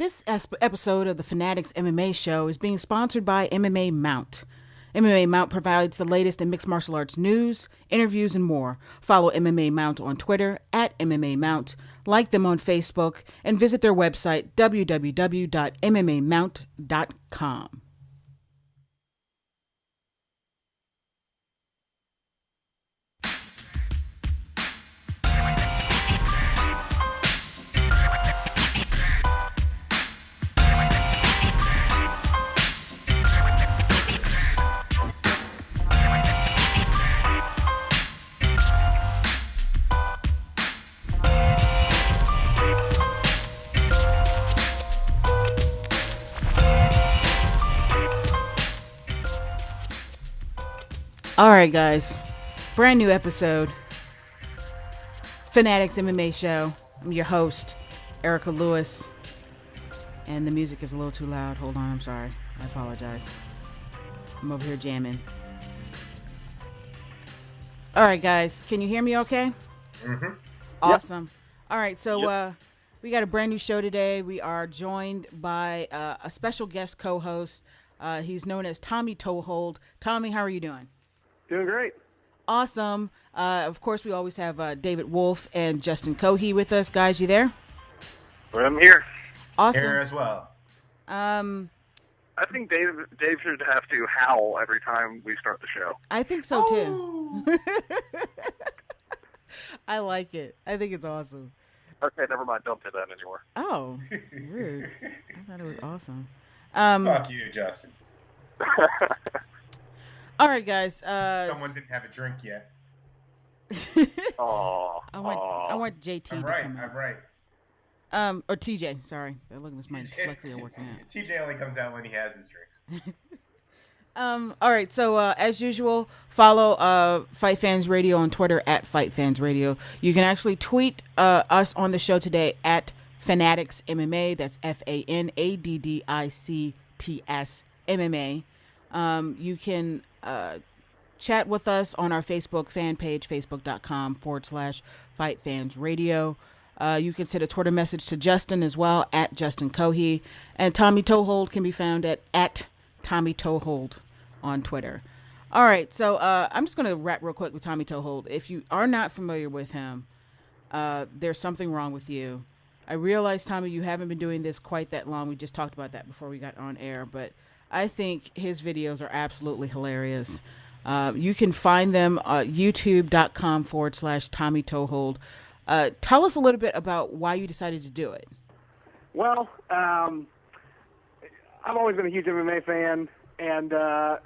This episode of the FanAddicts MMA Show is being sponsored by MMA Mount. MMA Mount provides the latest in mixed martial arts news, interviews, and more. Follow MMA Mount on Twitter at MMA Mount, like them on Facebook, and visit their website, www.mmamount.com. All right, guys, brand new episode, FanAddicts MMA Show. I'm your host, Erica Lewis, and the music is a little too loud. Hold on, I'm sorry. I apologize. I'm over here jamming. All right, guys, can you hear me okay? Mm-hmm. Awesome. Yep. All right, so we got a brand new show today. We are joined by a special guest co-host. He's known as Tommy Toehold. Tommy, how are you doing? Doing great. Awesome. Of course, we always have David Wolf and Justin Cohey with us. Guys, you there? I'm here. Awesome. Here as well. I think Dave should have to howl every time we start the show. I think so, too. I like it. I think it's awesome. Okay, never mind. Don't say that anymore. Oh, rude. I thought it was awesome. Fuck you, Justin. All right, guys. Someone didn't have a drink yet. Oh, I want JT to come out. I'm right. Or TJ. Sorry, look at this. My dyslexia working out. TJ only comes out when he has his drinks. All right. So as usual, follow Fight Fans Radio on Twitter at Fight Fans Radio. You can actually tweet us on the show today at FanAddicts MMA. That's FanAddicts MMA. You can chat with us on our Facebook fan page, facebook.com/Fight Fans Radio. You can send a Twitter message to Justin as well, at Justin Cohey. And Tommy Toehold can be found at Tommy Toehold on Twitter. All right, so I'm just going to wrap real quick with Tommy Toehold. If you are not familiar with him, there's something wrong with you. I realize, Tommy, you haven't been doing this quite that long. We just talked about that before we got on air, but I think his videos are absolutely hilarious. You can find them at youtube.com/Tommy Toehold. Tell us a little bit about why you decided to do it. Well, I've always been a huge MMA fan, and, I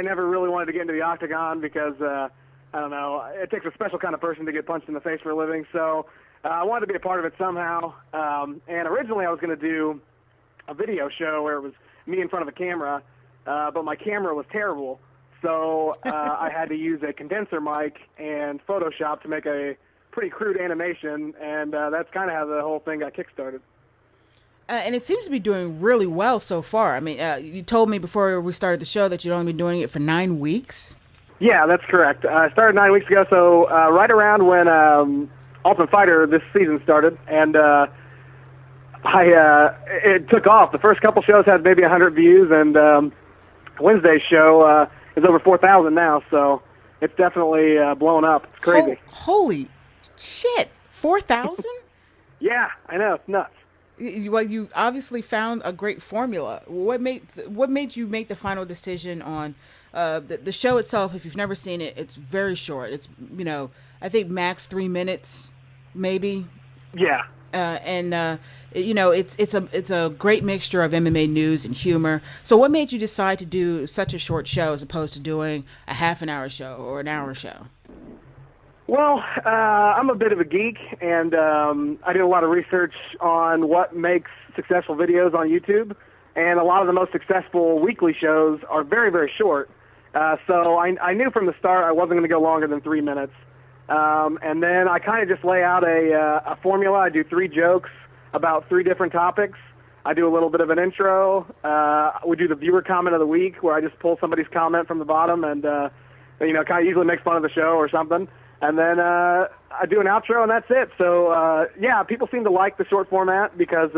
never really wanted to get into the octagon because, I don't know, it takes a special kind of person to get punched in the face for a living. So I wanted to be a part of it somehow. And originally I was going to do a video show where it was me in front of a camera, but my camera was terrible. So I had to use a condenser mic and Photoshop to make a pretty crude animation, and that's kind of how the whole thing got kickstarted. And it seems to be doing really well so far. I mean, you told me before we started the show that you'd only been doing it for 9 weeks. Yeah, that's correct. I started 9 weeks ago, so right around when Ultimate Fighter this season started, and it took off. The first couple shows had maybe 100 views, and Wednesday's show is over 4,000 now, so it's definitely blown up. It's crazy. Holy shit, 4,000? Yeah, I know, it's nuts. Well, you obviously found a great formula. What made you make the final decision on the show itself? If you've never seen it, it's very short. It's I think max 3 minutes, maybe. Yeah. It's a great mixture of MMA news and humor. So what made you decide to do such a short show as opposed to doing a half an hour show or an hour show? Well, I'm a bit of a geek, and I did a lot of research on what makes successful videos on YouTube, and a lot of the most successful weekly shows are very, very short. So I knew from the start I wasn't going to go longer than 3 minutes. And then I kind of just lay out a formula. I do 3 jokes about 3 different topics. I do a little bit of an intro. We do the viewer comment of the week, where I just pull somebody's comment from the bottom and, kind of usually make fun of the show or something. And then I do an outro, and that's it. So, people seem to like the short format because,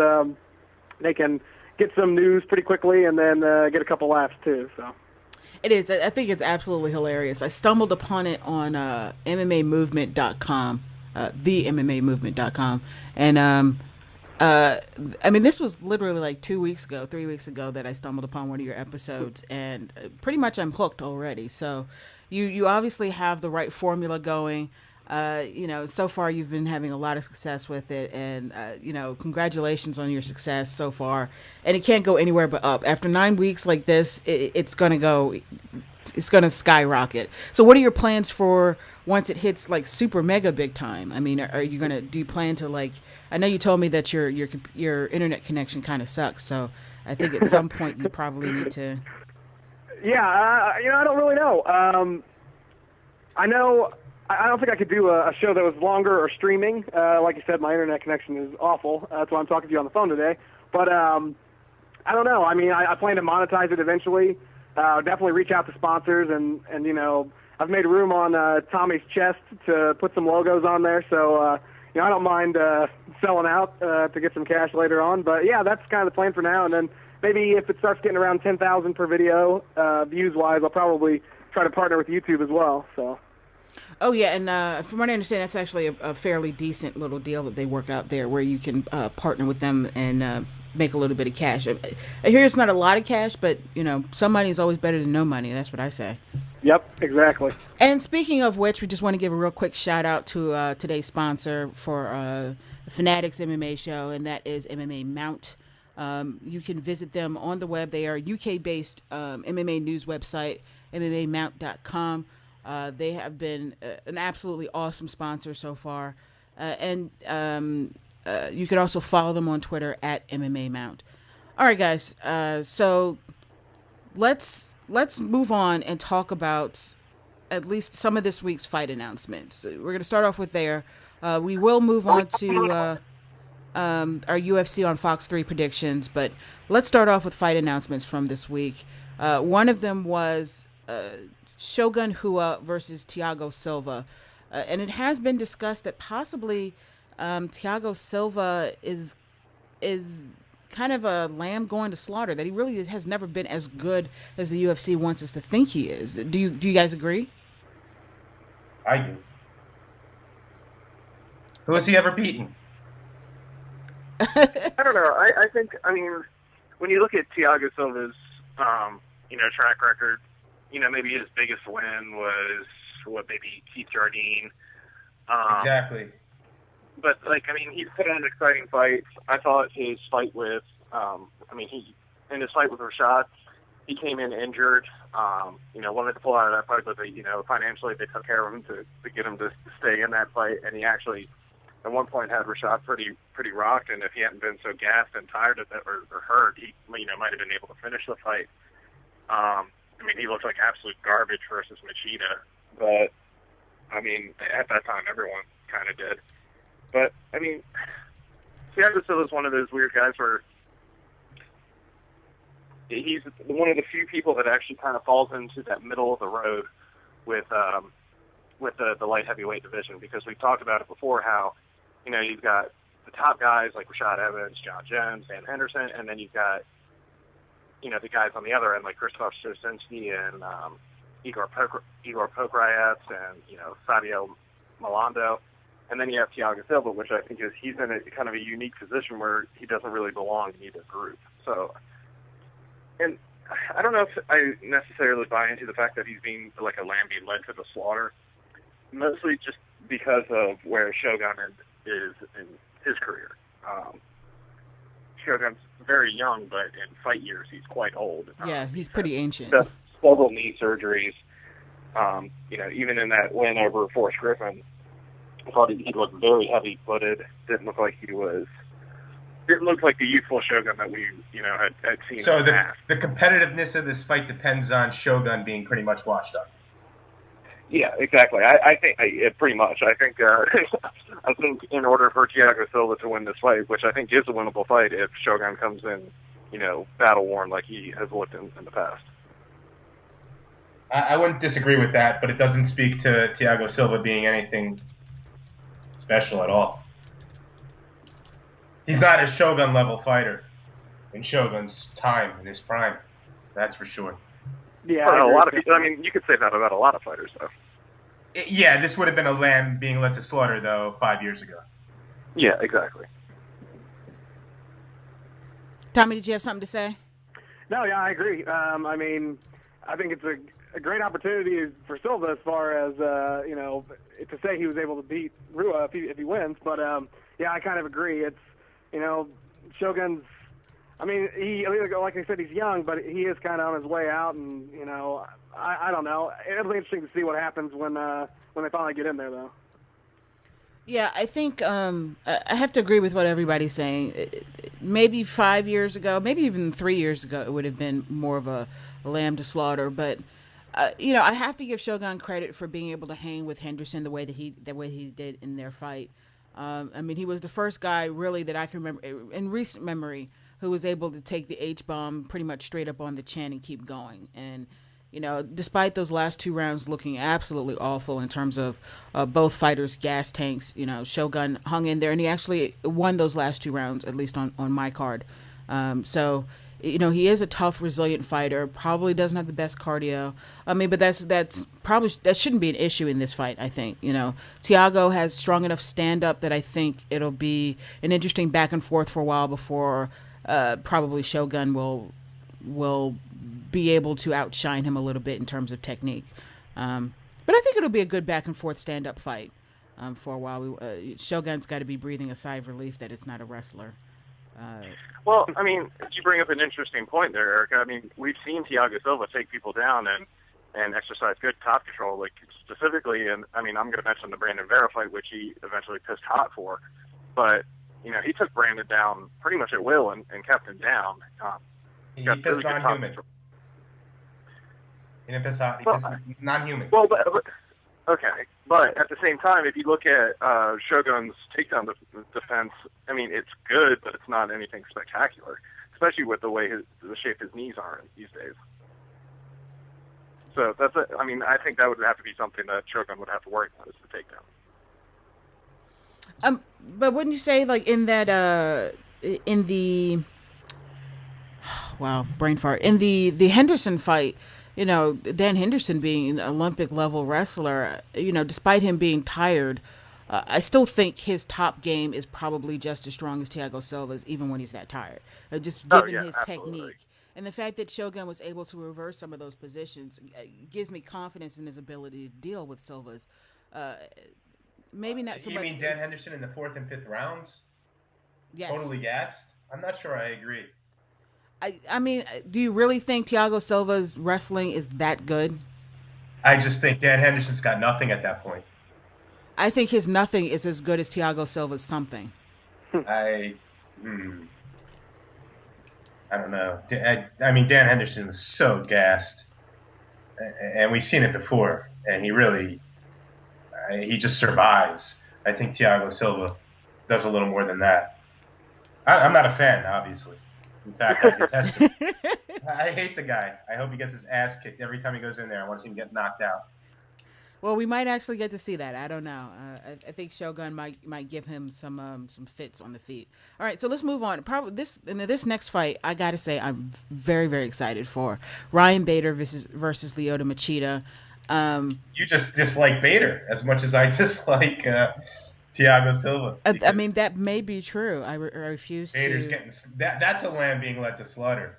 they can get some news pretty quickly and then get a couple laughs too. So. It is. I think it's absolutely hilarious. I stumbled upon it on MMAmovement.com, the MMAmovement.com. And, I mean, this was literally like 2 weeks ago, 3 weeks ago that I stumbled upon one of your episodes. And pretty much I'm hooked already. So you obviously have the right formula going. So far you've been having a lot of success with it, and congratulations on your success so far. And it can't go anywhere but up. After 9 weeks like this, it's gonna skyrocket. So what are your plans for once it hits like super mega big time? I mean, do you plan to, like, I know you told me that your internet connection kind of sucks, so I think at some point you probably need to. Yeah, I don't really know. I don't think I could do a show that was longer or streaming. Like you said, my internet connection is awful. That's why I'm talking to you on the phone today. But I don't know. I mean, I plan to monetize it eventually. Definitely reach out to sponsors, and I've made room on Tommy's chest to put some logos on there. So I don't mind selling out to get some cash later on. But yeah, that's kind of the plan for now. And then maybe if it starts getting around 10,000 per video views-wise, I'll probably try to partner with YouTube as well. So. Oh, yeah, and from what I understand, that's actually a fairly decent little deal that they work out there where you can partner with them and make a little bit of cash. I hear it's not a lot of cash, but, some money is always better than no money. That's what I say. Yep, exactly. And speaking of which, we just want to give a real quick shout-out to today's sponsor for the FanAddicts MMA Show, and that is MMA Mount. You can visit them on the web. They are a UK-based MMA news website, MMAmount.com. They have been an absolutely awesome sponsor so far. And you can also follow them on Twitter at MMA Mount. All right, guys. So let's move on and talk about at least some of this week's fight announcements. We're going to start off with there. We will move on to our UFC on Fox 3 predictions, but let's start off with fight announcements from this week. One of them was Shogun Rua versus Thiago Silva. And it has been discussed that possibly Thiago Silva is kind of a lamb going to slaughter, that he really has never been as good as the UFC wants us to think he is. Do you guys agree? I do. Who has he ever beaten? I don't know. I think, when you look at Thiago Silva's, track record, maybe his biggest win was maybe Keith Jardine. Exactly. But he's put on exciting fights. I thought his fight with, in his fight with Rashad, he came in injured. Wanted to pull out of that fight, but financially they took care of him to get him to stay in that fight, and he actually, at one point, had Rashad pretty rocked. And if he hadn't been so gassed and tired of it or hurt, he might have been able to finish the fight. He looked like absolute garbage versus Machida, but, at that time, everyone kind of did. But, Thiago Silva is one of those weird guys where he's one of the few people that actually kind of falls into that middle of the road with the light heavyweight division, because we've talked about it before how, you've got the top guys like Rashad Evans, John Jones, Van Henderson, and then you've got the guys on the other end, like Krzysztof Szczecinski and Igor Pokrayets and, Fabio Milando. And then you have Thiago Silva, which I think he's in a kind of a unique position where he doesn't really belong in either group. So, and I don't know if I necessarily buy into the fact that he's being like a lamb being led to the slaughter, mostly just because of where Shogun is in his career. Shogun's very young, but in fight years, he's quite old. Yeah, he's pretty ancient. Several knee surgeries. Even in that win over Forrest Griffin, I thought he looked very heavy-footed. Didn't look like the youthful Shogun that we, had seen. So in the past. The competitiveness of this fight depends on Shogun being pretty much washed up. Yeah, exactly. I think pretty much. I think I think in order for Thiago Silva to win this fight, which I think is a winnable fight, if Shogun comes in, battle worn like he has looked in the past. I wouldn't disagree with that, but it doesn't speak to Thiago Silva being anything special at all. He's not a Shogun level fighter. in Shogun's time, in his prime. That's for sure. Yeah, Well, I a agree lot of with people. I mean, you could say that about a lot of fighters, though. Yeah, this would have been a lamb being led to slaughter, though, 5 years ago. Yeah, exactly. Tommy, did you have something to say? No, yeah, I agree. I mean, I think it's a great opportunity for Silva as far as to say he was able to beat Rua if he wins. But yeah, I kind of agree. It's Shogun's. I mean, like I said, he's young, but he is kind of on his way out, and I don't know. It'll be interesting to see what happens when they finally get in there, though. Yeah, I think I have to agree with what everybody's saying. Maybe 5 years ago, maybe even 3 years ago, it would have been more of a lamb to slaughter. But I have to give Shogun credit for being able to hang with Henderson the way he did in their fight. I mean, he was the first guy really that I can remember in recent memory who was able to take the H-bomb pretty much straight up on the chin and keep going. And despite those last 2 rounds looking absolutely awful in terms of both fighters' gas tanks, Shogun hung in there, and he actually won those last 2 rounds, at least on my card. So he is a tough, resilient fighter. Probably doesn't have the best cardio. I mean, but that shouldn't be an issue in this fight. I think Thiago has strong enough stand up that I think it'll be an interesting back and forth for a while before probably Shogun will be able to outshine him a little bit in terms of technique. But I think it'll be a good back and forth stand up fight for a while. Shogun's got to be breathing a sigh of relief that it's not a wrestler. Well, I mean, you bring up an interesting point there, Eric. I mean, we've seen Thiago Silva take people down and exercise good top control, like specifically, and I mean, I'm going to mention the Brandon Vera fight, which he eventually pissed hot for, but he took Brandon down pretty much at will and kept him down. He pissed really non-human. He didn't piss hot. He pissed non-human. Well, but okay. But at the same time, if you look at Shogun's takedown defense, I mean, it's good, but it's not anything spectacular, especially with the way the shape his knees are these days. So I mean, I think that would have to be something that Shogun would have to worry about is the takedown. But wouldn't you say, like, in that in the brain fart in the Henderson fight, Dan Henderson being an Olympic level wrestler, despite him being tired, I still think his top game is probably just as strong as Thiago Silva's, even when he's that tired. Just given his absolutely. technique. And the fact that Shogun was able to reverse some of those positions gives me confidence in his ability to deal with Silva's. Maybe not so much. You mean Dan Henderson in the 4th and 5th rounds? Yes. Totally gassed? I'm not sure I agree. I mean, do you really think Thiago Silva's wrestling is that good? I just think Dan Henderson's got nothing at that point. I think his nothing is as good as Thiago Silva's something. I don't know. I mean, Dan Henderson was so gassed, and we've seen it before, and he just survives. I think Thiago Silva does a little more than that. I'm not a fan, obviously. In fact, I detest him. I hate the guy. I hope he gets his ass kicked every time he goes in there. I want to see him get knocked out. Well, we might actually get to see that. I don't know. I think Shogun might give him some fits on the feet. All right, so let's move on. Probably this next fight, I gotta say, I'm very, very excited for Ryan Bader versus Lyoto Machida. You just dislike Bader as much as I dislike Thiago Silva. I mean, that may be true. I refuse Bader's to. getting that's a lamb being led to slaughter.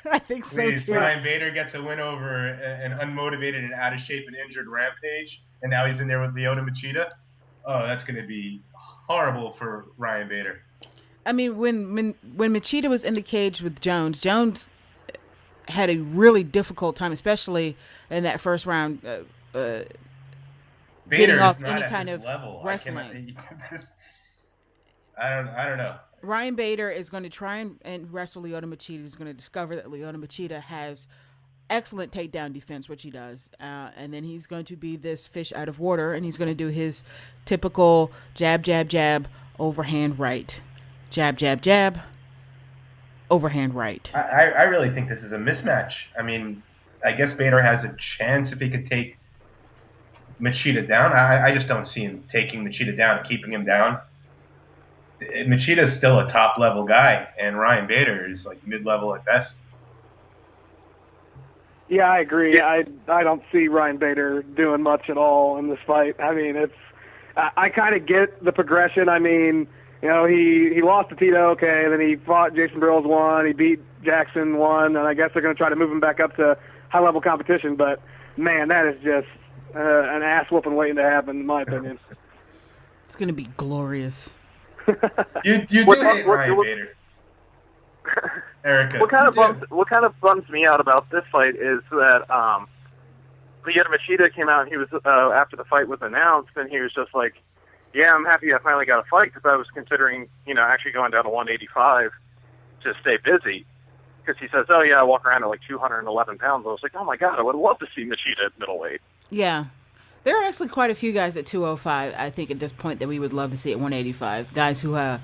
I think so Please, too. Ryan Bader gets a win over an unmotivated and out of shape and injured Rampage, and now he's in there with Lyoto Machida. Oh, that's going to be horrible for Ryan Bader. I mean, when Machida was in the cage with Jones had a really difficult time, especially in that first round. Bader Getting off is not any at kind his of level. wrestling. I don't know. Ryan Bader is going to try and wrestle Lyoto Machida. He's going to discover that Lyoto Machida has excellent takedown defense, which he does. And then he's going to be this fish out of water, and he's going to do his typical jab, jab, jab, overhand right. Jab, jab, jab, overhand right. I really think this is a mismatch. I mean, I guess Bader has a chance if he could take Machida down. I just don't see him taking Machida down and keeping him down. Machida's still a top level guy, and Ryan Bader is like mid level at best. Yeah, I agree. I don't see Ryan Bader doing much at all in this fight. I mean, I kind of get the progression. I mean, you know, he lost to Tito, okay, then he fought Jason Brills, won, he beat Jackson, won, and I guess they're going to try to move him back up to high-level competition. But, man, that is just an ass-whooping waiting to happen, in my opinion. It's going to be glorious. You do hate Ryan Bader. Erica, what kind of bums me out about this fight is that Lyoto Machida came out and he was after the fight was announced, and he was just like, "Yeah, I'm happy I finally got a fight because I was considering, actually going down to 185 to stay busy." Because he says, "Oh yeah, I walk around at like 211 pounds." I was like, "Oh my god, I would love to see Machida at middleweight." Yeah. There are actually quite a few guys at 205, I think, at this point that we would love to see at 185. Guys who kind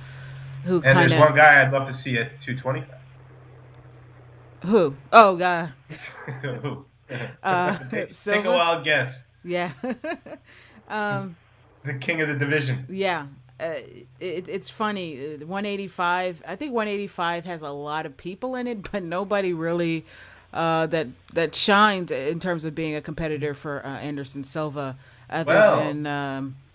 of... And there's one guy I'd love to see at 225. Who? Oh, God. Take a wild guess. Yeah. The king of the division. Yeah. It's funny. 185, I think 185 has a lot of people in it, but nobody really... that shines in terms of being a competitor for Anderson Silva, other than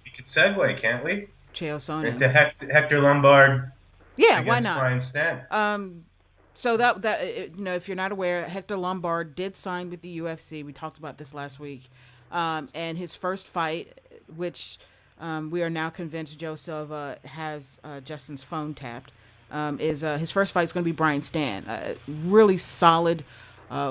we could segue, can't we? Chael Sonnen into Hector Lombard. Yeah, why not? Brian Stann. So that if you're not aware, Hector Lombard did sign with the UFC. We talked about this last week, and his first fight, which we are now convinced Joe Silva has Justin's phone tapped, is his first fight is going to be Brian Stann. Really solid.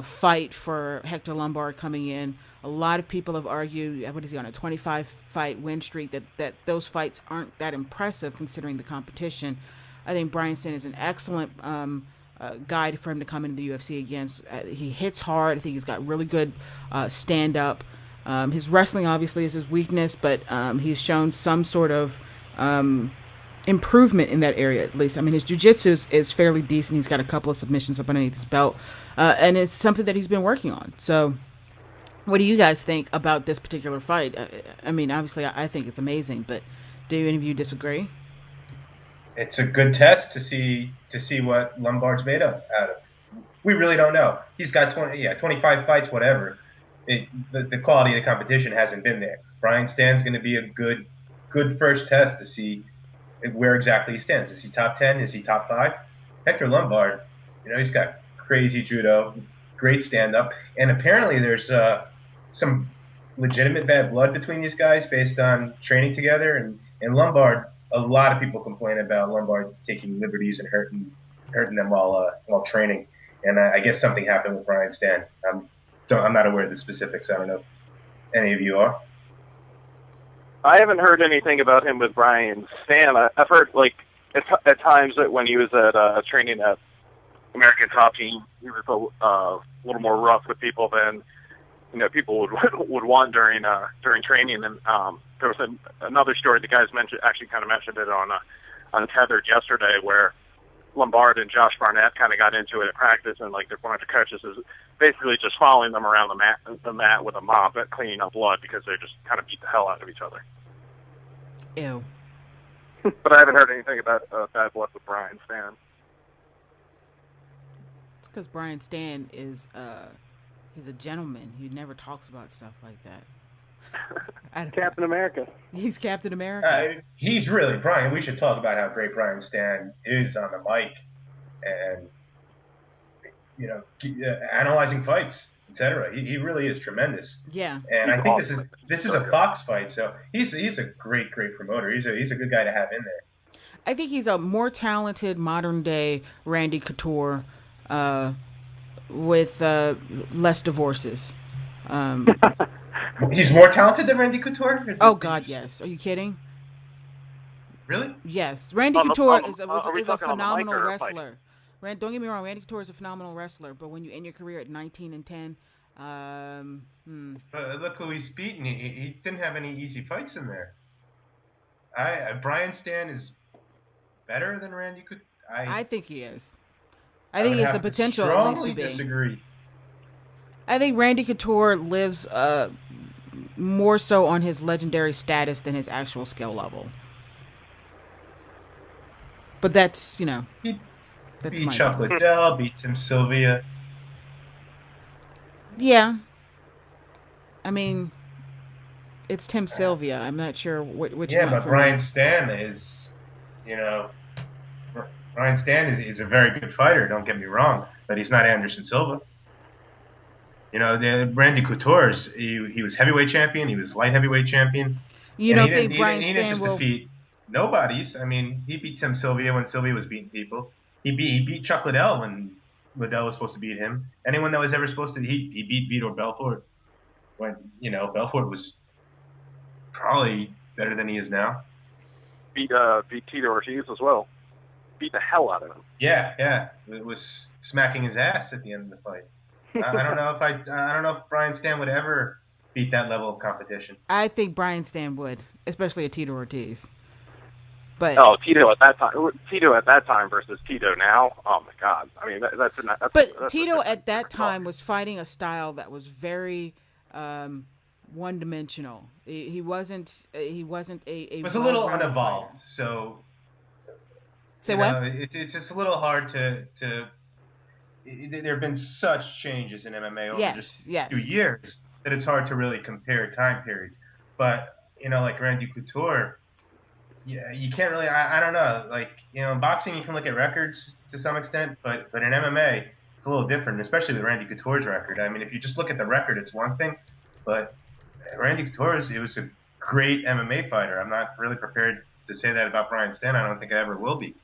Fight for Hector Lombard coming in. A lot of people have argued, what is he on, a 25-fight win streak, that those fights aren't that impressive considering the competition. I think Brian Stann is an excellent guy for him to come into the UFC against. He hits hard. I think he's got really good stand-up. His wrestling obviously is his weakness, but he's shown some sort of improvement in that area, at least. I mean, his jiu-jitsu is fairly decent. He's got a couple of submissions up underneath his belt, and it's something that he's been working on. So what do you guys think about this particular fight? I mean, obviously, I think it's amazing, but do any of you disagree? It's a good test to see what Lombard's made out of. We really don't know. He's got 25 fights, whatever. The quality of the competition hasn't been there. Brian Stann's going to be a good first test to see where exactly he stands. Is he top 10? Is he top 5? Hector Lombard, he's got crazy judo, great stand-up, and apparently there's some legitimate bad blood between these guys based on training together. And Lombard, a lot of people complain about Lombard taking liberties and hurting them while training. And I guess something happened with Brian Stann. I'm not aware of the specifics. I don't know if any of you are. I haven't heard anything about him with Brian Stann. I've heard, at times that when he was at training at American Top Team, he was a little more rough with people than people would want during training. And there was another story the guys mentioned it on Tethered yesterday, where Lombard and Josh Barnett kind of got into it at practice, and one of the coaches is basically just following them around the mat with a mop, cleaning up blood because they just kind of beat the hell out of each other. Ew. But I haven't heard anything about bad blood with Brian Stann. It's because Brian Stann is he's a gentleman. He never talks about stuff like that. Captain America. He's Captain America. He's really Brian. We should talk about how great Brian Stann is on the mic, and analyzing fights, etc. He really is tremendous. Yeah. And I think this is a Fox fight, so he's a great promoter. He's a good guy to have in there. I think he's a more talented modern day Randy Couture, with less divorces. He's more talented than Randy Couture? Oh God, yes. Are you kidding? Really? Yes. Randy Couture is a phenomenal wrestler. Don't get me wrong, Randy Couture is a phenomenal wrestler, but when you end your career at 19 and 10, But look who he's beaten. He didn't have any easy fights in there. Brian Stann is better than Randy Couture. I think he is. I think he has the potential at least to be. Disagree. I think Randy Couture lives more so on his legendary status than his actual skill level. But that's, He that's beat my Chuck opinion. Liddell, beat Tim Sylvia. Yeah. I mean, it's Tim Sylvia. I'm not sure which Yeah, one but for me. You know, Brian Stan is a very good fighter. Don't get me wrong, but he's not Anderson Silva. Randy Couture's he was heavyweight champion. He was light heavyweight champion, You and don't think Brian he didn't Stan just will? defeat nobodies. I mean, he beat Tim Sylvia when Sylvia was beating people. He beat Chuck Liddell when Liddell was supposed to beat him. Anyone that was ever supposed to, he beat Vitor Belfort when Belfort was probably better than he is now. Beat Tito Ortiz as well. Beat the hell out of him. Yeah, it was smacking his ass at the end of the fight. I don't know if Brian Stan would ever beat that level of competition. I think Brian Stan would, especially a Tito Ortiz. But Tito at that time versus Tito now. Oh my God! I mean, that's Tito at that time was fighting a style that was very one-dimensional. He wasn't a. It was a little unevolved. Fighter. So Say what? It's just a little hard to. There have been such changes in MMA over just 2 years that it's hard to really compare time periods. But like Randy Couture, yeah, you can't really. I don't know. Like in boxing, you can look at records to some extent, but in MMA, it's a little different, especially with Randy Couture's record. I mean, if you just look at the record, it's one thing, but Randy Couture he was a great MMA fighter. I'm not really prepared to say that about Brian Stan. I don't think I ever will be.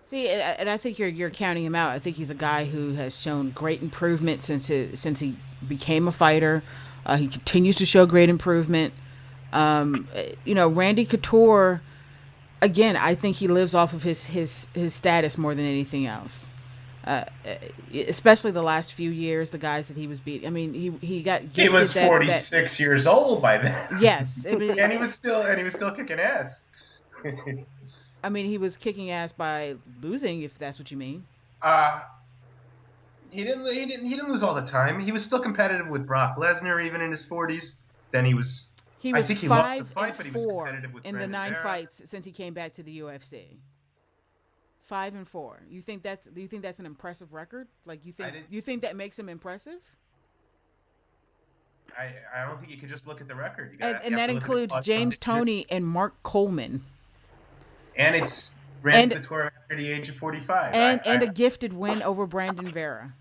See, and I think you're counting him out. I think he's a guy who has shown great improvement since he became a fighter. He continues to show great improvement. Randy Couture, again, I think he lives off of his status more than anything else. Especially the last few years, the guys that he was beating. I mean, he got gifted. He was 46 years old by then. Yes, I mean, and he was still kicking ass. I mean, he was kicking ass by losing, if that's what you mean. He didn't lose all the time. He was still competitive with Brock Lesnar even in his 40s. Then he was. I think he lost the fight, but he was competitive with in Brandon the 9 Vera. fights since he came back to the UFC. 5-4. Do you think that's an impressive record? Like you think that makes him impressive? I don't think you could just look at the record. And that includes James Toney and Mark Coleman. And it's Randy Couture after the age of 45. And a gifted win over Brandon Vera.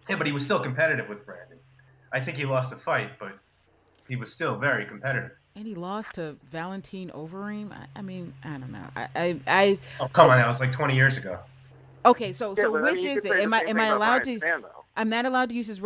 Yeah, but he was still competitive with Brandon. I think he lost the fight, but he was still very competitive. And he lost to Valentin Overeem. I mean, I don't know. Oh, come on, that was like 20 years ago. Okay, so which is it? Am I allowed to? Stan, I'm not allowed to use his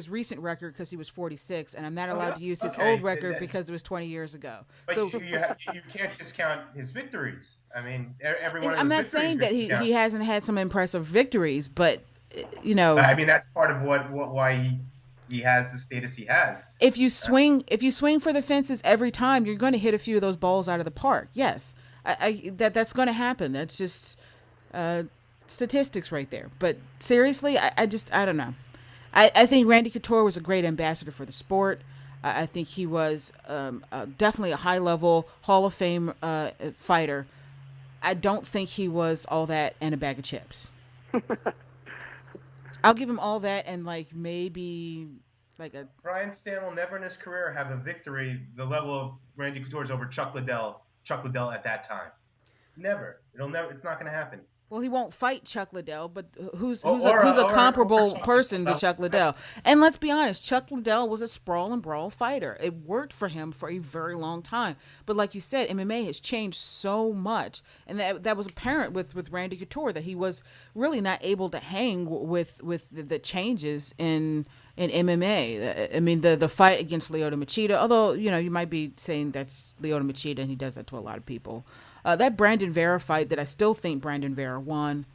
recent record because he was 46, and I'm not allowed to use his old record because it was 20 years ago. But so you can't discount his victories. I mean, everyone. I'm not saying that he hasn't had some impressive victories, but I mean, that's part of why he has the status he has. If you swing for the fences every time, you're going to hit a few of those balls out of the park. Yes, that's going to happen. That's just statistics right there. But seriously, I don't know. I think Randy Couture was a great ambassador for the sport. I think he was definitely a high-level Hall of Fame fighter. I don't think he was all that and a bag of chips. I'll give him all that and maybe a... Brian Stan will never in his career have a victory the level of Randy Couture's over Chuck Liddell at that time. Never. It's not going to happen. Well, he won't fight Chuck Liddell, but who's a comparable person to Chuck Liddell? And let's be honest, Chuck Liddell was a sprawl and brawl fighter. It worked for him for a very long time. But like you said, MMA has changed so much, and that was apparent with Randy Couture, that he was really not able to hang with the changes in MMA. I mean, the fight against Lyoto Machida, although you might be saying that's Lyoto Machida, and he does that to a lot of people. That Brandon Vera fight that I still think Brandon Vera won.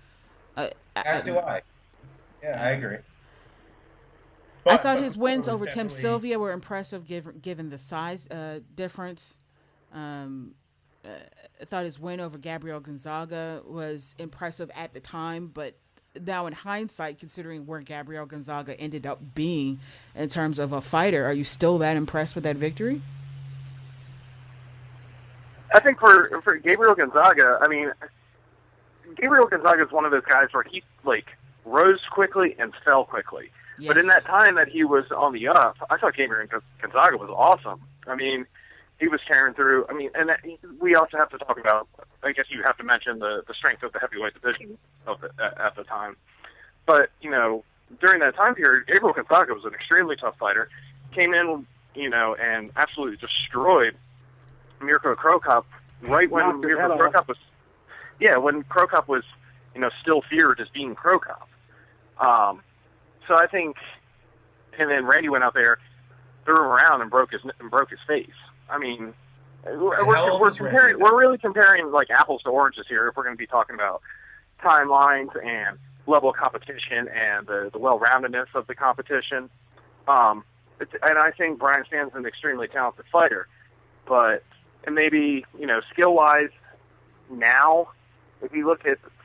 As do I. Yeah, I agree. I thought his wins over Tim Sylvia were impressive given the size difference. I thought his win over Gabriel Gonzaga was impressive at the time, but now in hindsight, considering where Gabriel Gonzaga ended up being in terms of a fighter, are you still that impressed with that victory? I think for Gabriel Gonzaga, I mean, Gabriel Gonzaga is one of those guys where he rose quickly and fell quickly. Yes. But in that time that he was on the up, I thought Gabriel Gonzaga was awesome. I mean, he was tearing through. I mean, and we also have to talk about, I guess you have to mention the strength of the heavyweight division at the time. But, during that time period, Gabriel Gonzaga was an extremely tough fighter. Came in, and absolutely destroyed Mirko Cro Cop right when Mirko Cro Cop was, when Cro Cop was, still feared as being Cro Cop. So I think, and then Randy went out there, threw him around and broke his face. I mean, we're really comparing apples to oranges here if we're going to be talking about timelines and level of competition and the well-roundedness of the competition. And I think Brian Stan's an extremely talented fighter, but maybe skill-wise now, if you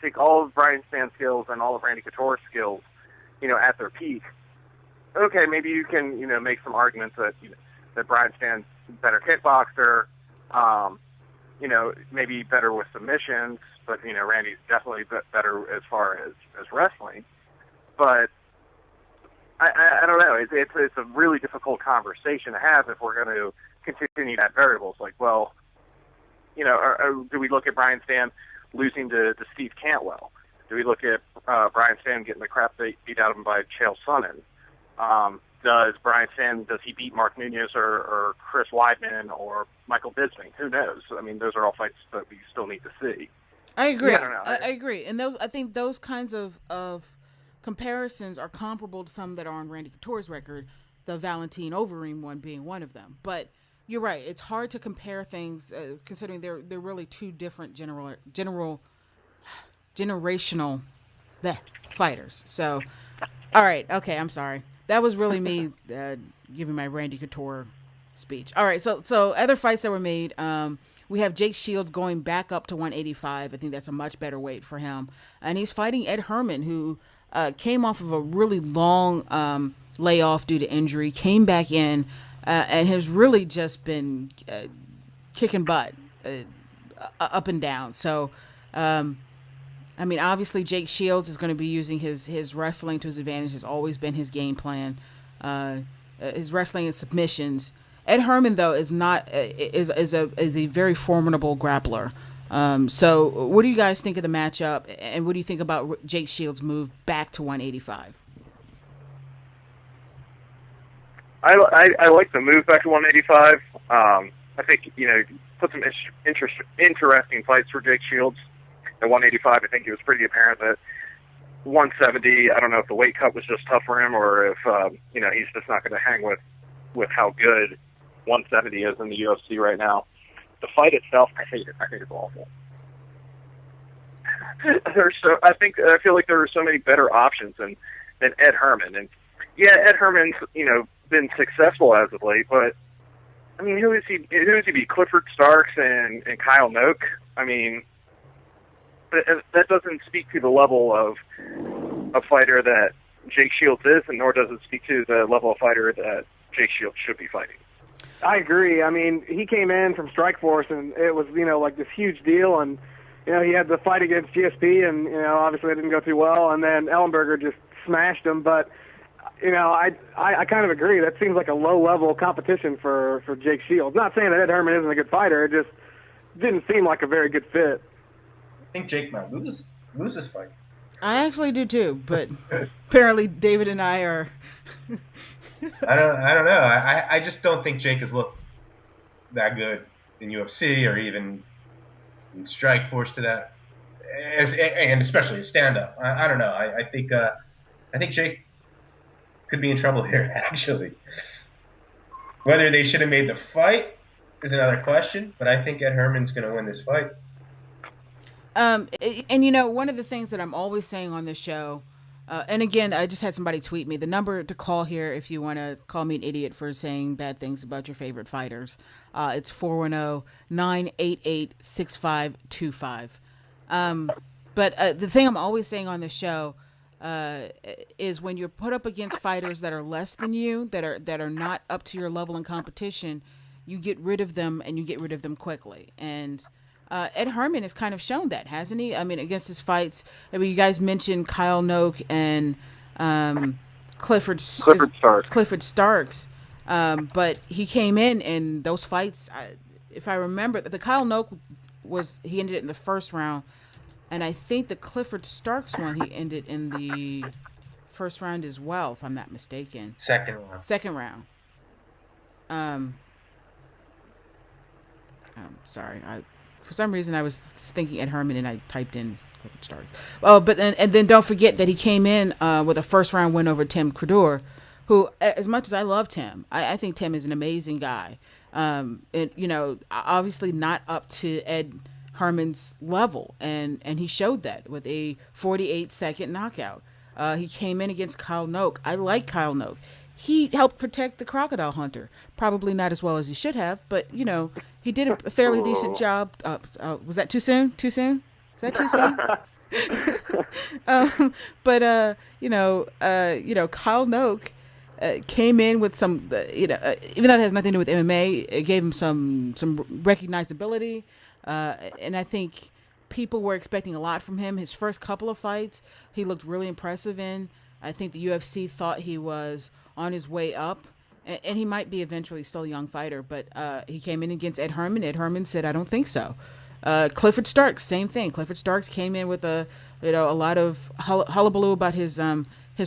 take all of Brian Stan's skills and all of Randy Couture's skills, at their peak, okay, maybe you can, make some arguments that Brian Stan's better kickboxer, maybe better with submissions, but, Randy's definitely better as far as wrestling. But I don't know. It's a really difficult conversation to have if we're going to continue to add variables. Do we look at Brian Stan losing to Steve Cantwell? Do we look at Brian Stan getting the crap beat out of him by Chael Sonnen? Does he beat Mark Nunez or Chris Weidman or Michael Bisping? Who knows? I mean, those are all fights that we still need to see. I agree. Yeah, I don't know. I agree. And I think those kinds of comparisons are comparable to some that are on Randy Couture's record, the Valentin Overeem one being one of them. But you're right. It's hard to compare things considering they're really two different generational fighters. So, all right. Okay. I'm sorry. That was really me giving my Randy Couture speech. All right. So other fights that were made, we have Jake Shields going back up to 185. I think that's a much better weight for him. And he's fighting Ed Herman, who came off of a really long layoff due to injury, came back in, and has really just been kicking butt up and down. So, I mean, obviously Jake Shields is going to be using his wrestling to his advantage. Has always been his game plan. His wrestling and submissions. Ed Herman, though, is a very formidable grappler. So what do you guys think of the matchup, and what do you think about Jake Shields' move back to 185? I like the move back to 185. I think put some interesting fights for Jake Shields at 185. I think it was pretty apparent that 170. I don't know if the weight cut was just tough for him, or if he's just not going to hang with how good 170 is in the UFC right now. The fight itself, I hate it. I think it's awful. I feel like there are so many better options than Ed Herman. And yeah, Ed Herman's been successful as of late, but I mean, who is he beat? Clifford Starks and Kyle Noak. I mean, that doesn't speak to the level of a fighter that Jake Shields is, and nor does it speak to the level of fighter that Jake Shields should be fighting. I agree. I mean, he came in from Strikeforce, and it was, this huge deal, and, he had the fight against GSP, and, obviously it didn't go too well, and then Ellenberger just smashed him, but, I kind of agree. That seems like a low-level competition for Jake Shields. Not saying that Ed Herman isn't a good fighter, it just didn't seem like a very good fit. I think Jake might lose this fight. I actually do too, but apparently David and I are... I don't know. I just don't think Jake has looked that good in UFC or even in Strikeforce to that, and especially a stand-up. I don't know. I think Jake could be in trouble here, actually. Whether they should have made the fight is another question, but I think Ed Herman's going to win this fight. And one of the things that I'm always saying on this show, and again, I just had somebody tweet me the number to call here if you want to call me an idiot for saying bad things about your favorite fighters. It's 410-988-6525. But the thing I'm always saying on this show is when you're put up against fighters that are less than you, that are not up to your level in competition, you get rid of them, and you get rid of them quickly. And Ed Herman has kind of shown that, hasn't he? I mean, against his fights. I mean, you guys mentioned Kyle Noak and Clifford Starks. But he came in those fights. If I remember, the Kyle Noak he ended it in the first round, and I think the Clifford Starks one he ended in the first round as well, if I'm not mistaken. Second round. I'm sorry. For some reason I was thinking Ed Herman and I typed in Clifford Starks. Oh, but and then don't forget that he came in with a first round win over Tim Credeur, who, as much as I love Tim, I think Tim is an amazing guy. And obviously not up to Ed Herman's level, and he showed that with a 48-second knockout. He came in against Kyle Noak. I like Kyle Noak. He helped protect the Crocodile Hunter. Probably not as well as he should have, but, he did a fairly decent job. Was that too soon? Is that too soon? Kyle Noak came in with some, even though it has nothing to do with MMA, it gave him some recognizability. And I think people were expecting a lot from him. His first couple of fights, he looked really impressive in. I think the UFC thought he was on his way up, and he might be eventually still a young fighter, but he came in against Ed Herman. Ed Herman said, I don't think so. Clifford Starks, same thing. Clifford Starks came in with a lot of hullabaloo about his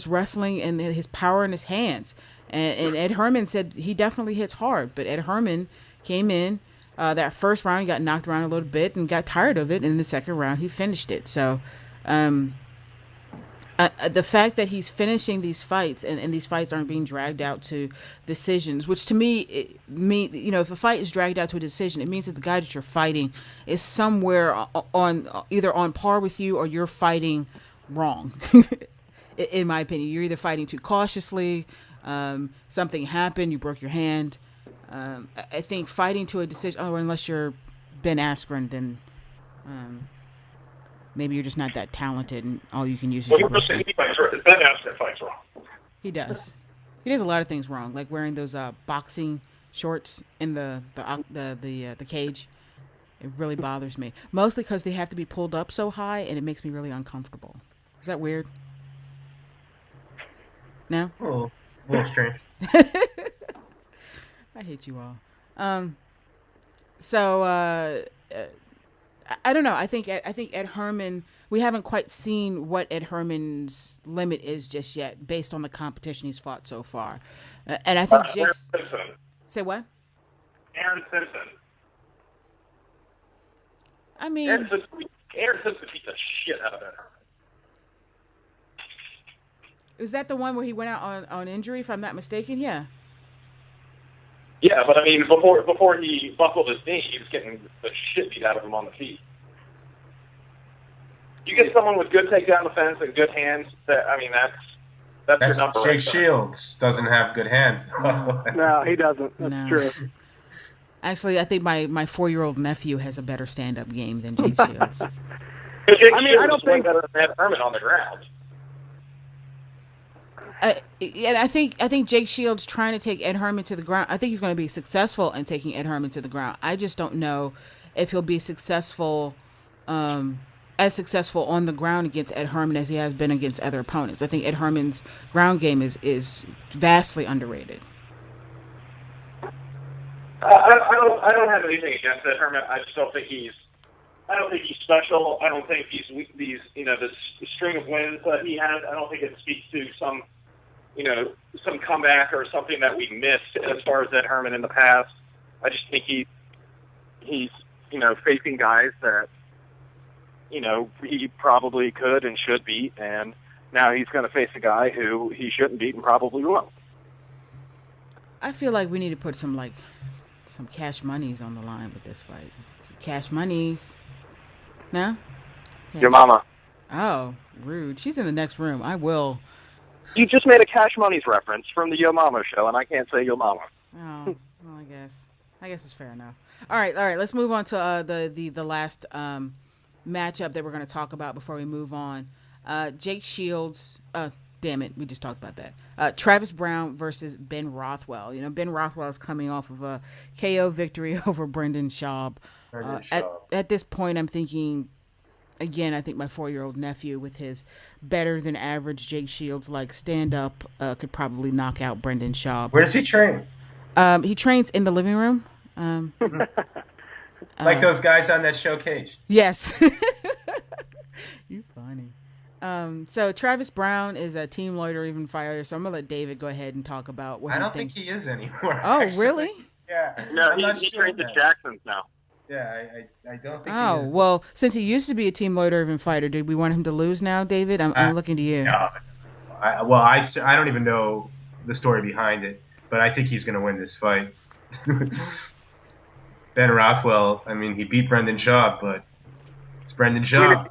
wrestling and his power in his hands. And Ed Herman said he definitely hits hard, but Ed Herman came in that first round, he got knocked around a little bit and got tired of it. And in the second round, he finished it. So the fact that he's finishing these fights and these fights aren't being dragged out to decisions, which to me, if a fight is dragged out to a decision, it means that the guy that you're fighting is somewhere either on par with you or you're fighting wrong. In my opinion, you're either fighting too cautiously, something happened, you broke your hand. I think fighting to a decision, unless you're Ben Askren, then maybe you're just not that talented and all you can use is your wrestling. Ben Askren fights wrong. He does. He does a lot of things wrong, like wearing those boxing shorts in the cage. It really bothers me, mostly because they have to be pulled up so high, and it makes me really uncomfortable. Is that weird? No? A little strange. I hate you all. I don't know. I think Ed Herman. We haven't quite seen what Ed Herman's limit is just yet, based on the competition he's fought so far. And I think Jake's. Say what? Aaron Simpson. I mean, Aaron Simpson beat the shit out of Ed Herman. Is that the one where he went out on injury, if I'm not mistaken? Yeah. Yeah, but I mean, before he buckled his knee, he was getting the shit beat out of him on the feet. You get someone with good takedown defense and good hands. That's your number. Jake Shields doesn't have good hands. No, he doesn't. That's true. Actually, I think my 4-year-old nephew has a better stand-up game than Jake Shields. I don't think better than Herman on the ground. And I think Jake Shields trying to take Ed Herman to the ground. I think he's going to be successful in taking Ed Herman to the ground. I just don't know if he'll be successful, as successful on the ground against Ed Herman as he has been against other opponents. I think Ed Herman's ground game is vastly underrated. I don't have anything against Ed Herman. I just don't think he's special. I don't think this string of wins that he had. I don't think it speaks to some comeback or something that we missed as far as Ed Herman in the past. I just think he's facing guys that he probably could and should beat, and now he's going to face a guy who he shouldn't beat and probably won't. I feel like we need to put some cash monies on the line with this fight. Cash monies. No? Your mama. Oh, rude. She's in the next room. I will. You just made a Cash Money's reference from the Yo Mama show, and I can't say Yo Mama. Oh, well, I guess it's fair enough. All right. Let's move on to the last matchup that we're going to talk about before we move on. Jake Shields. damn it, we just talked about that. Travis Brown versus Ben Rothwell. You know, Ben Rothwell is coming off of a KO victory over Brendan Schaub. At this point, I'm thinking, again, I think my 4-year-old nephew with his better than average Jake Shields like stand up could probably knock out Brendan Schaub. Where does he train? He trains in the living room. Like those guys on that show Cage. Yes. You funny. So Travis Brown is a team lawyer, even fighter. So I'm gonna let David go ahead and talk about what I don't think he is anymore. Oh, actually. really? Yeah. No, he trains at Jackson's now. Yeah, I don't think. Oh, he is. well, since he used to be a team lawyer, even fighter, did we want him to lose now, David? I'm looking to you. No. I don't even know the story behind it, but I think he's going to win this fight. Ben Rothwell, I mean, he beat Brendan Schaub, but it's Brendan Schaub.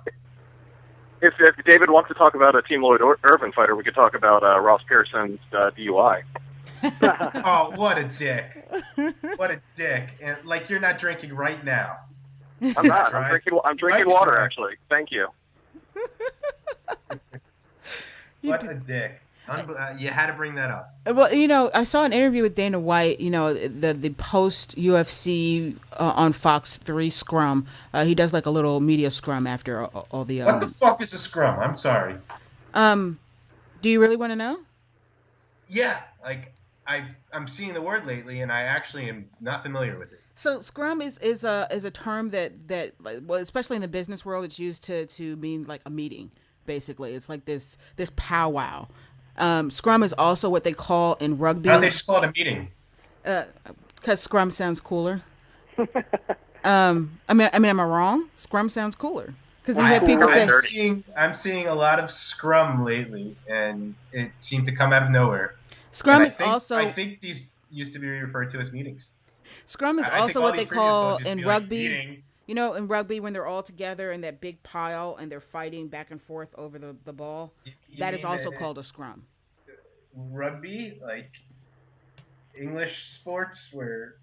If David wants to talk about a Team Lloyd Irvin fighter, we could talk about Ross Pearson's DUI. Oh, what a dick! What a dick! And like, you're not drinking right now. I'm not. I'm drinking water, actually. Thank you. What a dick! You had to bring that up. Well, you know, I saw an interview with Dana White. You know, the post UFC on Fox 3 scrum. He does like a little media scrum after all the. What the fuck is a scrum? I'm sorry. Do you really want to know? Yeah, like I'm seeing the word lately, and I actually am not familiar with it. So scrum is a term that well, especially in the business world, it's used to mean like a meeting. Basically, it's like this powwow. Scrum is also what they call in rugby. Why don't they just call it a meeting? Because scrum sounds cooler. I mean, am I wrong? Scrum sounds cooler because you have people say. I'm seeing a lot of scrum lately, and it seemed to come out of nowhere. Scrum is also. I think these used to be referred to as meetings. Scrum is also what they call in rugby. Like, you know, in rugby, when they're all together in that big pile and they're fighting back and forth over the ball, that is also called a scrum. Rugby, like English sports, where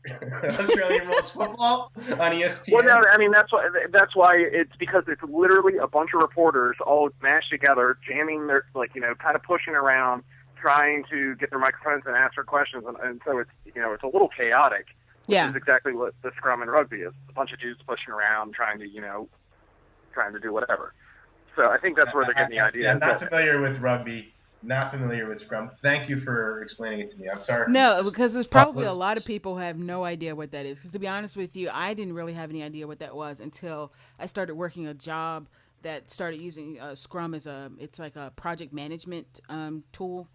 Australian rules football on ESPN. Well, no, I mean that's why it's because it's literally a bunch of reporters all mashed together, jamming their kind of pushing around, trying to get their microphones and answer questions, and so it's it's a little chaotic. Yeah, which is exactly what the scrum in rugby is. A bunch of dudes pushing around, trying to do whatever. So I think that's where they're getting the idea. I'm not familiar with rugby, not familiar with scrum. Thank you for explaining it to me. I'm sorry. No, because there's probably a lot of people who have no idea what that is. Because to be honest with you, I didn't really have any idea what that was until I started working a job that started using scrum as it's like a project management tool.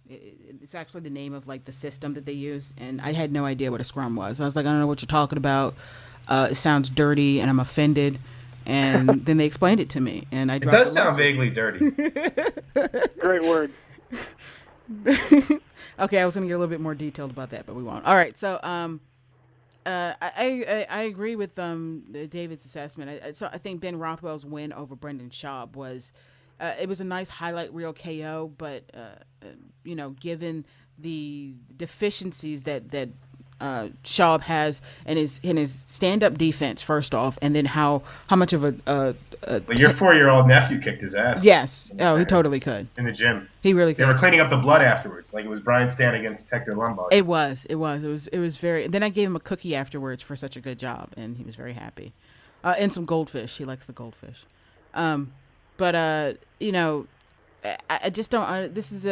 It's actually the name of like the system that they use, and I had no idea what a scrum was. I was like, I don't know what you're talking about. It sounds dirty, and I'm offended. And then they explained it to me, and I dropped. It does sound vaguely dirty. Great word. Okay, I was going to get a little bit more detailed about that, but we won't. All right, so I agree with David's assessment. So I think Ben Rothwell's win over Brendan Schaub was. It was a nice highlight reel KO, but given the deficiencies that Schaub has in his stand up defense, first off, and then how much of a well, your 4-year-old nephew kicked his ass. Yes, he totally could in the gym. He really could. They were cleaning up the blood afterwards, like it was Brian Stan against Hector Lombard. It was very. Then I gave him a cookie afterwards for such a good job, and he was very happy. And some goldfish. He likes the goldfish. But I just don't. This is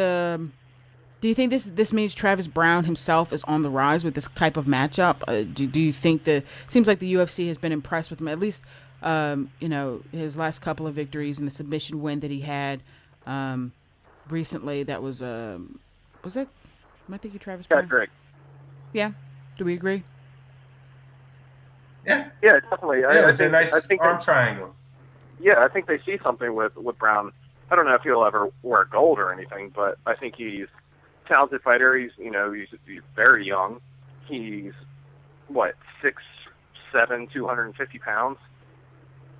Do you think this means Travis Brown himself is on the rise with this type of matchup? Do you think that seems like the UFC has been impressed with him, at least his last couple of victories and the submission win that he had recently? That was that? Am I thinking Travis Brown? Yeah, great. Yeah. Do we agree? Yeah, definitely. Yeah, it's a nice arm triangle. Yeah, I think they see something with Brown. I don't know if he'll ever wear gold or anything, but I think he's a talented fighter. He's very young. He's 6'7", 250 pounds,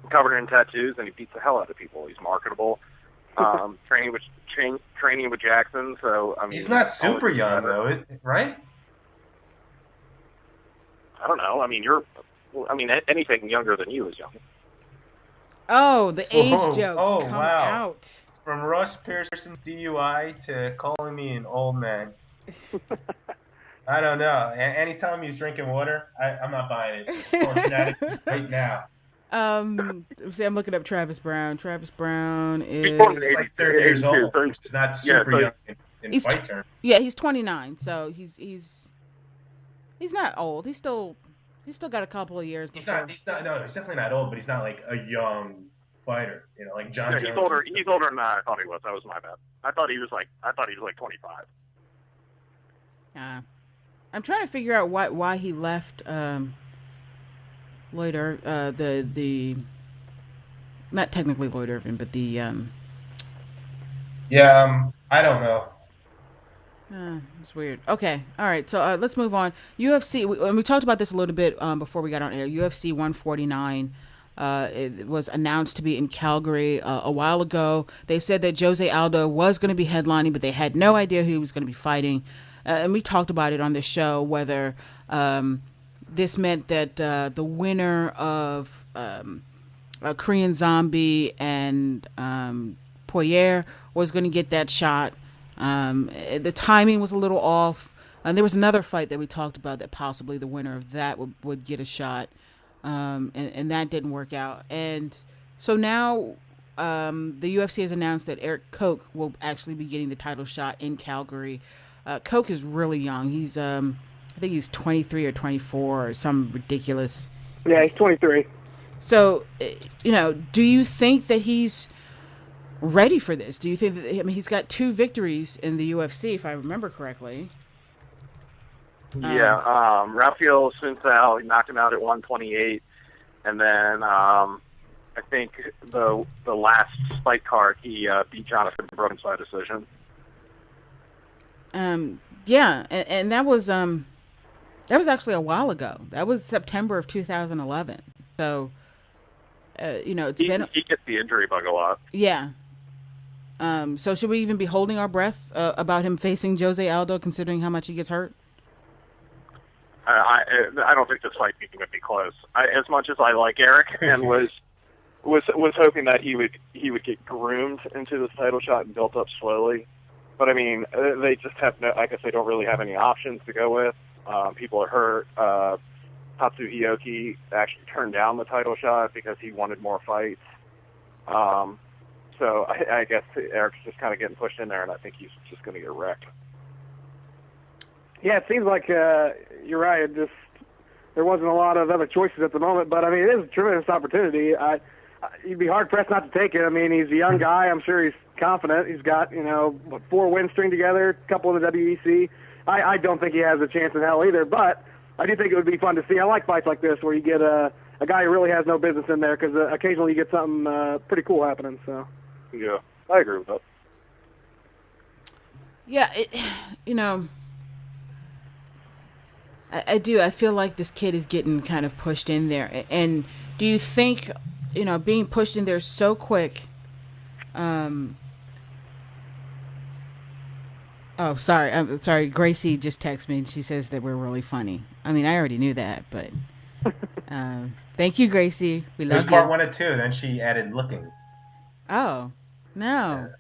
covered in tattoos, and he beats the hell out of people. He's marketable. Training with Jackson, so I mean, he's not super young though, right? I don't know. I mean, anything younger than you is young. Oh, the age jokes come wow. out. from Ross Pearson's DUI to calling me an old man. I don't know. And he's telling me he's drinking water. I'm not buying it. FanAddicts right now. See, I'm looking up Travis Brown. Travis Brown He's is like 30 years old, which is not super young in fight terms. Yeah, he's 29, so he's not old. He's still got a couple of years. He's definitely not old, but he's not like a young fighter. Like John Jones. He's older than I thought he was. That was my bad. I thought he was like 25. I'm trying to figure out why he left Lloyd the not technically Lloyd Irvin, but the I don't know. It's weird. Okay, all right. So let's move on. UFC. We talked about this a little bit before we got on air. UFC 149. It was announced to be in Calgary a while ago. They said that Jose Aldo was going to be headlining, but they had no idea who he was going to be fighting. And we talked about it on the show, whether this meant that the winner of Korean Zombie and Poirier was going to get that shot. The timing was a little off. And there was another fight that we talked about that possibly the winner of that would get a shot. And that didn't work out. And so now the UFC has announced that Eric Koch will actually be getting the title shot in Calgary. Koch is really young. He's I think he's 23 or 24 or some ridiculous. Yeah, he's 23. So, do you think that he's ready for this? Do you think that, he's got 2 victories in the UFC, if I remember correctly? Yeah, Rafael Sunsao knocked him out at 128, and then I think the last fight card he beat Jonathan Brooks by decision. Yeah, and that was actually a while ago. That was September of 2011. So, it's he been. He gets the injury bug a lot. Yeah. So should we even be holding our breath about him facing Jose Aldo, considering how much he gets hurt? I don't think this fight even would be close. As much as I like Eric and was hoping that he would get groomed into this title shot and built up slowly, but I mean they just have no. I guess they don't really have any options to go with. People are hurt. Tatsuhioki actually turned down the title shot because he wanted more fights. So I guess Eric's just kind of getting pushed in there, and I think he's just going to get wrecked. Yeah, it seems like you're right. There wasn't a lot of other choices at the moment, but I mean, it is a tremendous opportunity. You'd be hard pressed not to take it. I mean, he's a young guy. I'm sure he's confident. He's got 4 wins string together, a couple in the WEC. I don't think he has a chance in hell either, but I do think it would be fun to see. I like fights like this where you get a guy who really has no business in there, because occasionally you get something pretty cool happening. So. Yeah, I agree with that. Yeah, I do. I feel like this kid is getting kind of pushed in there. And do you think, being pushed in there so quick? Oh, sorry. I'm sorry. Gracie just texted me and she says that we're really funny. I mean, I already knew that, but thank you, Gracie. We love you. Part 1 and 2. Then she added looking. Oh, no.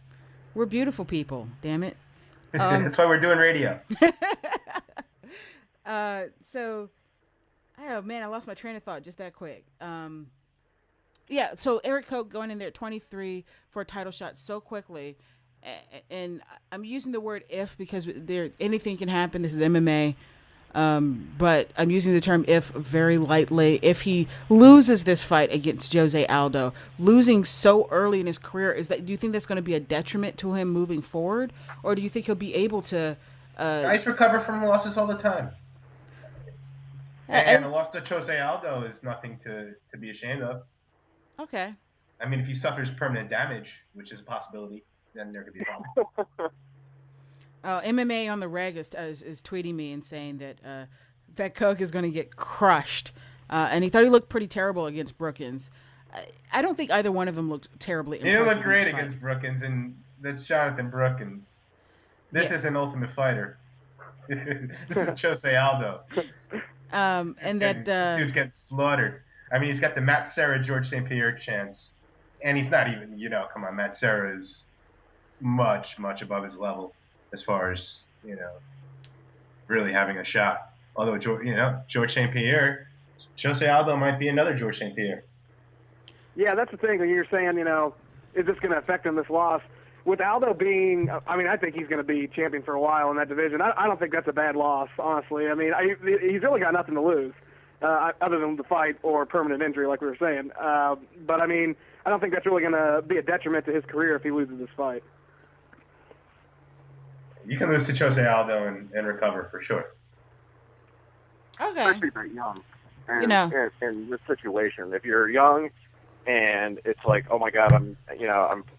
We're beautiful people. Damn it. That's why we're doing radio. So, oh man, I lost my train of thought just that quick. Yeah, so Eric Koch going in there at 23 for a title shot so quickly, and I'm using the word if because anything can happen. This is MMA, but I'm using the term if very lightly. If he loses this fight against Jose Aldo, losing so early in his career, do you think that's going to be a detriment to him moving forward, or do you think he'll be able to? Guys recover from losses all the time. And a loss to Jose Aldo is nothing to be ashamed of. Okay. I mean, if he suffers permanent damage, which is a possibility, then there could be a problem. MMA on the reg is tweeting me and saying that Koch is going to get crushed. And he thought he looked pretty terrible against Brookins. I don't think either one of them looked terribly impressive. He looked great against Brookins, and that's Jonathan Brookins. This is an Ultimate Fighter. This is Jose Aldo. This dude's getting slaughtered. I mean, he's got the Matt Serra, George St. Pierre chance, and he's not even, come on, Matt Serra is much above his level as far as really having a shot. Although George St. Pierre, Jose Aldo might be another George St. Pierre. Yeah, that's the thing. That you're saying, is this going to affect him, this loss? With Aldo being, I think he's going to be champion for a while in that division. I don't think that's a bad loss, honestly. He's really got nothing to lose other than the fight or permanent injury, like we were saying. But, I don't think that's really going to be a detriment to his career if he loses this fight. You can lose to Jose Aldo and recover for sure. Okay. Especially if you're young. And, in this situation, if you're young and it's like, oh my God, I'm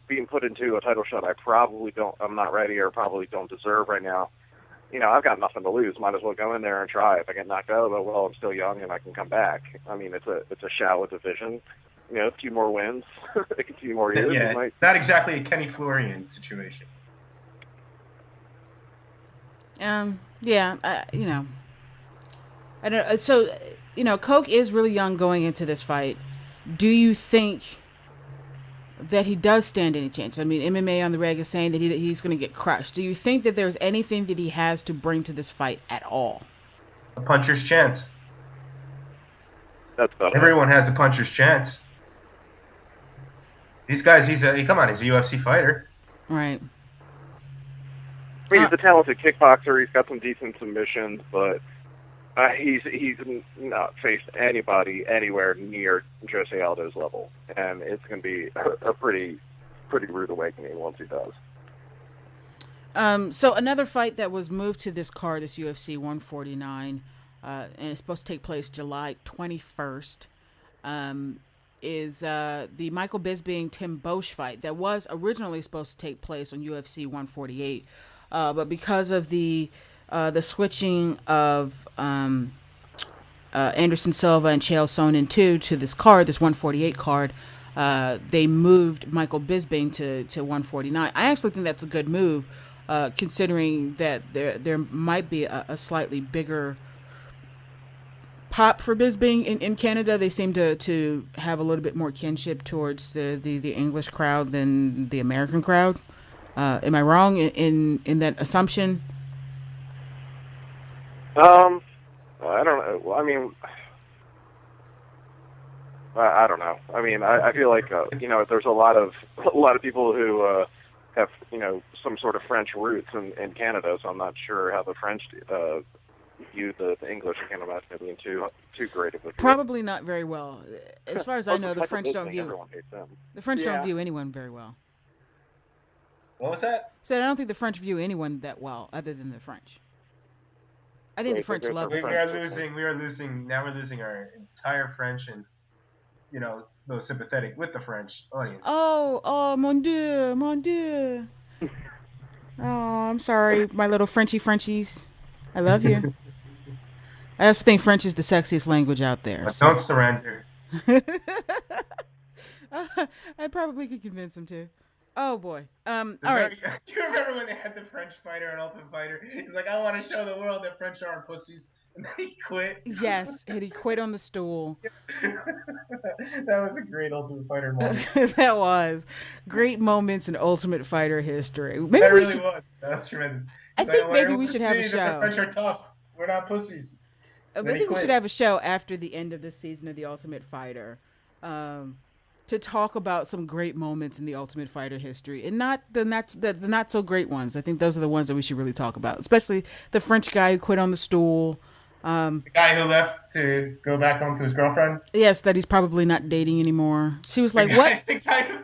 being put into a title shot I'm not ready or probably don't deserve right now. I've got nothing to lose. Might as well go in there and try. If I get knocked out, well, I'm still young and I can come back. It's a shallow division. A few more wins, a few more years. Yeah, not exactly a Kenny Florian situation. I don't. So, Coke is really young going into this fight. Do you think that he does stand any chance? MMA on the reg is saying that he's going to get crushed. Do you think that there's anything that he has to bring to this fight at all? A puncher's chance. That's better. Everyone has a puncher's chance. These guys, he's a UFC fighter. Right. He's a talented kickboxer. He's got some decent submissions, but he's not faced anybody anywhere near Jose Aldo's level, and it's going to be a pretty rude awakening once he does. So another fight that was moved to this card, this UFC 149, and it's supposed to take place July 21st, is the Michael Bisping Tim Boesch fight that was originally supposed to take place on UFC 148. But because of the switching of Anderson Silva and Chael Sonnen 2 to this card, this 148 card, they moved Michael Bisping to 149. I actually think that's a good move, considering that there might be a slightly bigger pop for Bisping in Canada. They seem to have a little bit more kinship towards the English crowd than the American crowd. Am I wrong in that assumption? I don't know. I don't know. I feel like there's a lot of people who have some sort of French roots in Canada, so I'm not sure how the French view the English. I can't imagine it being too great of a view. Probably not very well. As far as I know, the French don't view don't view anyone very well. What was that? Said I don't think the French view anyone that well, other than the French. I think the French love the French. We are losing. Now we're losing our entire French and those sympathetic with the French audience. Oh, mon Dieu. Oh, I'm sorry, my little Frenchies. I love you. I also think French is the sexiest language out there. So. Don't surrender. I probably could convince him to. Oh boy. All right. Do you remember when they had the French fighter on Ultimate Fighter? He's like, I want to show the world that French aren't pussies, and then he quit. Yes, and he quit on the stool. That was a great Ultimate Fighter moment. That was great moments in Ultimate Fighter history. Maybe that really was. That's tremendous. I think maybe we should have a show. The French are tough. We're not pussies. I think we should have a show after the end of this season of The Ultimate Fighter. To talk about some great moments in the Ultimate Fighter history, and not the not so great ones. I think those are the ones that we should really talk about, especially the French guy who quit on the stool. The guy who left to go back home to his girlfriend. Yes, that he's probably not dating anymore. She was like, "What?" The guy who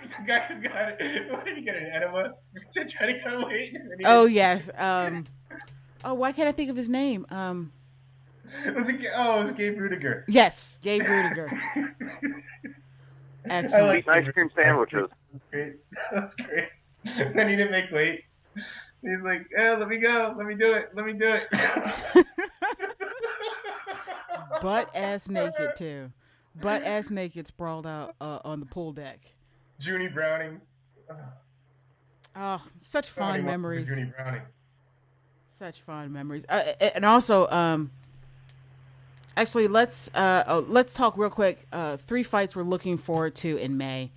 got it. What did he get, an enema to try to cut weight? Oh yes. Why can't I think of his name? It was Gabe Rudiger. Yes, Gabe Rudiger. Excellent. I like ice cream sandwiches. That's great. That's great. Then he didn't make weight. He's like, let me go. Let me do it. Butt ass naked too. Butt ass naked, sprawled out on the pool deck. Junie Browning. Oh, such fond memories. Junie Browning. Such fond memories. And also, actually, let's talk real quick. 3 fights we're looking forward to in May.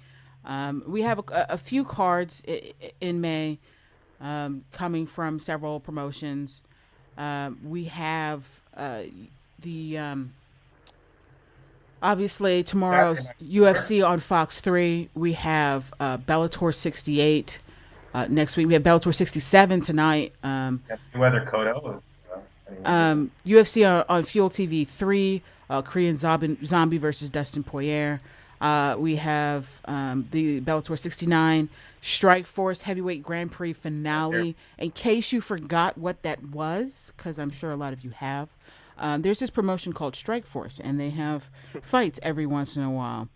We have a few cards in May coming from several promotions. We have obviously tomorrow's UFC on Fox 3. We have Bellator 68 next week. We have Bellator 67 tonight. Weather Kodo. UFC on Fuel TV 3. Korean Zombie versus Dustin Poirier. We have the Bellator 69 Strike Force Heavyweight Grand Prix finale. In case you forgot what that was, because I'm sure a lot of you have, there's this promotion called Strike Force, and they have fights every once in a while.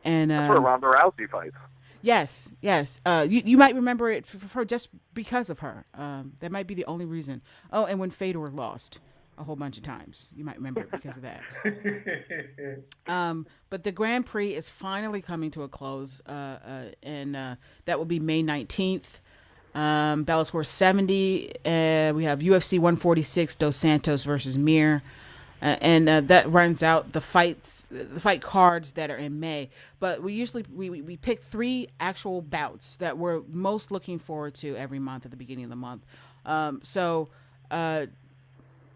And that's where Ronda Rousey fights. Yes. You might remember it for just because of her. That might be the only reason. Oh, and when Fedor lost a whole bunch of times, you might remember it because of that. But the Grand Prix is finally coming to a close, and that will be May 19th. Bellator 70. We have UFC 146 Dos Santos versus Mir. And that runs out the fight cards that are in May. But we usually we pick 3 actual bouts that we're most looking forward to every month at the beginning of the month.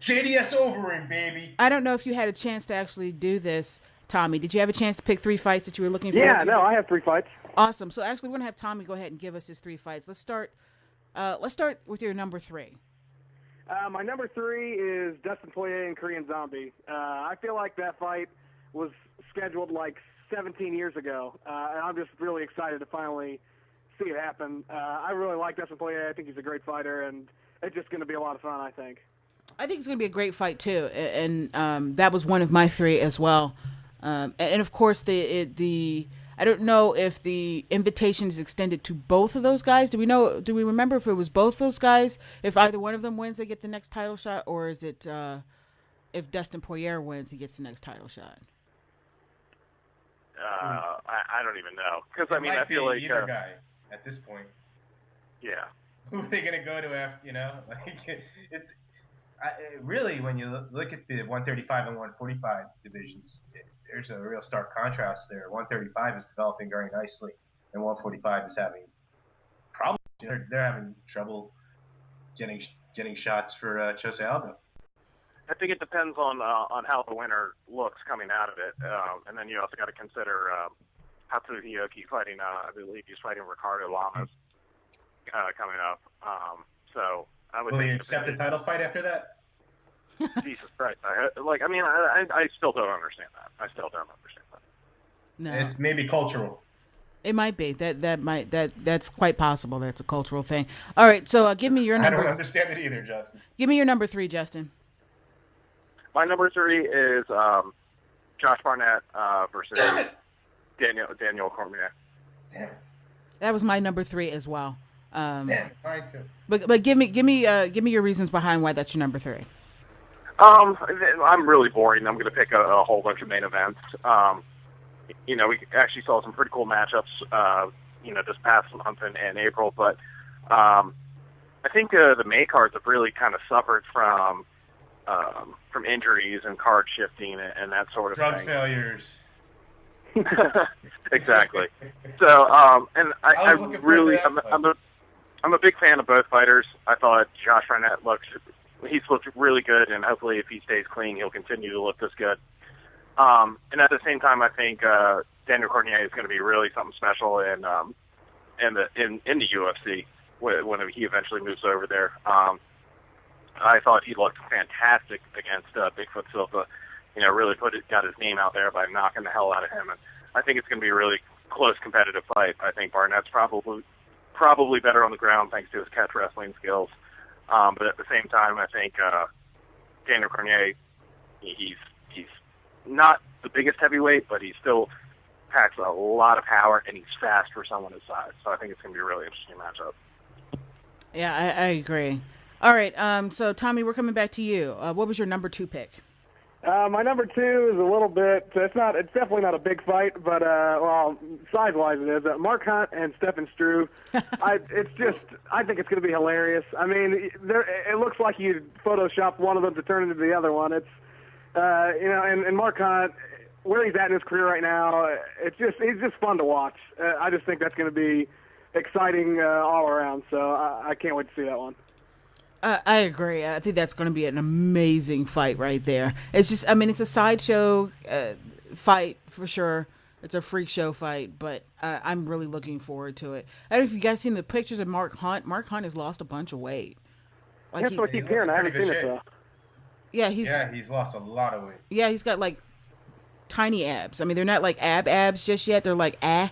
JDS Overing, baby. I don't know if you had a chance to actually do this, Tommy. Did you have a chance to pick 3 fights that you were looking forward to? Yeah, no, I have 3 fights. Awesome. So actually, we're gonna have Tommy go ahead and give us his 3 fights. Let's start with your number 3. My number 3 is Dustin Poirier and Korean Zombie. I feel like that fight was scheduled like 17 years ago, and I'm just really excited to finally see it happen. I really like Dustin Poirier. I think he's a great fighter, and it's just going to be a lot of fun, I think. I think it's going to be a great fight, too, and that was one of my 3 as well. And of course, I don't know if the invitation is extended to both of those guys. Do we remember if it was both those guys? If either one of them wins, they get the next title shot, or is it if Dustin Poirier wins, he gets the next title shot? I don't even know, because I feel like either guy at this point. Yeah. Who are they going to go to after? It's really, when you look at the 135 and 145 divisions, there's a real stark contrast there. 135 is developing very nicely, and 145 is having problems. They're having trouble getting shots for Jose Aldo. I think it depends on how the winner looks coming out of it, and then you also got to consider Hatsuki Yoki fighting. I believe he's fighting Ricardo Lamas coming up. So I would. Will he accept the title fight after that? Jesus Christ! I still don't understand that. I still don't understand that. No, it's maybe cultural. It might be that's quite possible. That's a cultural thing. All right, so give me your number. I don't understand it either, Justin. Give me your number 3, Justin. My number 3 is Josh Barnett versus Daniel Cormier. Damn it. That was my number 3 as well. Damn it, mine too. But give me your reasons behind why that's your number 3. I'm really boring. I'm going to pick a whole bunch of main events. We actually saw some pretty cool matchups, this past month in April. But I think the May cards have really kind of suffered from injuries and card shifting and that sort of thing. Drug failures. Exactly. So, and I'm a big fan of both fighters. I thought Josh Barnett he's looked really good, and hopefully if he stays clean, he'll continue to look this good. And at the same time, I think Daniel Cormier is going to be really something special in the UFC when he eventually moves over there. I thought he looked fantastic against Bigfoot Silva. Really got his name out there by knocking the hell out of him, and I think it's going to be a really close, competitive fight. I think Barnett's probably better on the ground thanks to his catch wrestling skills. But at the same time, I think Daniel Cormier, he's not the biggest heavyweight, but he still packs a lot of power, and he's fast for someone his size. So I think it's going to be a really interesting matchup. Yeah, I agree. All right, so Tommy, we're coming back to you. What was your number 2 pick? My number 2 is a little bit. It's definitely not a big fight, but size-wise it is. Mark Hunt and Stephen Struve. I think it's going to be hilarious. I mean, it looks like you photoshopped one of them to turn into the other one. It's and Mark Hunt, where he's at in his career right now, he's just fun to watch. I just think that's going to be exciting all around. So I can't wait to see that one. I agree. I think that's going to be an amazing fight right there. It's just, I mean, it's a sideshow fight for sure. It's a freak show fight, but I'm really looking forward to it. I don't know if you guys seen the pictures of Mark Hunt. Mark Hunt has lost a bunch of weight. Like That's what I keep hearing. I haven't seen it though. Yeah, he's lost a lot of weight. Yeah, he's got like tiny abs. I mean, they're not like abs just yet. They're like like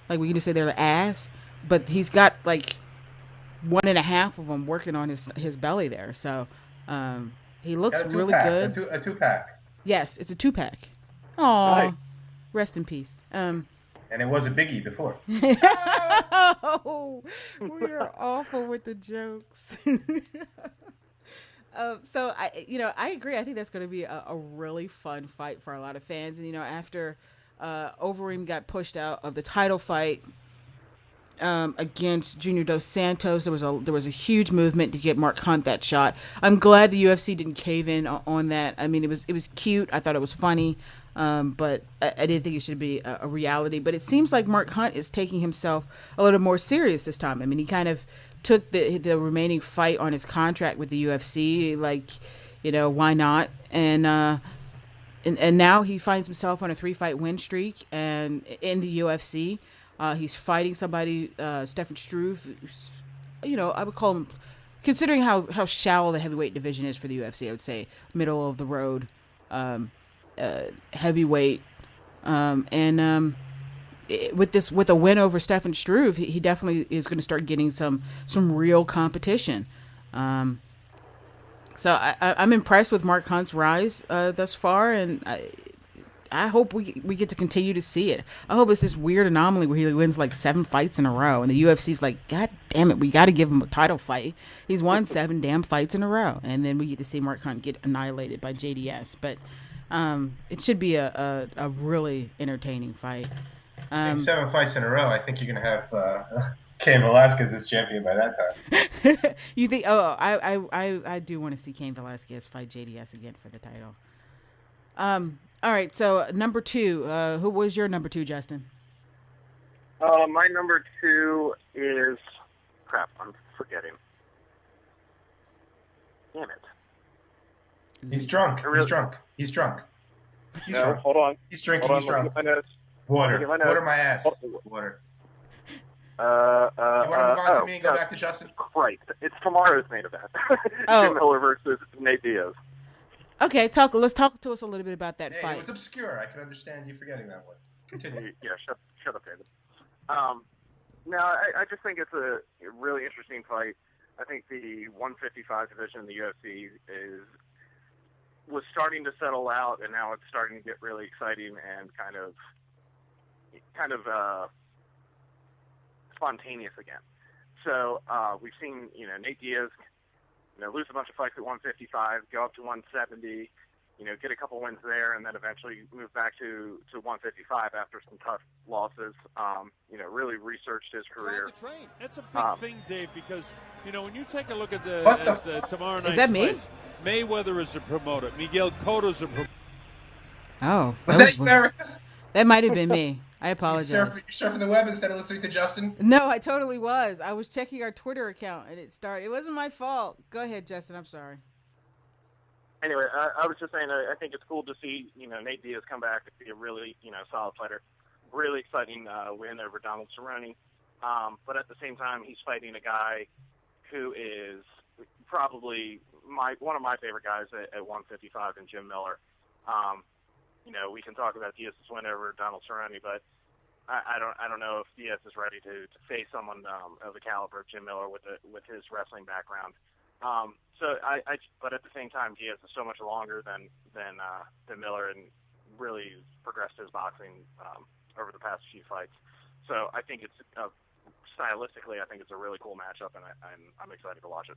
we can just say they're like ass. But he's got like 1.5 of them working on his belly there. So he looks really good. A 2-pack. Yes, it's a 2-pack. Aw, Right. Rest in peace. And it was a biggie before. Oh, we are awful with the jokes. So I agree. I think that's going to be a really fun fight for a lot of fans. And after Overeem got pushed out of the title fight against Junior Dos Santos, there was a huge movement to get Mark Hunt that shot. I'm glad the UFC didn't cave in on that. I mean, it was cute. I thought it was funny, but I didn't think it should be a reality. But it seems like Mark Hunt is taking himself a little more serious this time. I mean, he kind of took the remaining fight on his contract with the UFC, like, why not? And now he finds himself on a 3-fight win streak and in the UFC. He's fighting somebody, Stefan Struve. I would call him, considering how shallow the heavyweight division is for the UFC, I would say middle of the road heavyweight. With a win over Stefan Struve, he definitely is going to start getting some real competition. So I'm impressed with Mark Hunt's rise thus far, and I hope we get to continue to see it. I hope it's this weird anomaly where he wins like 7 fights in a row, and the UFC's like, God damn it, we got to give him a title fight. He's won 7 damn fights in a row, and then we get to see Mark Hunt get annihilated by JDS. But it should be a really entertaining fight. 7 fights in a row. I think you're going to have Cain Velasquez as champion by that time. You think? Oh, I do want to see Cain Velasquez fight JDS again for the title. All right. So number 2. Who was your number 2, Justin? My number 2 is crap. I'm forgetting. Damn it. He's drunk. He's drunk. Hold on. He's drinking. Hold He's on, drunk. my notes. Water my ass. Water. You want to move on to me and go back to Justin? Christ. It's tomorrow's main event. Jim Miller versus Nate Diaz. Okay, let's talk to us a little bit about that fight. It was obscure. I can understand you forgetting that one. Continue. Yeah, shut up, David. No, I just think it's a really interesting fight. I think the 155 division in the UFC was starting to settle out, and now it's starting to get really exciting and kind of spontaneous again. So we've seen Nate Diaz lose a bunch of fights at 155, go up to 170, get a couple wins there, and then eventually move back to 155 after some tough losses. Really researched his career. That's a big thing, Dave, because when you take a look at the tomorrow night's is that me? fights, Mayweather is a promoter, Miguel Cotto's a promoter. Oh, Was that you, Erica? that might have been me. I apologize. You're surfing the web instead of listening to Justin? No, I totally was. I was checking our Twitter account, and it started. It wasn't my fault. Go ahead, Justin. I'm sorry. Anyway, I was just saying I think it's cool to see Nate Diaz come back and be a really solid fighter. Really exciting win over Donald Cerrone. But at the same time, he's fighting a guy who is probably one of my favorite guys at 155 in Jim Miller. We can talk about Diaz's win over Donald Cerrone, but I don't know if Diaz is ready to face someone of the caliber of Jim Miller with his wrestling background. But at the same time, Diaz is so much longer than Miller and really progressed his boxing over the past few fights. So I think it's stylistically, I think it's a really cool matchup, and I'm excited to watch it.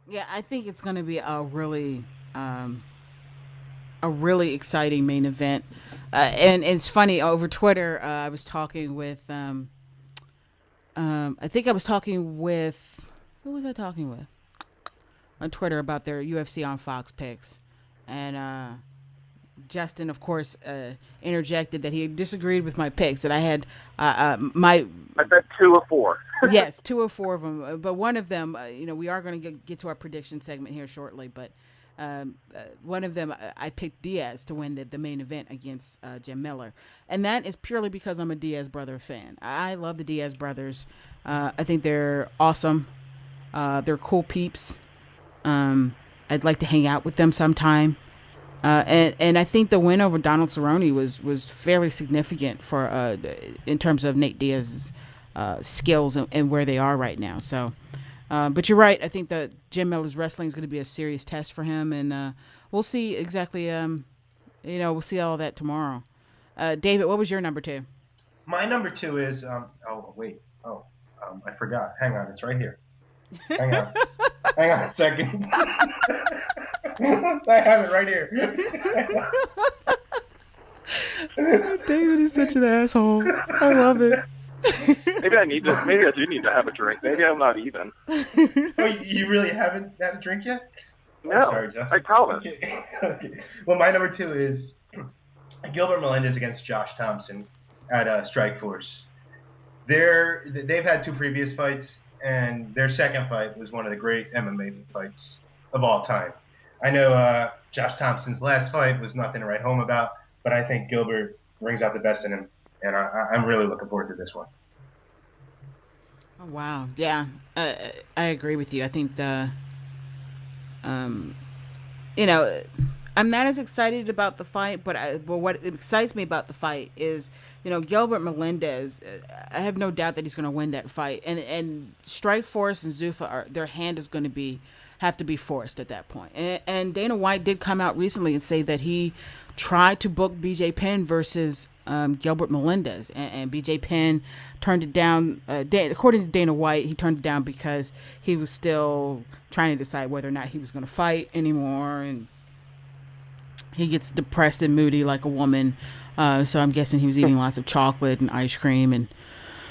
Yeah, I think it's going to be a really exciting main event. And it's funny, over Twitter, I was talking with, who was I talking with? On Twitter about their UFC on Fox picks. And Justin, of course, interjected that he disagreed with my picks, that I had my. I bet 2 or 4. Yes, 2 or 4 of them, but one of them, we are going to get to our prediction segment here shortly, but one of them, I picked Diaz to win the main event against Jim Miller, and that is purely because I'm a Diaz brother fan. I love the Diaz brothers. I think they're awesome. They're cool peeps. I'd like to hang out with them sometime. And I think the win over Donald Cerrone was fairly significant for in terms of Nate Diaz's skills and where they are right now. So, but you're right. I think that Jim Miller's wrestling is going to be a serious test for him, and we'll see exactly. We'll see all of that tomorrow. David, what was your number 2? My number 2 is I forgot. Hang on, it's right here. Hang on. Hang on a second. I have it right here. David is such an asshole. I love it. Maybe I do need to have a drink. Maybe I'm not even. Oh, you really haven't had a drink yet? No. I'm sorry, Justin. I promise. Okay. Well, my number 2 is Gilbert Melendez against Josh Thompson at Strikeforce. They've had 2 previous fights, and their second fight was one of the great MMA fights of all time. I know Josh Thompson's last fight was nothing to write home about, but I think Gilbert brings out the best in him, and I'm really looking forward to this one. Oh, wow. Yeah, I agree with you. I think I'm not as excited about the fight, but what excites me about the fight is, Gilbert Melendez, I have no doubt that he's going to win that fight. And Strikeforce and Zuffa, their hand is going to have to be forced at that point. And Dana White did come out recently and say that he tried to book BJ Penn versus Gilbert Melendez, and BJ Penn turned it down. According to Dana White, he turned it down because he was still trying to decide whether or not he was going to fight anymore, and he gets depressed and moody like a woman. So I'm guessing he was eating lots of chocolate and ice cream. And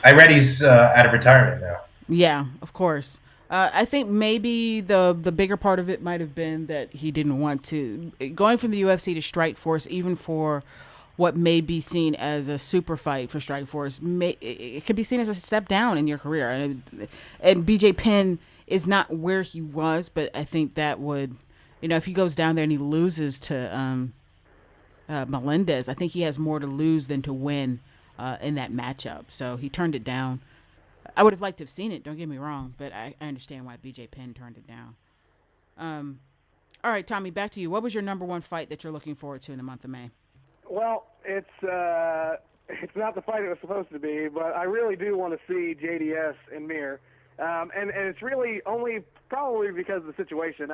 I read he's out of retirement now. Yeah, of course. I think maybe the bigger part of it might have been that he didn't want to. Going from the UFC to Strikeforce, even for what may be seen as a super fight for Strikeforce, it could be seen as a step down in your career. And BJ Penn is not where he was, but I think that would, if he goes down there and he loses to Melendez, I think he has more to lose than to win in that matchup. So he turned it down. I would have liked to have seen it, don't get me wrong, but I understand why BJ Penn turned it down. All right, Tommy, back to you. What was your number 1 fight that you're looking forward to in the month of May? Well, it's not the fight it was supposed to be, but I really do want to see JDS and Mir. And it's really only probably because of the situation.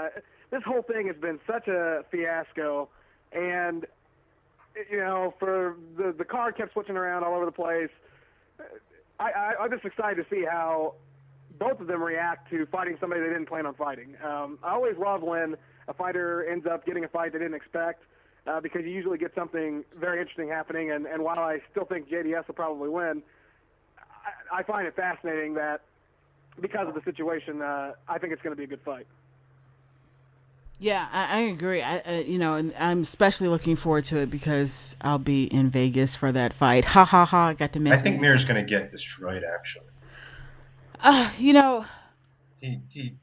This whole thing has been such a fiasco, and, for the card kept switching around all over the place. I'm just excited to see how both of them react to fighting somebody they didn't plan on fighting. I always love when a fighter ends up getting a fight they didn't expect, because you usually get something very interesting happening. And while I still think JDS will probably win, I find it fascinating that because of the situation, I think it's going to be a good fight. Yeah, I agree. And I'm especially looking forward to it because I'll be in Vegas for that fight. Ha ha ha! I got to mention. I think Mir's going to get destroyed. Actually, he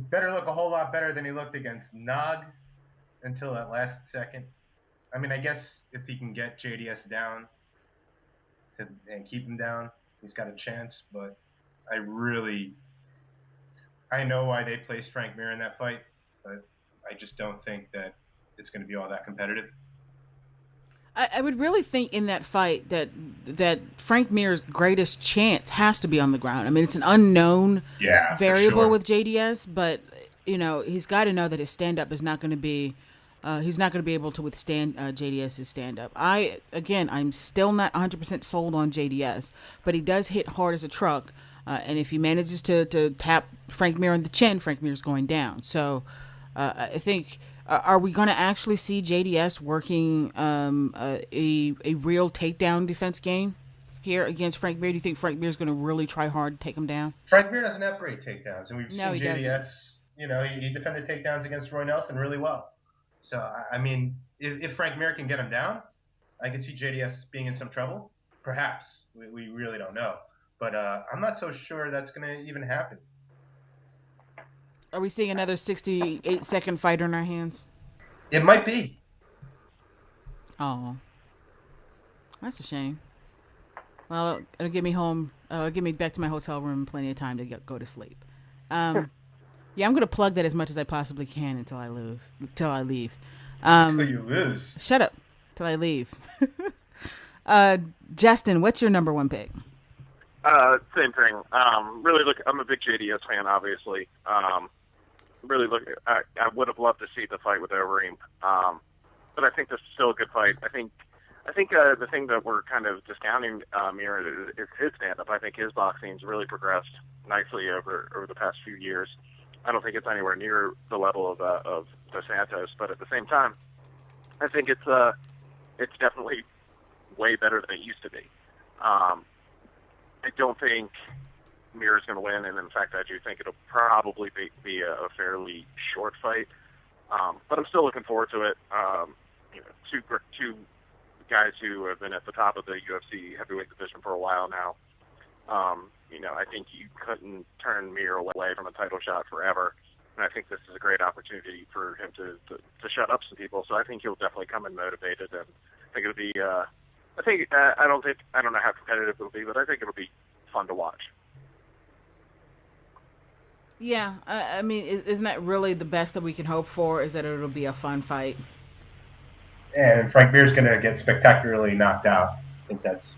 better look a whole lot better than he looked against Nog until that last second. I mean, I guess if he can get JDS down and keep him down, he's got a chance. But I know why they placed Frank Mir in that fight. But I just don't think that it's going to be all that competitive. I would really think in that fight that Frank Mir's greatest chance has to be on the ground. I mean, it's an unknown variable with JDS, but he's got to know that his stand-up is not going to be. He's not going to be able to withstand JDS's stand-up. I'm still not 100% sold on JDS, but he does hit hard as a truck. And if he manages to tap Frank Mir on the chin, Frank Mir's going down. So I think, are we going to actually see JDS working a real takedown defense game here against Frank Mir? Do you think Frank Mir's going to really try hard to take him down? Frank Mir doesn't have great takedowns. And we've seen JDS, he defended takedowns against Roy Nelson really well. So, I mean, if Frank Mir can get him down, I could see JDS being in some trouble. Perhaps. We really don't know. But I'm not so sure that's going to even happen. Are we seeing another 68-second fight in our hands? It might be. Oh, that's a shame. Well, it'll get me home. Get me back to my hotel room. Plenty of time to go to sleep. Yeah, I'm gonna plug that as much as I possibly can until I leave. Until you lose. Shut up. Till I leave. Justin, what's your number one pick? Same thing. Really look. I'm a big JDS fan, obviously. Really look. I would have loved to see the fight with Overeem, but I think this is still a good fight. I think the thing that we're kind of discounting Mir is his stand-up. I think his boxing's really progressed nicely over the past few years. I don't think it's anywhere near the level of Dos Santos, but at the same time, I think it's definitely way better than it used to be. I don't think Mir is going to win, and in fact, I do think it'll probably be a fairly short fight. But I'm still looking forward to it. Two guys who have been at the top of the UFC heavyweight division for a while now. I think you couldn't turn Mir away from a title shot forever, and I think this is a great opportunity for him to shut up some people. So I think he'll definitely come in motivated, and I think it'll be. I don't know how competitive it'll be, but I think it'll be fun to watch. Yeah, I mean, isn't that really the best that we can hope for? Is that it'll be a fun fight? And Frank Mir's going to get spectacularly knocked out. I think that's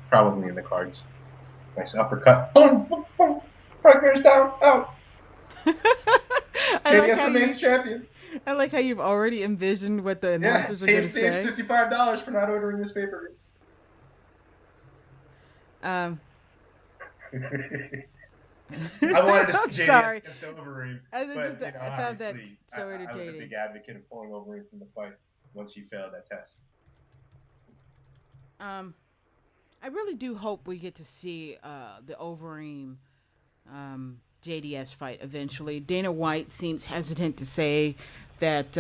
probably in the cards. Nice uppercut. Boom, boom, boom. Frank Mir's down, out. JDS remains champion. I like how you've already envisioned what the announcers are going to say. Saves $55 for not ordering this paper. I wanted to see JDS sorry. against Overeem, I but found that so I was a entertaining. big advocate of pulling Overeem from the fight once he failed that test. I really do hope we get to see the Overeem JDS fight eventually. Dana White seems hesitant to say that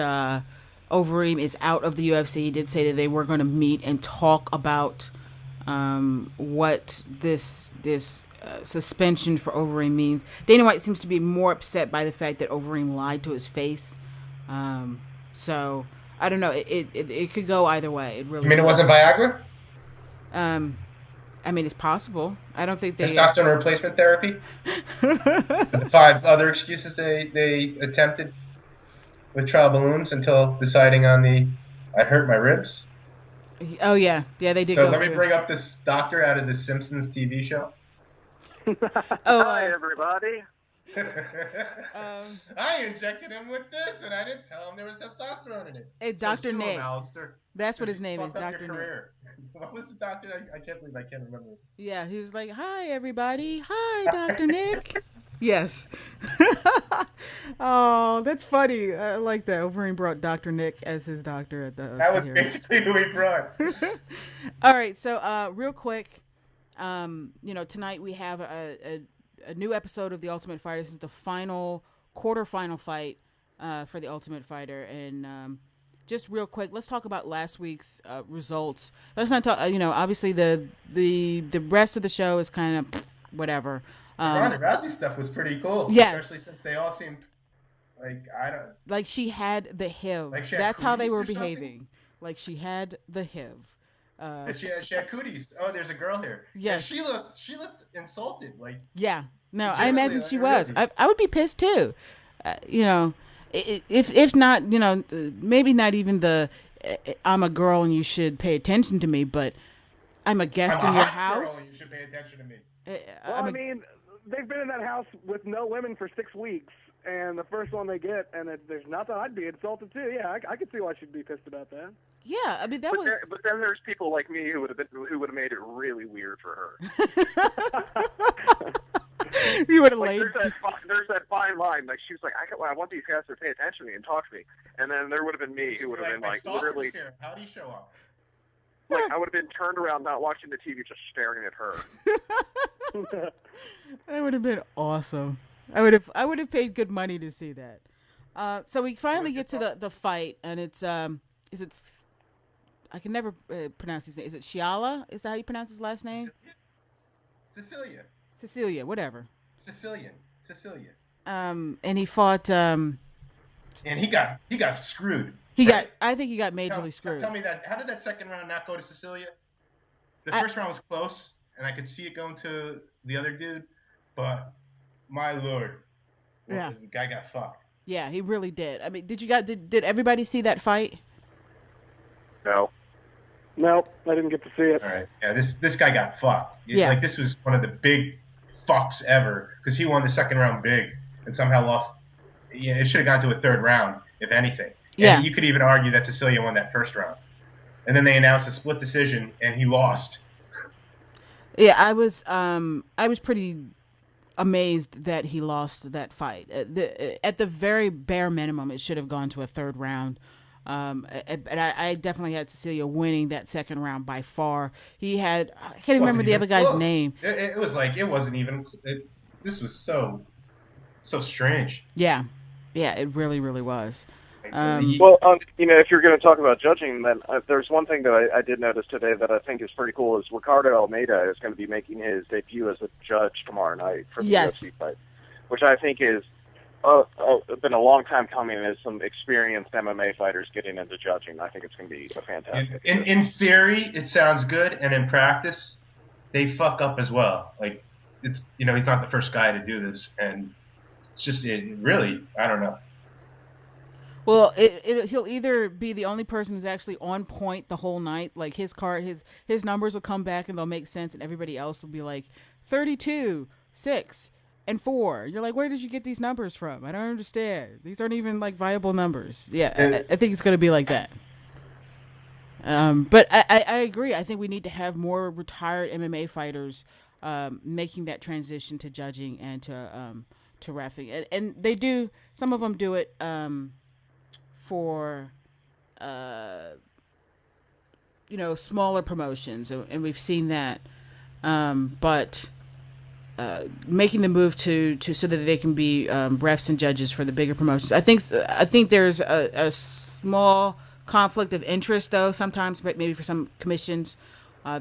Overeem is out of the UFC. He did say that they were going to meet and talk about what this suspension for Overeem means. Dana White seems to be more upset by the fact that Overeem lied to his face. So I don't know. It could go either way. It really. You mean it wasn't Viagra? I mean, it's possible. I don't think they testosterone replacement therapy. The 5 other excuses they attempted with trial balloons until deciding on the I hurt my ribs. Oh yeah, they did. So let me bring up this doctor out of the Simpsons TV show. Hi everybody. I injected him with this, and I didn't tell him there was testosterone in it. Hey, Dr. Nick. Alistair. That's what his name is, Dr. Dr. Nick. What was the doctor? I can't believe I can't remember. Yeah, he was like, "Hi, everybody. Hi, Dr. Nick." Yes. Oh, that's funny. I like that. Overeem brought Dr. Nick as his doctor at the. That was basically who he brought. All right, so real quick, tonight we have a new episode of The Ultimate Fighter. This is the quarterfinal fight for The Ultimate Fighter, and just real quick, let's talk about last week's results. Let's not talk. Obviously the rest of the show is kind of whatever. Ronda Rousey stuff was pretty cool. Yes, especially since they all seemed like she had the HIV. Like that's how they were behaving. Like she had the HIV. She had cooties. Oh, there's a girl here. Yes. Yeah, she looked insulted. Like yeah. No, I really, imagine she was. I would be pissed too. If not, maybe not even the I'm a girl and you should pay attention to me, but I'm a guest in your house. Girl and you should pay attention to me. I mean, they've been in that house with no women for 6 weeks, and the first one they get, and there's nothing, I'd be insulted too. Yeah, I could see why she'd be pissed about that. Yeah, I mean but then there's people like me who would have made it really weird for her. You would have laid. There's that fine line. Like she was like, I want these guys to pay attention to me and talk to me, and then there would have been me who would have been like literally. Here. How do you show up? Like I would have been turned around, not watching the TV, just staring at her. That would have been awesome. I would have paid good money to see that. So we finally get to the fight, and it's is it? I can never pronounce his name. Is it Shiala? Is that how you pronounce his last name? Cecilia, whatever. Sicilian. And he fought. And he got screwed. I think he got majorly screwed. Tell me that. How did that second round not go to Cecilia? The first round was close, and I could see it going to the other dude, but my lord, the guy got fucked. Yeah, he really did. I mean, did everybody see that fight? No. Nope, I didn't get to see it. All right. Yeah, this guy got fucked. Yeah. Like, this was one of the big fucks ever, because he won the second round big and somehow lost. Yeah, it should have gone to a third round, if anything. Yeah. And you could even argue that Cecilia won that first round. And then they announced a split decision, and he lost. Yeah, I was pretty amazed that he lost that fight. At the very bare minimum, it should have gone to a third round. And I definitely had Cecilia winning that second round by far. He had, I can't even remember the other guy's name. It was like, it wasn't even, this was so strange. Yeah, it really, really was. If you're going to talk about judging, then there's one thing that I did notice today that I think is pretty cool is Ricardo Almeida is going to be making his debut as a judge tomorrow night for the UFC fight, which I think is been a long time coming as some experienced MMA fighters getting into judging. I think it's going to be a fantastic. In theory, it sounds good, and in practice, they fuck up as well. Like, it's, he's not the first guy to do this, and it's just, really, I don't know. Well, he'll either be the only person who's actually on point the whole night, like his numbers will come back and they'll make sense, and everybody else will be like 32, 6, and 4. You're like, where did you get these numbers from? I don't understand. These aren't even like viable numbers. Yeah, I think it's going to be like that. But I agree. I think we need to have more retired MMA fighters making that transition to judging and to reffing, and they do. Some of them do it for smaller promotions, and we've seen that. But making the move to so that they can be refs and judges for the bigger promotions. I think there's a small conflict of interest, though, sometimes, but maybe for some commissions,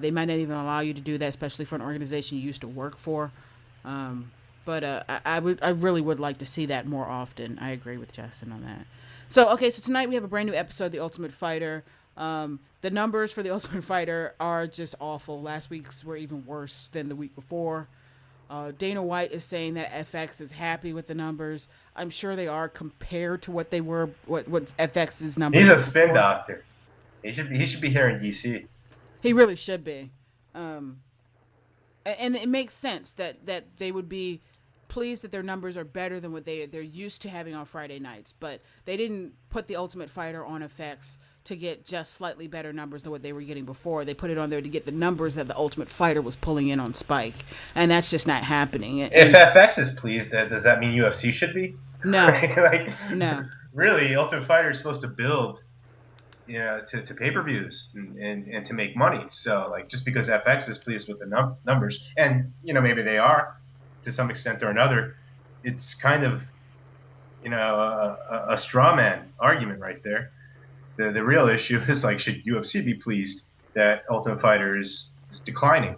they might not even allow you to do that, especially for an organization you used to work for. But I really would like to see that more often. I agree with Justin on that. So tonight we have a brand new episode of The Ultimate Fighter. The numbers for The Ultimate Fighter are just awful. Last week's were even worse than the week before. Dana White is saying that FX is happy with the numbers. I'm sure they are compared to what they were, what FX's numbers. He's a spin doctor. He should be here in DC. He really should be. And it makes sense that they would be pleased that their numbers are better than what they're used to having on Friday nights. But they didn't put The Ultimate Fighter on FX to get just slightly better numbers than what they were getting before. They put it on there to get the numbers that The Ultimate Fighter was pulling in on Spike, and that's just not happening. If FX is pleased, does that mean UFC should be? No. No. Really, Ultimate Fighter is supposed to build, to pay-per-views and to make money. So, just because FX is pleased with the numbers, and maybe they are to some extent or another, it's kind of a straw man argument right there. The real issue is, should UFC be pleased that Ultimate Fighter is declining?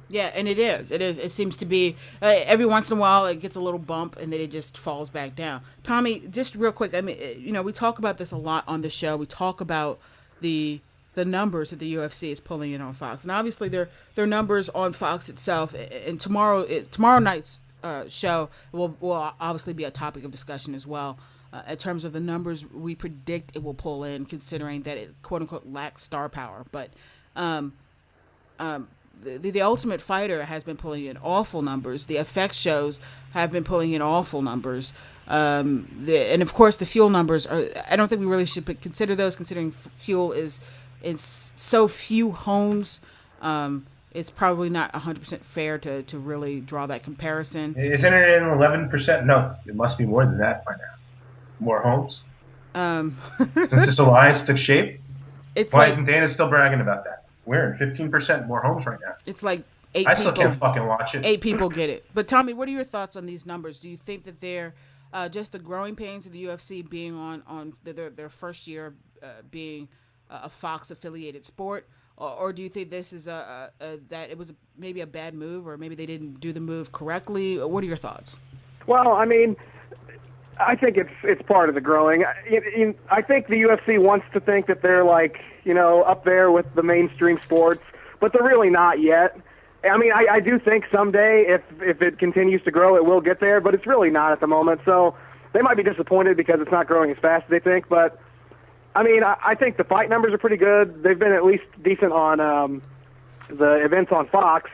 Yeah, and it is. It seems to be every once in a while it gets a little bump and then it just falls back down. Tommy, just real quick, I mean, we talk about this a lot on the show. We talk about the numbers that the UFC is pulling in on Fox, and obviously their numbers on Fox itself. And tomorrow night's show will obviously be a topic of discussion as well. In terms of the numbers we predict it will pull in, considering that it quote unquote lacks star power. But the Ultimate Fighter has been pulling in awful numbers. The FX shows have been pulling in awful numbers. And of course the Fuel numbers are. I don't think we really should consider those, considering Fuel is in so few homes. It's probably not 100% fair to really draw that comparison. Isn't it in 11%? No, it must be more than that by now. More homes? Since this alliance took shape? Why isn't Dana still bragging about that? We're in 15% more homes right now. It's like 8 I people. still can't fucking watch it. 8 people get it. But Tommy, what are your thoughts on these numbers? Do you think that they're just the growing pains of the UFC being on their first year being a Fox affiliated sport, or do you think this is that it was maybe a bad move, or maybe they didn't do the move correctly? What are your thoughts? Well, I mean, I think it's part of the growing. I think the UFC wants to think that they're like, up there with the mainstream sports, but they're really not yet. I mean, I do think someday if it continues to grow, it will get there, but it's really not at the moment. So they might be disappointed because it's not growing as fast as they think. But, I mean, I think the fight numbers are pretty good. They've been at least decent on the events on Fox.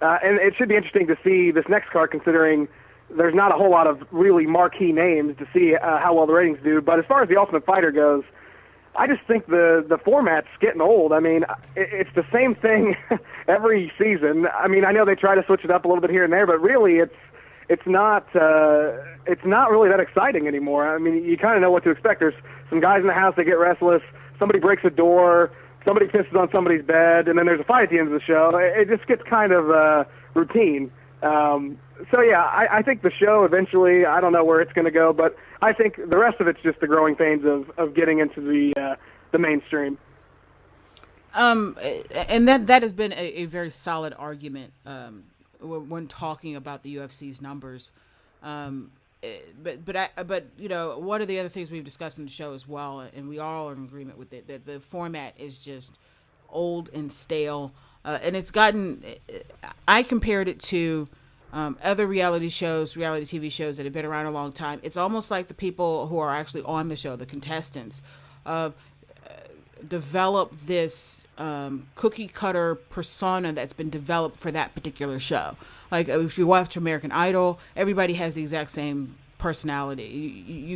And it should be interesting to see this next card, considering there's not a whole lot of really marquee names, to see how well the ratings do. But as far as the Ultimate Fighter goes, I just think the format's getting old. I mean, it's the same thing every season. I mean, I know they try to switch it up a little bit here and there, but really it's not really that exciting anymore. I mean, you kind of know what to expect. There's some guys in the house that get restless, somebody breaks a door, somebody pisses on somebody's bed, and then there's a fight at the end of the show. It just gets kind of routine. So, yeah, I think the show eventually, I don't know where it's going to go, but I think the rest of it's just the growing pains of getting into the mainstream. And that has been a very solid argument when talking about the UFC's numbers. But one of the other things we've discussed in the show as well, and we all are in agreement with it, that the format is just old and stale. And it's gotten, I compared it to other reality TV shows that have been around a long time. It's almost like the people who are actually on the show, the contestants, develop this cookie cutter persona that's been developed for that particular show. Like if you watch American Idol, everybody has the exact same personality.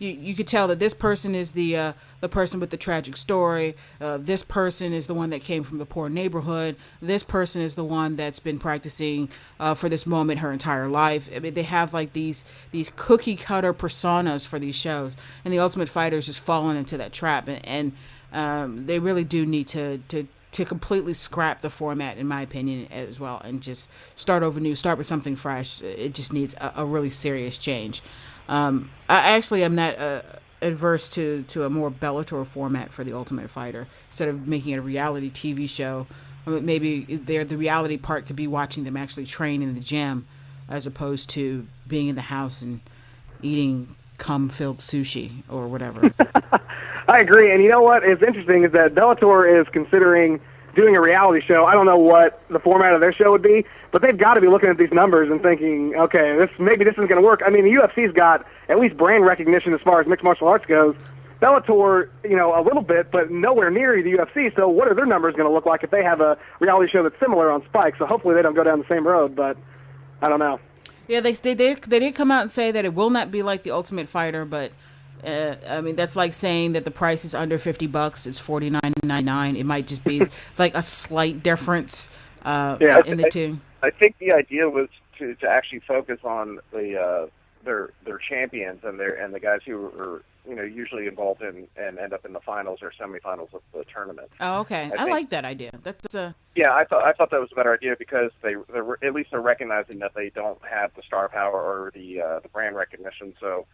You could tell that this person is the person with the tragic story. This person is the one that came from the poor neighborhood. This person is the one that's been practicing for this moment her entire life. I mean, they have like these cookie cutter personas for these shows, and the Ultimate Fighter is just fallen into that trap. And they really do need to completely scrap the format, in my opinion, as well, and just start over new, start with something fresh. It just needs a really serious change. I actually am not adverse to a more Bellator format for the Ultimate Fighter, instead of making it a reality TV show. Maybe the reality part could be watching them actually train in the gym, as opposed to being in the house and eating cum-filled sushi or whatever. I agree, and you know what is interesting is that Bellator is considering doing a reality show. I don't know what the format of their show would be, but they've got to be looking at these numbers and thinking, okay, maybe this isn't going to work. I mean, the UFC's got at least brand recognition as far as mixed martial arts goes. Bellator, a little bit, but nowhere near the UFC. So what are their numbers going to look like if they have a reality show that's similar on Spike? So hopefully they don't go down the same road, but I don't know. Yeah, they did come out and say that it will not be like the Ultimate Fighter, but I mean, that's like saying that the price is under $50. It's $49.99. It might just be like a slight difference in the two. I think the idea was to actually focus on their champions and the guys who are usually involved in and end up in the finals or semifinals of the tournament. Oh, okay. I like that idea. Yeah, I thought that was a better idea because they're at least they're recognizing that they don't have the star power or the brand recognition. So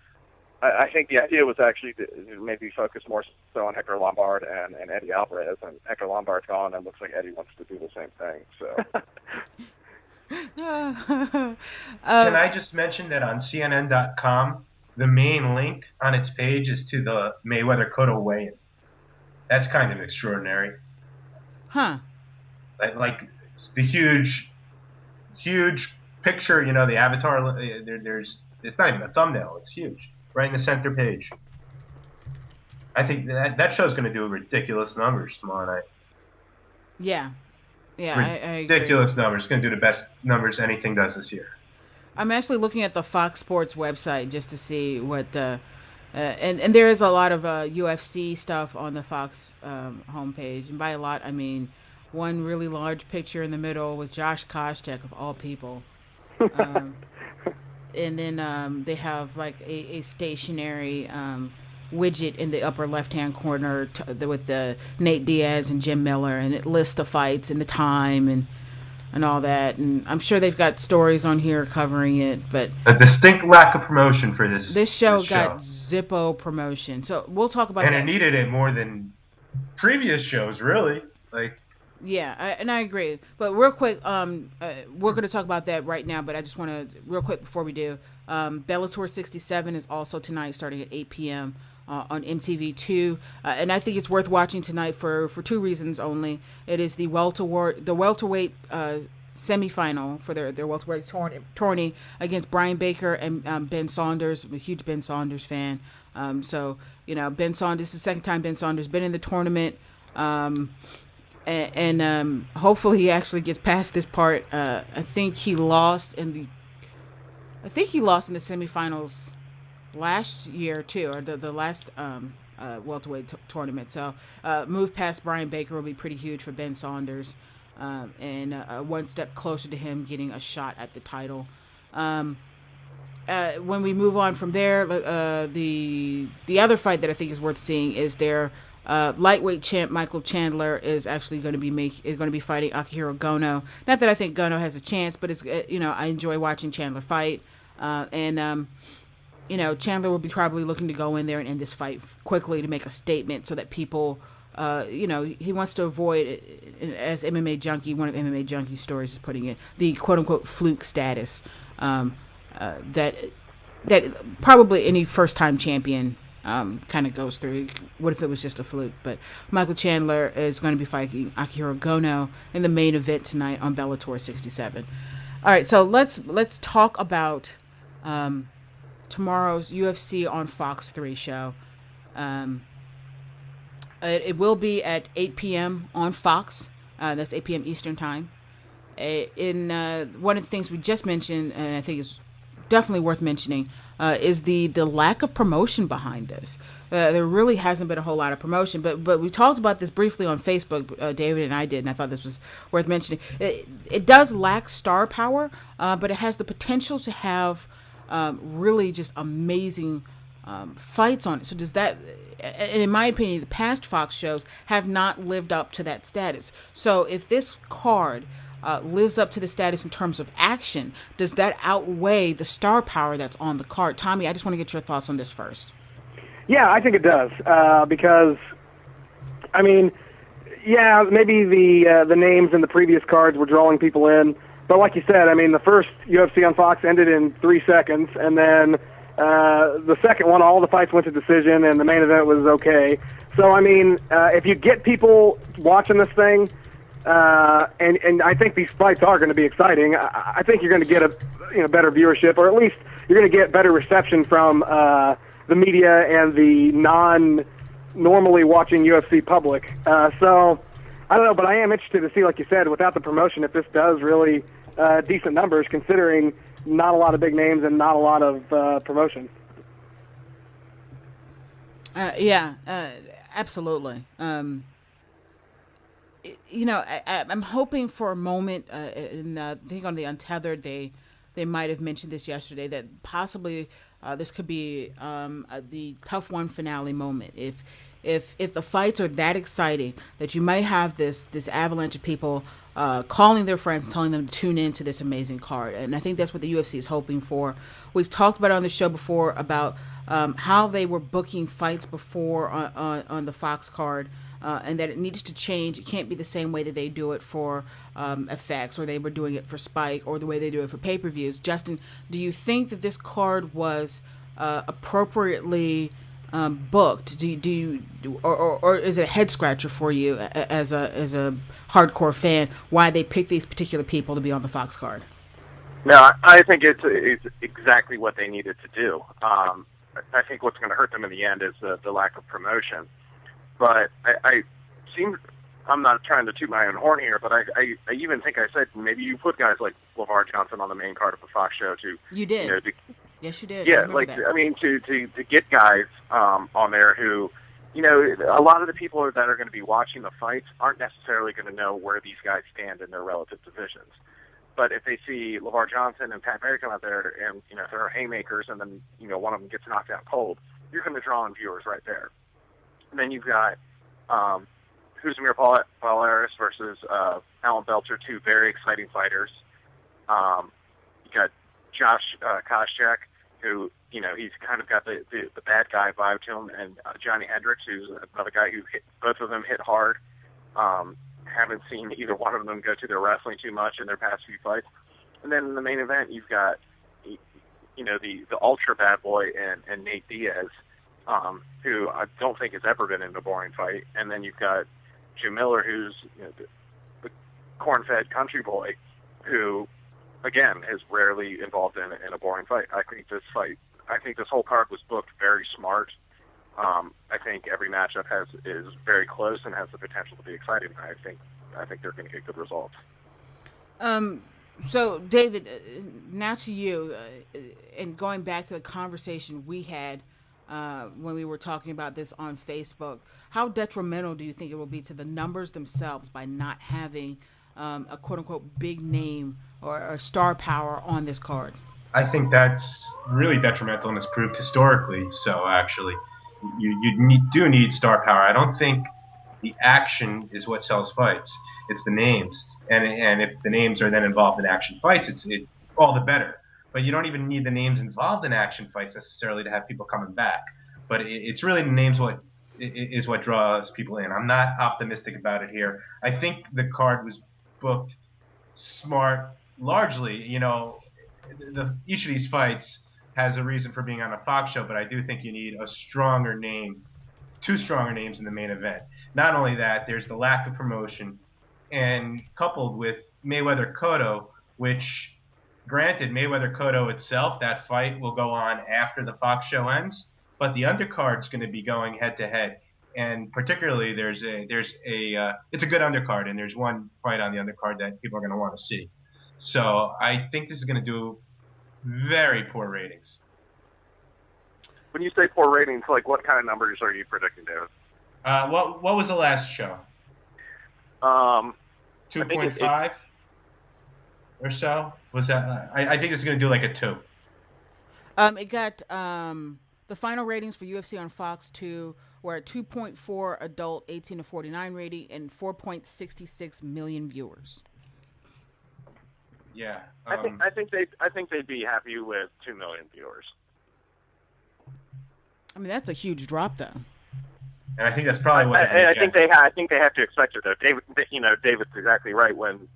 I think the idea was actually to maybe focus more so on Hector Lombard and Eddie Alvarez, and Hector Lombard's gone, and it looks like Eddie wants to do the same thing. So, can I just mention that on CNN.com, the main link on its page is to the Mayweather-Cotto weigh-in. That's kind of extraordinary. Huh. Like the huge picture, the avatar. It's not even a thumbnail. It's huge. Right in the center page. I think that show's going to do ridiculous numbers tomorrow night. Yeah. I ridiculous agree. Numbers. It's going to do the best numbers anything does this year. I'm actually looking at the Fox Sports website just to see what and there is a lot of UFC stuff on the Fox homepage, and by a lot I mean one really large picture in the middle with Josh Koscheck of all people. And then they have like a stationary widget in the upper left-hand corner with the Nate Diaz and Jim Miller, and it lists the fights and the time, and and all that. And I'm sure they've got stories on here covering it, but a distinct lack of promotion for this. This show got Zippo promotion, so we'll talk about that. And it needed it more than previous shows, really. Yeah, I agree. But real quick, we're going to talk about that right now. But I just want to, real quick before we do, Bellator 67 is also tonight, starting at 8 p.m. On MTV2, and I think it's worth watching tonight for two reasons only. It is the welterweight semifinal for their welterweight tourney against Brian Baker and Ben Saunders. I'm a huge Ben Saunders fan. So Ben Saunders, this is the second time Ben Saunders been in the tournament. And hopefully he actually gets past this part. I think he lost in the semifinals last year too, or the last welterweight tournament. So move past Brian Baker will be pretty huge for Ben Saunders, and one step closer to him getting a shot at the title. When we move on from there, the other fight that I think is worth seeing is their lightweight champ Michael Chandler is actually going to be fighting Akihiro Gono. Not that I think Gono has a chance, but it's I enjoy watching Chandler fight, and Chandler will be probably looking to go in there and end this fight quickly to make a statement so that people, he wants to avoid, as MMA Junkie, one of MMA Junkie's stories is putting it, the quote unquote fluke status that probably any first time champion kind of goes through. What if it was just a fluke? But Michael Chandler is going to be fighting Akihiro Gono in the main event tonight on Bellator 67. All right, so let's talk about tomorrow's UFC on Fox 3 show. It will be at 8 p.m. on Fox. That's 8 p.m. Eastern time. In one of the things we just mentioned, and I think is definitely worth mentioning, is the lack of promotion behind this. There really hasn't been a whole lot of promotion, but we talked about this briefly on Facebook. David and I did, and I thought this was worth mentioning. It does lack star power, but it has the potential to have really just amazing fights on it. So does that, and in my opinion, the past Fox shows have not lived up to that status. So if this card lives up to the status in terms of action, does that outweigh the star power that's on the card? Tommy, I just want to get your thoughts on this first. Yeah, I think it does, because, I mean, yeah, maybe the names in the previous cards were drawing people in, but like you said, I mean, the first UFC on Fox ended in 3 seconds, and then the second one, all the fights went to decision, and the main event was okay. So, I mean, if you get people watching this thing, and I think these fights are going to be exciting, I think you're going to get a better viewership, or at least you're going to get better reception from the media and the non-normally watching UFC public. So, I don't know, but I am interested to see, like you said, without the promotion, if this does really decent numbers, considering not a lot of big names and not a lot of promotion. Yeah, absolutely. I'm hoping for a moment, and I think on the Untethered, they might have mentioned this yesterday, that possibly this could be the tough one finale moment. If the fights are that exciting that you might have this avalanche of people calling their friends, telling them to tune in to this amazing card. And I think that's what the UFC is hoping for. We've talked about it on the show before about how they were booking fights before on the Fox card, and that it needs to change. It can't be the same way that they do it for FX, or they were doing it for Spike, or the way they do it for pay-per-views. Justin, do you think that this card was appropriately booked? Or is it a head scratcher for you as a hardcore fan why they pick these particular people to be on the Fox card? No, I think it's exactly what they needed to do. I think what's going to hurt them in the end is the lack of promotion. But I'm not trying to toot my own horn here, but I even think I said maybe you put guys like LeVar Johnson on the main card of the Fox show too. You did. Yes, you did. Yeah, I mean, to get guys on there who, a lot of the people that are going to be watching the fights aren't necessarily going to know where these guys stand in their relative divisions. But if they see LeVar Johnson and Pat Barry come out there and, if there are haymakers and then, one of them gets knocked out cold, you're going to draw in viewers right there. And then you've got, Kuzmir Polaris versus Alan Belcher, two very exciting fighters. You got Josh Koscheck, who, you know, he's kind of got the bad guy vibe to him, and Johnny Hendricks, who's another guy who both of them hit hard. Haven't seen either one of them go to their wrestling too much in their past few fights. And then in the main event, you've got, you know, the ultra bad boy and Nate Diaz, who I don't think has ever been in a boring fight. And then you've got Jim Miller, who's, you know, the corn-fed country boy, who, again, is rarely involved in a boring fight. I think this whole card was booked very smart. I think every matchup is very close and has the potential to be exciting. I think they're going to get good results. So, David, now to you, and going back to the conversation we had when we were talking about this on Facebook, how detrimental do you think it will be to the numbers themselves by not having a quote-unquote big name or star power on this card? I think that's really detrimental, and it's proved historically so, actually. You do need star power. I don't think the action is what sells fights. It's the names. And if the names are then involved in action fights, it's all the better. But you don't even need the names involved in action fights necessarily to have people coming back. But it's really the names what draws people in. I'm not optimistic about it here. I think the card was booked smart largely. You know, each of these fights has a reason for being on a Fox show, but I do think you need a stronger name, two stronger names in the main event. Not only that, there's the lack of promotion, and coupled with Mayweather-Cotto, which, granted, Mayweather-Cotto itself, that fight will go on after the Fox show ends, but the undercard's going to be going head-to-head. And particularly, it's a good undercard, and there's one fight on the undercard that people are going to want to see. So I think this is going to do very poor ratings. When you say poor ratings, like what kind of numbers are you predicting, David? What was the last show? 2.5 or so? Was that? I think it's going to do like a 2. It got the final ratings for UFC on Fox 2 were at 2.4 adult 18 to 49 rating and 4.66 million viewers. Yeah, I think they'd be happy with 2 million viewers. I mean, that's a huge drop, though. And I think that's probably what. I think they have to expect it, though. David's exactly right when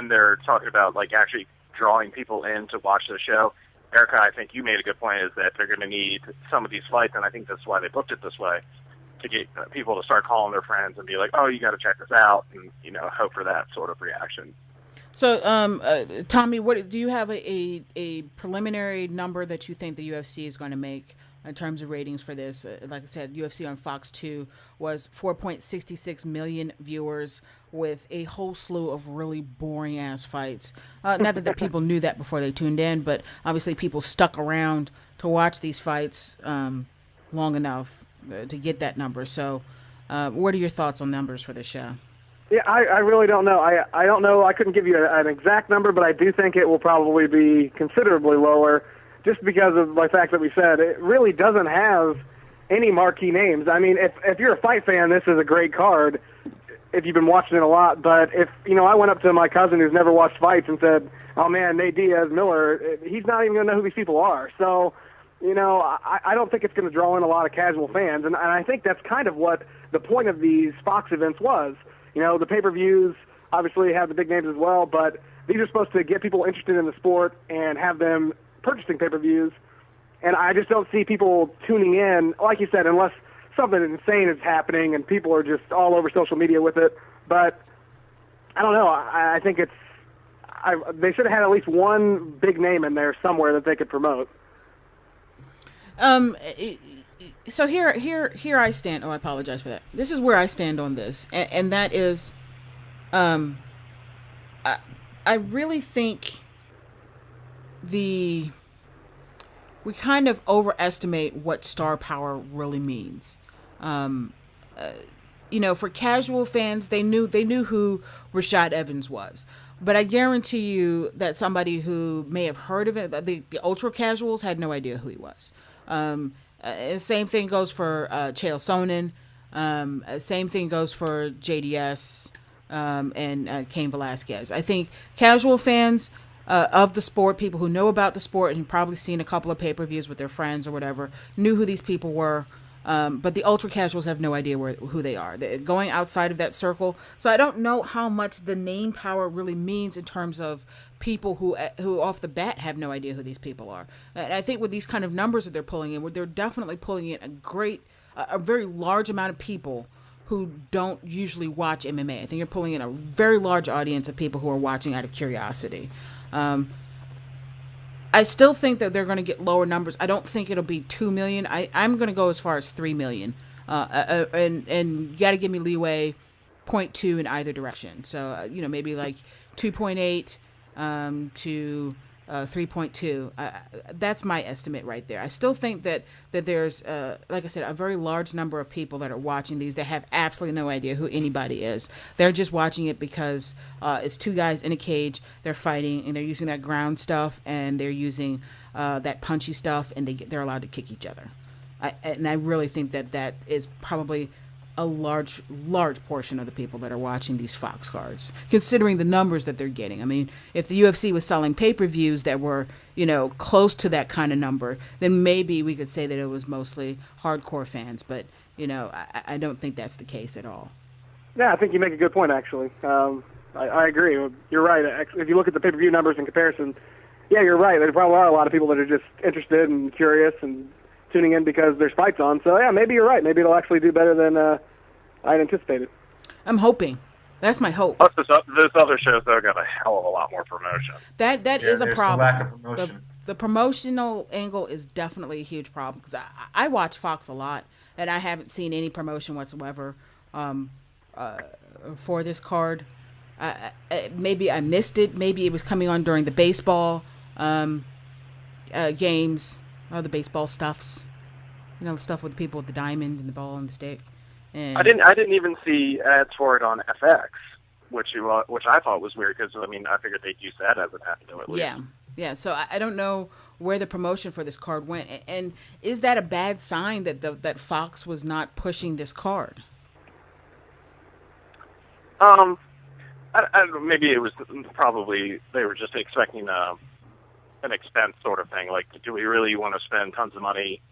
they're talking about like actually drawing people in to watch the show. Erica, I think you made a good point, is that they're going to need some of these fights, and I think that's why they booked it this way, to get people to start calling their friends and be like, "Oh, you got to check this out," and hope for that sort of reaction. So, Tommy, what do you have a preliminary number that you think the UFC is going to make in terms of ratings for this? Like I said, UFC on Fox 2 was 4.66 million viewers with a whole slew of really boring ass fights. Not that the people knew that before they tuned in, but obviously people stuck around to watch these fights long enough to get that number. So, what are your thoughts on numbers for the show? Yeah, I really don't know. I don't know. I couldn't give you an exact number, but I do think it will probably be considerably lower just because of the fact that we said it really doesn't have any marquee names. I mean, if you're a fight fan, this is a great card if you've been watching it a lot. But if, I went up to my cousin who's never watched fights and said, "Oh, man, Nate Diaz, Miller," he's not even going to know who these people are. So, I don't think it's going to draw in a lot of casual fans. And I think that's kind of what the point of these Fox events was. The pay-per-views obviously have the big names as well, but these are supposed to get people interested in the sport and have them purchasing pay-per-views. And I just don't see people tuning in, like you said, unless something insane is happening and people are just all over social media with it. But I don't know. I think they should have had at least one big name in there somewhere that they could promote. So here I stand. Oh, I apologize for that. This is where I stand on this, and that is, I really think we kind of overestimate what star power really means. For casual fans, they knew who Rashad Evans was, but I guarantee you that somebody who may have heard of it, the ultra casuals, had no idea who he was. Same thing goes for Chael Sonnen. Same thing goes for JDS and Cain Velasquez. I think casual fans of the sport, people who know about the sport and probably seen a couple of pay-per-views with their friends or whatever, knew who these people were. But the ultra casuals have no idea who they are. They're going outside of that circle. So I don't know how much the name power really means in terms of people who off the bat have no idea who these people are. And I think with these kind of numbers that they're pulling in, they're definitely pulling in a very large amount of people who don't usually watch MMA. I think you're pulling in a very large audience of people who are watching out of curiosity. I still think that they're going to get lower numbers. I don't think it'll be 2 million. I'm going to go as far as 3 million. And you got to give me leeway, 0.2 in either direction. So, maybe like 2.8 to 3.2. That's my estimate right there. I still think that there's, like I said, a very large number of people that are watching these that have absolutely no idea who anybody is. They're just watching it because it's two guys in a cage, they're fighting, and they're using that ground stuff, and they're using that punchy stuff, and they're allowed to kick each other. I really think that is probably a large portion of the people that are watching these Fox cards, considering the numbers that they're getting. I mean, if the UFC was selling pay-per-views that were, close to that kind of number, then maybe we could say that it was mostly hardcore fans. But, I don't think that's the case at all. Yeah, I think you make a good point, actually. I agree. You're right. If you look at the pay-per-view numbers in comparison, yeah, you're right. There probably are a lot of people that are just interested and curious and tuning in because there's fights on. So, yeah, maybe you're right. Maybe it'll actually do better than I'd anticipated. I'm hoping. That's my hope. Plus, this other show's, though, got a hell of a lot more promotion. That is a problem. Lack of promotion. The promotional angle is definitely a huge problem because I watch Fox a lot, and I haven't seen any promotion whatsoever for this card. Maybe I missed it. Maybe it was coming on during the baseball games, the baseball stuffs. The stuff with the people with the diamond and the ball and the stick. And I didn't even see ads for it on FX, which I thought was weird because I figured they'd use that as an avenue at least. Yeah. So I don't know where the promotion for this card went, and is that a bad sign that Fox was not pushing this card? Maybe it was probably they were just expecting an expense sort of thing. Like, do we really want to spend tons of money,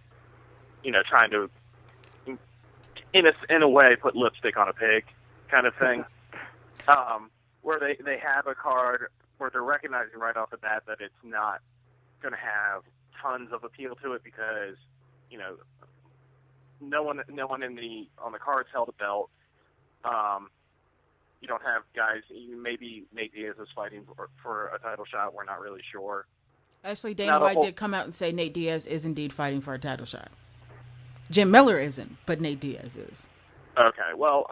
trying to in a way put lipstick on a pig kind of thing, where they have a card where they're recognizing right off the bat that it's not going to have tons of appeal to it because no one on the cards held a belt. You don't have guys. Maybe Nate Diaz is fighting for a title shot. We're not really sure. Actually, Dana White did come out and say Nate Diaz is indeed fighting for a title shot. Jim Miller isn't, but Nate Diaz is. Okay, well,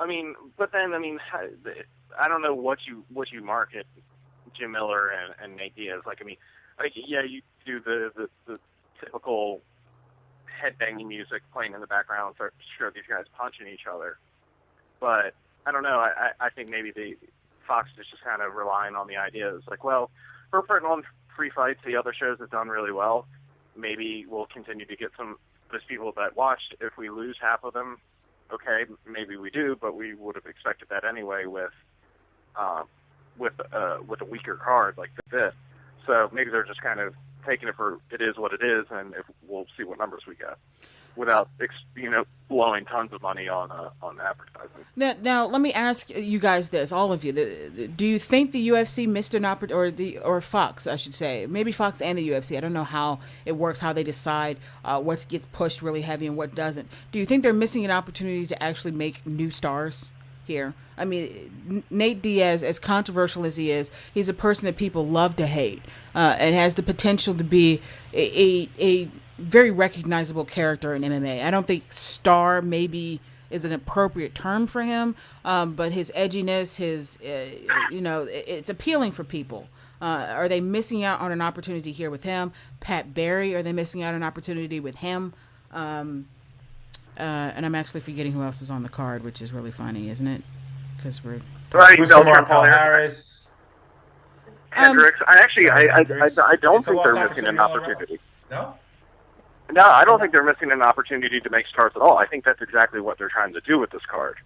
but then, I don't know what you market Jim Miller and Nate Diaz. You do the typical headbanging music playing in the background to show these guys punching each other. But I don't know. I think maybe Fox is just kind of relying on the ideas. Like, well, we're putting on free fights. The other shows have done really well. Maybe we'll continue to get those people that watched. If we lose half of them, okay, maybe we do, but we would have expected that anyway with a weaker card like this. So maybe they're just kind of taking it for it is what it is, and we'll see what numbers we get without blowing tons of money on advertising. Now let me ask you guys this, all of you: do you think the UFC missed an opportunity, or Fox, I should say, maybe Fox and the UFC? I don't know how it works, how they decide what gets pushed really heavy and what doesn't. Do you think they're missing an opportunity to actually make new stars here? Nate Diaz, as controversial as he is, he's a person that people love to hate, and has the potential to be a very recognizable character in MMA. I don't think star maybe is an appropriate term for him, but his edginess, it's appealing for people. Are they missing out on an opportunity here with him? Pat Barry, are they missing out on an opportunity with him? And I'm actually forgetting who else is on the card, which is really funny, isn't it? Because we're Paul Harris, Hendricks. I don't think they're missing an opportunity. No. No, I don't think they're missing an opportunity to make stars at all. I think that's exactly what they're trying to do with this card.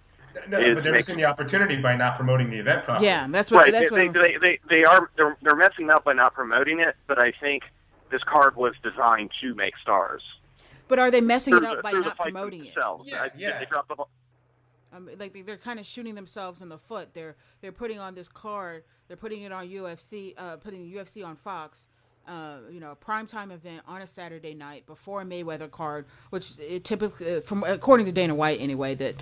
No, but they're missing the opportunity by not promoting the event properly. Yeah, that's what. Right. That's They're messing up by not promoting it, but I think this card was designed to make stars. But are they messing it up by not promoting it? Yeah. They dropped the ball. Like they're kind of shooting themselves in the foot. They're putting on this card. They're putting it on UFC. Putting UFC on Fox. A primetime event on a Saturday night before a Mayweather card, which it typically, from according to Dana White anyway, that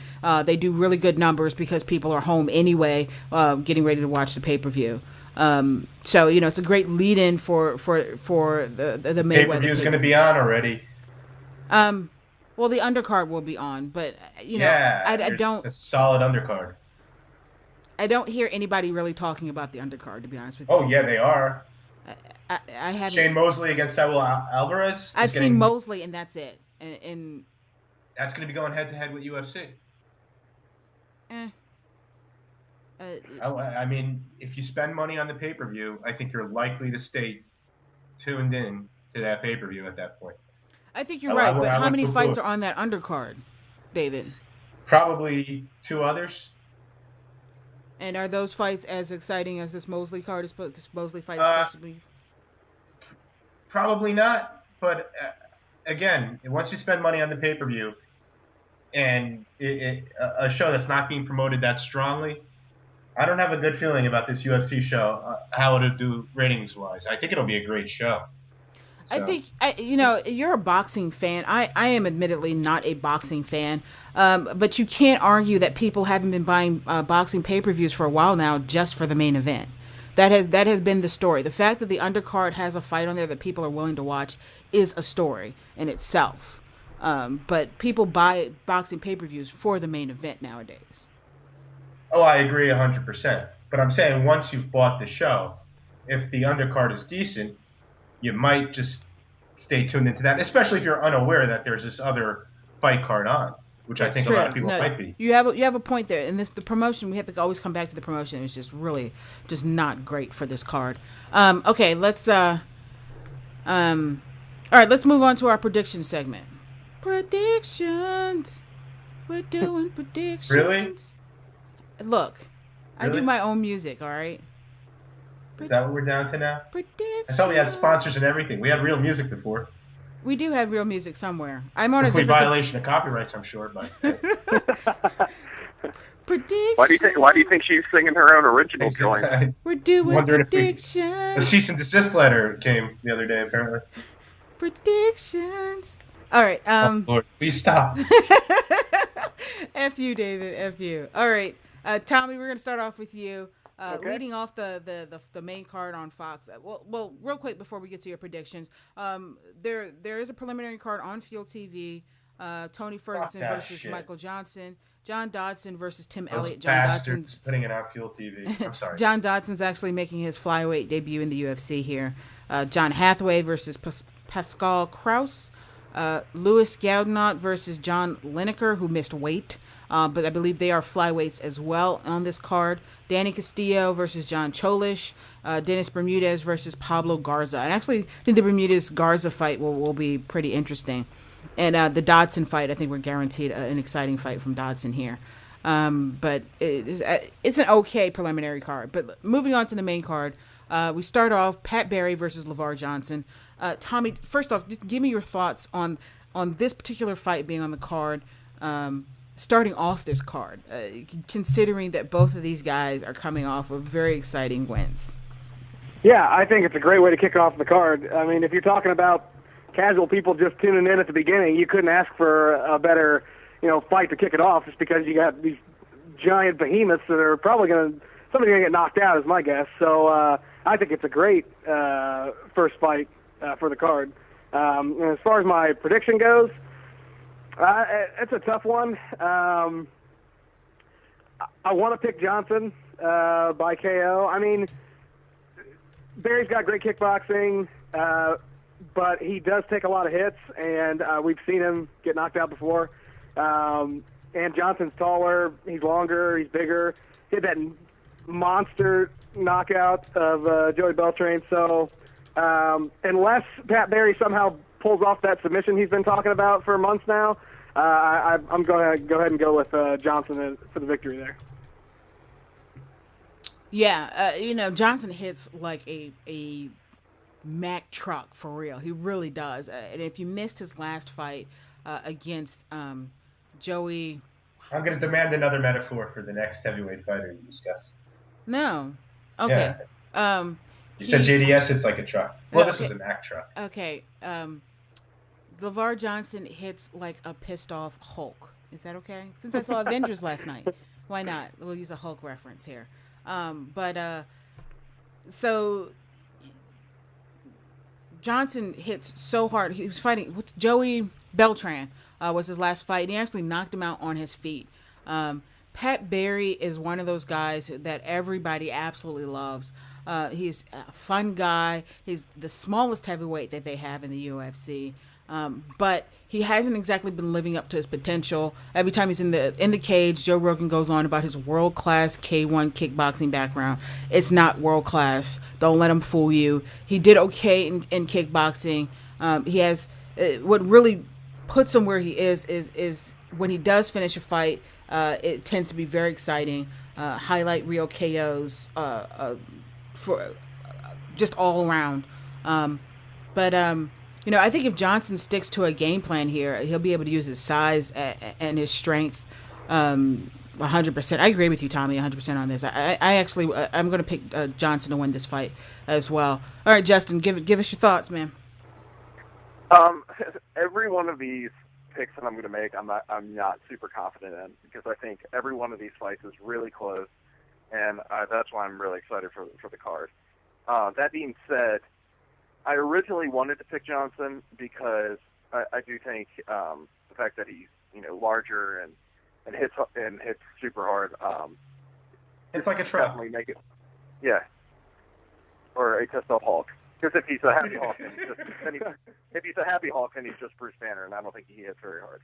they do really good numbers because people are home anyway, getting ready to watch the pay-per-view. So it's a great lead-in for the Mayweather. Pay-per-view is going to be on already. Well, the undercard will be on, but I don't. It's a solid undercard. I don't hear anybody really talking about the undercard, to be honest with you. Oh yeah, they are. I haven't. Shane Mosley against Saul Alvarez. I've seen Mosley, and that's it. And that's going to be going head-to-head with UFC. I mean, if you spend money on the pay-per-view, I think you're likely to stay tuned in to that pay-per-view at that point. I think you're right, but how many fights are on that undercard, David? Probably 2 others. And are those fights as exciting as this Mosley card is? This Mosley fight is supposed to be? Probably not, but again, once you spend money on the pay-per-view and a show that's not being promoted that strongly, I don't have a good feeling about this UFC show, how it'll do ratings-wise. I think it'll be a great show. So. I think, you're a boxing fan. I am admittedly not a boxing fan, but you can't argue that people haven't been buying boxing pay-per-views for a while now just for the main event. That has been the story. The fact that the undercard has a fight on there that people are willing to watch is a story in itself. But people buy boxing pay-per-views for the main event nowadays. Oh, I agree 100%. But I'm saying once you've bought the show, if the undercard is decent, you might just stay tuned into that, especially if you're unaware that there's this other fight card on, which I think a lot of people might be. You have a point there. And the promotion, we have to always come back to the promotion. It's just really just not great for this card. Okay, let's all right, let's move on to our prediction segment. Predictions. We're doing predictions. Really? Look, really? I do my own music, all right? Is that what we're down to now? Predictions. I thought we had sponsors and everything. We had real music before. We do have real music somewhere. I'm on complete a different violation of copyrights, I'm sure, but predictions. Why do you think she's singing her own original joint? We're doing predictions. A cease and desist letter came the other day, apparently. Predictions. All right. Oh, Lord, please stop. F you, David. F you. All right, Tommy. We're gonna start off with you. Okay. Leading off the main card on Fox. Well, real quick before we get to your predictions, there is a preliminary card on Field TV. Tony Ferguson versus Michael Johnson. John Dodson versus Tim Elliott. John Dodson's putting it on Field TV. I'm sorry. John Dodson's actually making his flyweight debut in the UFC here. John Hathaway versus Pascal Kraus. Louis Gaudinot versus John Lineker, who missed weight. But I believe they are flyweights as well on this card. Danny Castillo versus John Cholish. Dennis Bermudez versus Pablo Garza. And actually, I think the Bermudez-Garza fight will be pretty interesting. And the Dodson fight, I think we're guaranteed an exciting fight from Dodson here. But it's an okay preliminary card. But moving on to the main card, we start off Pat Barry versus LeVar Johnson. Tommy, first off, just give me your thoughts on this particular fight being on the card. Starting off this card, considering that both of these guys are coming off of very exciting wins. Yeah, I think it's a great way to kick off the card. I mean, if you're talking about casual people just tuning in at the beginning, you couldn't ask for a better, fight to kick it off, just because you got these giant behemoths that are probably somebody's gonna get knocked out, is my guess. So I think it's a great first fight for the card. And as far as my prediction goes, it's a tough one. I want to pick Johnson by KO. I mean, Barry's got great kickboxing, but he does take a lot of hits, and we've seen him get knocked out before. And Johnson's taller, he's longer, he's bigger. He had that monster knockout of Joey Beltran. So unless Pat Barry somehow pulls off that submission he's been talking about for months now, I'm going to go ahead and go with Johnson for the victory there. Yeah, Johnson hits like a Mack truck for real. He really does. And if you missed his last fight against Joey, I'm going to demand another metaphor for the next heavyweight fighter you discuss. No, okay. Yeah. You said JDS hits like a truck. Well, this was a Mack truck. Okay. LeVar Johnson hits like a pissed off Hulk. Is that okay? Since I saw Avengers last night, why not? We'll use a Hulk reference here. So Johnson hits so hard. He was fighting with Joey Beltran. Was his last fight, and he actually knocked him out on his feet. Pat Barry is one of those guys that everybody absolutely loves. He's a fun guy. He's the smallest heavyweight that they have in the UFC. But he hasn't exactly been living up to his potential. Every time he's in the cage, Joe Rogan goes on about his world-class K1 kickboxing background. It's not world-class. Don't let him fool you. He did okay in kickboxing. He has what really puts him where he is when he does finish a fight, it tends to be very exciting. Highlight reel KOs for just all around. I think if Johnson sticks to a game plan here, he'll be able to use his size and his strength 100%. I agree with you, Tommy, 100% on this. I'm going to pick Johnson to win this fight as well. All right, Justin, give us your thoughts, man. Every one of these picks that I'm going to make, I'm not super confident in, because I think every one of these fights is really close, and that's why I'm really excited for the card. That being said, I originally wanted to pick Johnson because I do think the fact that he's larger and hits super hard. It's like a truck. Definitely make it, yeah, or a pissed off Hulk. Because if he's a happy Hulk, if he's a happy Hulk, then he's just Bruce Banner, and I don't think he hits very hard.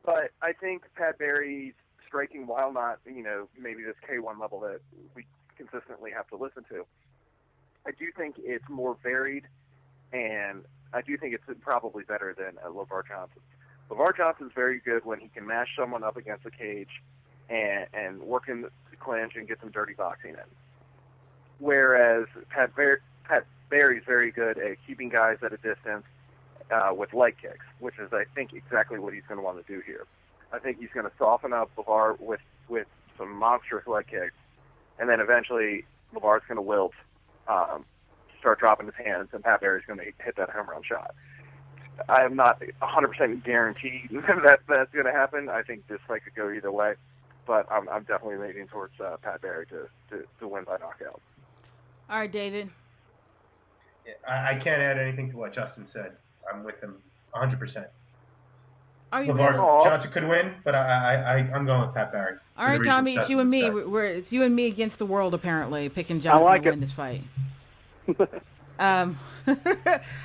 But I think Pat Barry's striking, while not maybe this K1 level that we consistently have to listen to, I do think it's more varied, and I do think it's probably better than LeVar Johnson. LeVar Johnson's very good when he can mash someone up against the cage and work in the clinch and get some dirty boxing in. Whereas Pat Barry's very good at keeping guys at a distance with leg kicks, which is, I think, exactly what he's going to want to do here. I think he's going to soften up LeVar with some monstrous leg kicks, and then eventually LeVar's going to wilt, start dropping his hands, and Pat Barry's going to hit that home run shot. I am not 100% guaranteed that that's going to happen. I think this fight could go either way, but I'm definitely leaning towards Pat Barry to win by knockout. All right, David. I can't add anything to what Justin said. I'm with him 100%. LeVar Johnson could win, but I'm going with Pat Barry. All right, Tommy, it's you and me. It's you and me against the world, apparently, picking Johnson to win this fight. All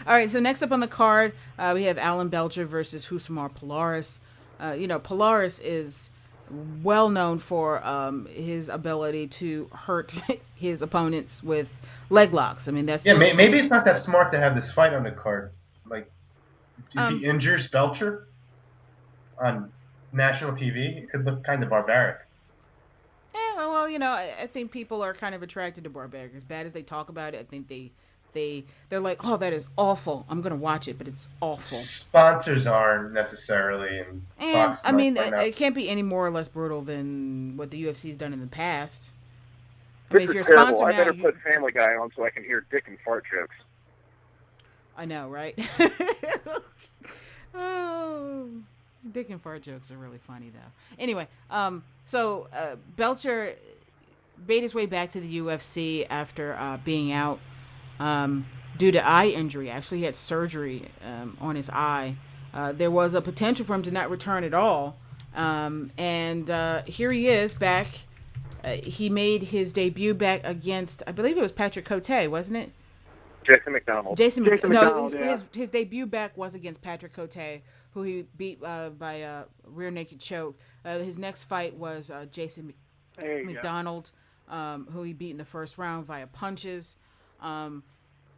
right, so next up on the card, we have Alan Belcher versus Husamar Pilaris. Pilaris is well known for his ability to hurt his opponents with leg locks. I mean, that's maybe it's not that smart to have this fight on the card. Like, if he injures Belcher on national TV, it could look kind of barbaric. Well, I think people are kind of attracted to barbaric. As bad as they talk about it, I think they're like, oh, that is awful. I'm gonna watch it, but it's awful. Sponsors aren't necessarily, and I mean, it can't be any more or less brutal than what the UFC's done in the past. I mean, if you're a sponsor now, I better put Family Guy on so I can hear dick and fart jokes. I know, right? Oh, dick and fart jokes are really funny, though. Anyway, so Belcher made his way back to the UFC after being out due to eye injury. Actually, he had surgery on his eye. There was a potential for him to not return at all. And here he is back. He made his debut back against, I believe it was Patrick Cote, wasn't it? Jason McDonald. Jason McDonald, no, yeah. his debut back was against Patrick Cote, who he beat by a rear naked choke. His next fight was Jason McDonald, who he beat in the first round via punches.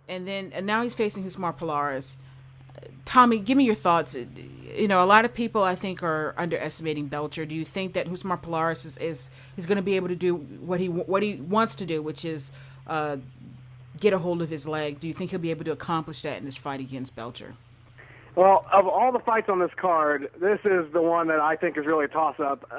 and now he's facing Husmar Polaris. Tommy, give me your thoughts. You know, a lot of people I think are underestimating Belcher. Do you think that Husmar Polaris is going to be able to do what he wants to do, which is get a hold of his leg? Do you think he'll be able to accomplish that in this fight against Belcher? Well, of all the fights on this card, this is the one that I think is really a toss-up.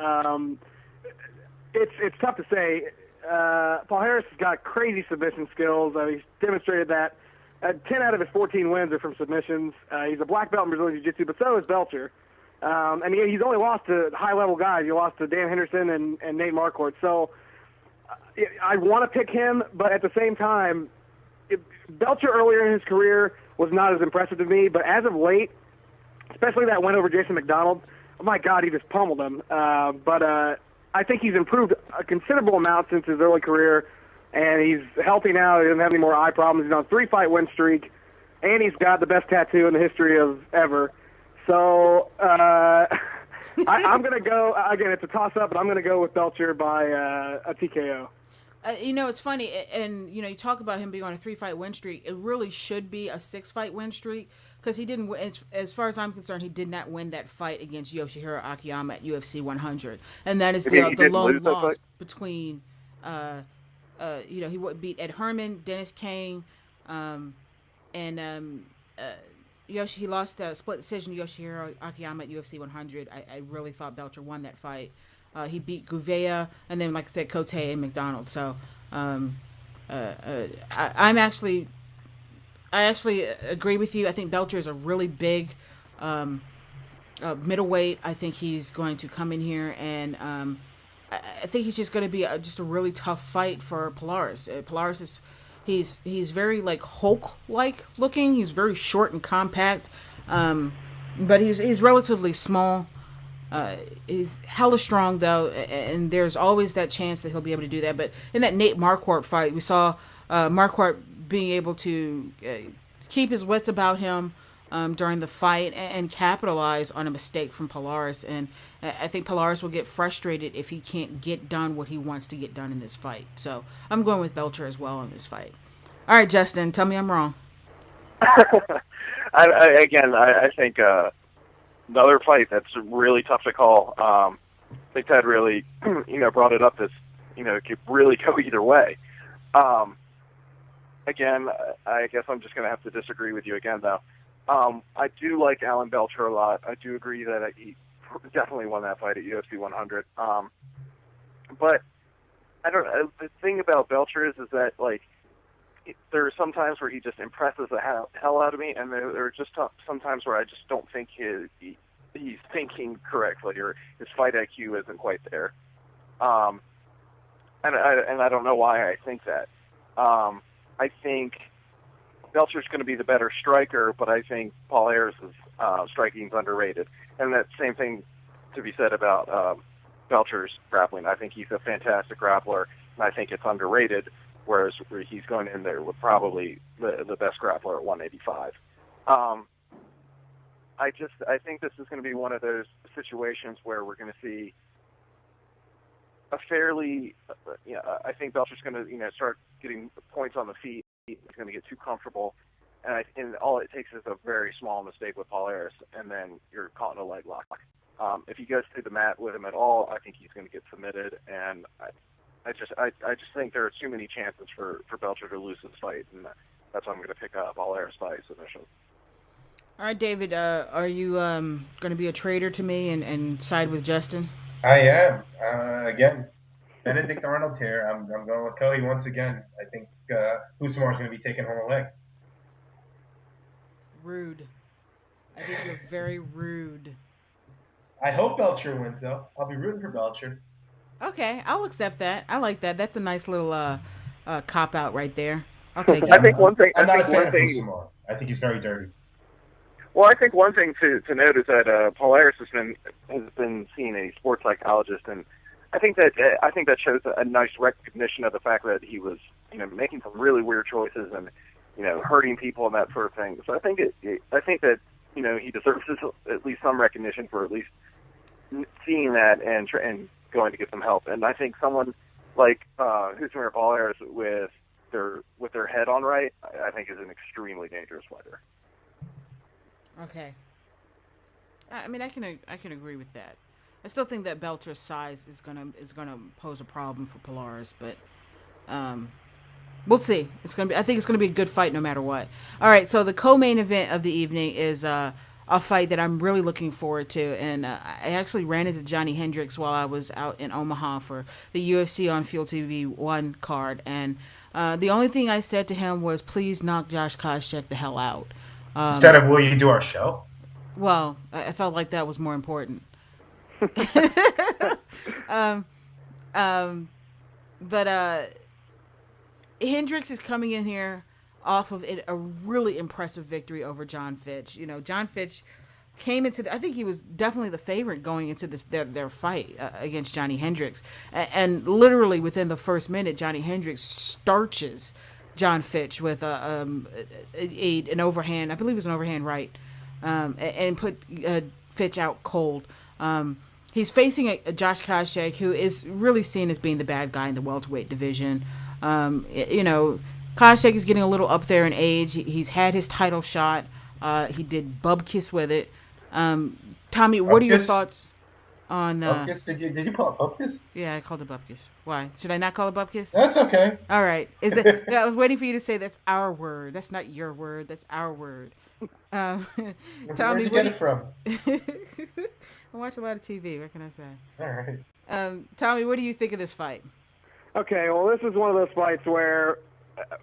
It's tough to say. Paul Harris has got crazy submission skills. He's demonstrated that. 10 out of his 14 wins are from submissions. He's a black belt in Brazilian Jiu-Jitsu, but so is Belcher. And he's only lost to high-level guys. He lost to Dan Henderson and Nate Marquardt. So I want to pick him, but at the same time, Belcher earlier in his career was not as impressive to me, but as of late, especially that win over Jason McDonald, oh my God, he just pummeled him. But I think he's improved a considerable amount since his early career, and he's healthy now. He doesn't have any more eye problems. He's on a 3-fight win streak, and he's got the best tattoo in the history of ever. So I'm going to go, again, it's a toss-up, but I'm going to go with Belcher by a TKO. You know, it's funny, and, you know, you talk about him being on a 3-fight win streak. It really should be a 6-fight win streak, because he didn't, as far as I'm concerned, he did not win that fight against Yoshihiro Akiyama at UFC 100. And that is the lone loss between, you know, he beat Ed Herman, Dennis Kane, and he lost a split decision to Yoshihiro Akiyama at UFC 100. I really thought Belcher won that fight. He beat Gouveia, and then, like I said, Cote and McDonald. So I actually agree with you. I think Belcher is a really big middleweight. I think he's going to come in here, and I think he's just going to be just a really tough fight for Polaris. Polaris is he's very like Hulk-like looking. He's very short and compact, but he's relatively small. He's hella strong though, and there's always that chance that he'll be able to do that. But in that Nate Marquardt fight, we saw Marquardt being able to keep his wits about him during the fight and capitalize on a mistake from Polaris. And I think Polaris will get frustrated if he can't get done what he wants to get done in this fight. So I'm going with Belcher as well in this fight. All right, Justin, tell me I'm wrong. I think another fight that's really tough to call. I think Ted really, brought it up as, it could really go either way. Again, I guess I'm just going to have to disagree with you again, though. I do like Alan Belcher a lot. I do agree that he definitely won that fight at UFC 100. But I don't. The thing about Belcher is that there are some times where he just impresses the hell out of me, and there are just some times where I just don't think he's thinking correctly, or his fight IQ isn't quite there. And I don't know why I think that. I think Belcher's going to be the better striker, but I think Paul Harris's striking is underrated. And that same thing to be said about Belcher's grappling. I think he's a fantastic grappler, and I think it's underrated, whereas he's going in there with probably the best grappler at 185. I think this is going to be one of those situations where we're going to see a fairly, I think Belcher's going to, start getting points on the feet. He's going to get too comfortable, and all it takes is a very small mistake with Paul Harris, and then you're caught in a leg lock. If he goes through the mat with him at all, I think he's going to get submitted, and I just think there are too many chances for Belcher to lose this fight, and that's why I'm going to pick up Paul Harris by submission. All right, David, are you going to be a traitor to me and side with Justin? I am. Again, Benedict Arnold here. I'm going with Cody once again. I think Usamar's going to be taking home a leg. Rude. I think you're very rude. I hope Belcher wins, though. I'll be rooting for Belcher. Okay, I'll accept that. I like that. That's a nice little cop-out right there. I'll take it. I'm not a fan of Usamar. I think he's very dirty. Well, I think one thing to note is that Paul Harris has been seeing a sports psychologist, and I think that shows a nice recognition of the fact that he was making some really weird choices and hurting people and that sort of thing. So I think that he deserves at least some recognition for at least seeing that and going to get some help. And I think someone like Husmir Paul Harris with their head on right, I think is an extremely dangerous fighter. Okay. I mean, I can agree with that. I still think that Belcher's size is gonna pose a problem for Pilares, but we'll see. I think it's gonna be a good fight no matter what. All right, so the co-main event of the evening is a fight that I'm really looking forward to, and I actually ran into Johnny Hendricks while I was out in Omaha for the UFC on Field TV 1 card, and the only thing I said to him was, please knock Josh Koscheck the hell out. Instead of, will you do our show? Well, I felt like that was more important. But Hendricks is coming in here off of a really impressive victory over John Fitch. You know, John Fitch came into I think he was definitely the favorite going into their fight against Johnny Hendricks. And literally within the first minute, Johnny Hendricks starches John Fitch with an overhand, I believe it was an overhand right, and put Fitch out cold. He's facing a Josh Koscheck, who is really seen as being the bad guy in the welterweight division. You know, Koscheck is getting a little up there in age. He's had his title shot. He did Bubkiss with it. Tommy, what are your thoughts on... Bubkiss? Did you call it Bubkiss? Yeah, I called it Bubkiss. Why? Should I not call it Bubkiss? That's okay. All right. I was waiting for you to say that's our word. That's not your word. That's our word. Tommy, where'd you get it from? I watch a lot of TV. What can I say? All right. Tommy, what do you think of this fight? Okay, well, this is one of those fights where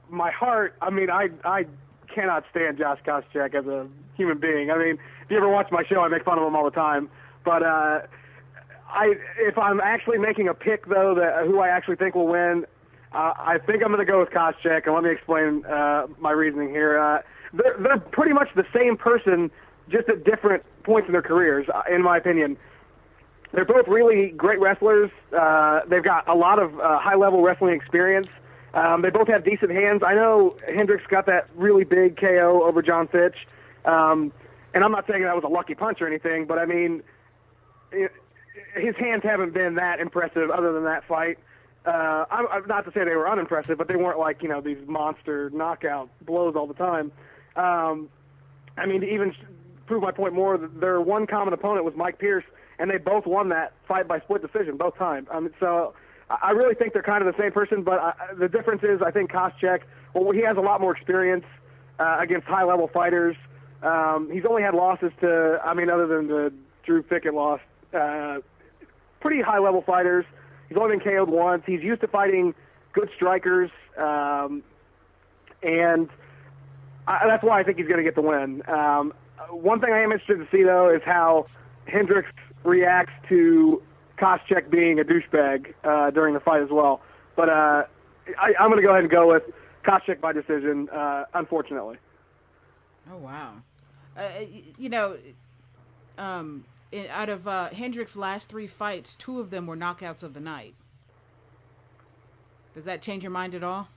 my heart, I mean, I cannot stand Josh Koscheck as a human being. I mean, if you ever watch my show, I make fun of him all the time. But if I'm actually making a pick, though, who I actually think will win, I think I'm going to go with Koscheck, and let me explain my reasoning here. They're pretty much the same person, just at different points in their careers, in my opinion. They're both really great wrestlers. They've got a lot of high-level wrestling experience. They both have decent hands. I know Hendricks got that really big KO over John Fitch. And I'm not saying that was a lucky punch or anything, but I mean, his hands haven't been that impressive other than that fight. I'm not to say they were unimpressive, but they weren't like, you know, these monster knockout blows all the time. I mean, to even prove my point more, their one common opponent was Mike Pierce, and they both won that fight by split decision both times. So I really think they're kind of the same person, but the difference is I think Koscheck, well, he has a lot more experience against high-level fighters. He's only had losses to, I mean, other than the Drew Pickett loss, pretty high-level fighters. He's only been KO'd once. He's used to fighting good strikers, and that's why I think he's going to get the win. One thing I am interested to see, though, is how Hendricks reacts to Koscheck being a douchebag during the fight as well. But I'm going to go ahead and go with Koscheck by decision, unfortunately. Oh, wow. You know, out of Hendricks' last 3 fights, 2 of them were knockouts of the night. Does that change your mind at all?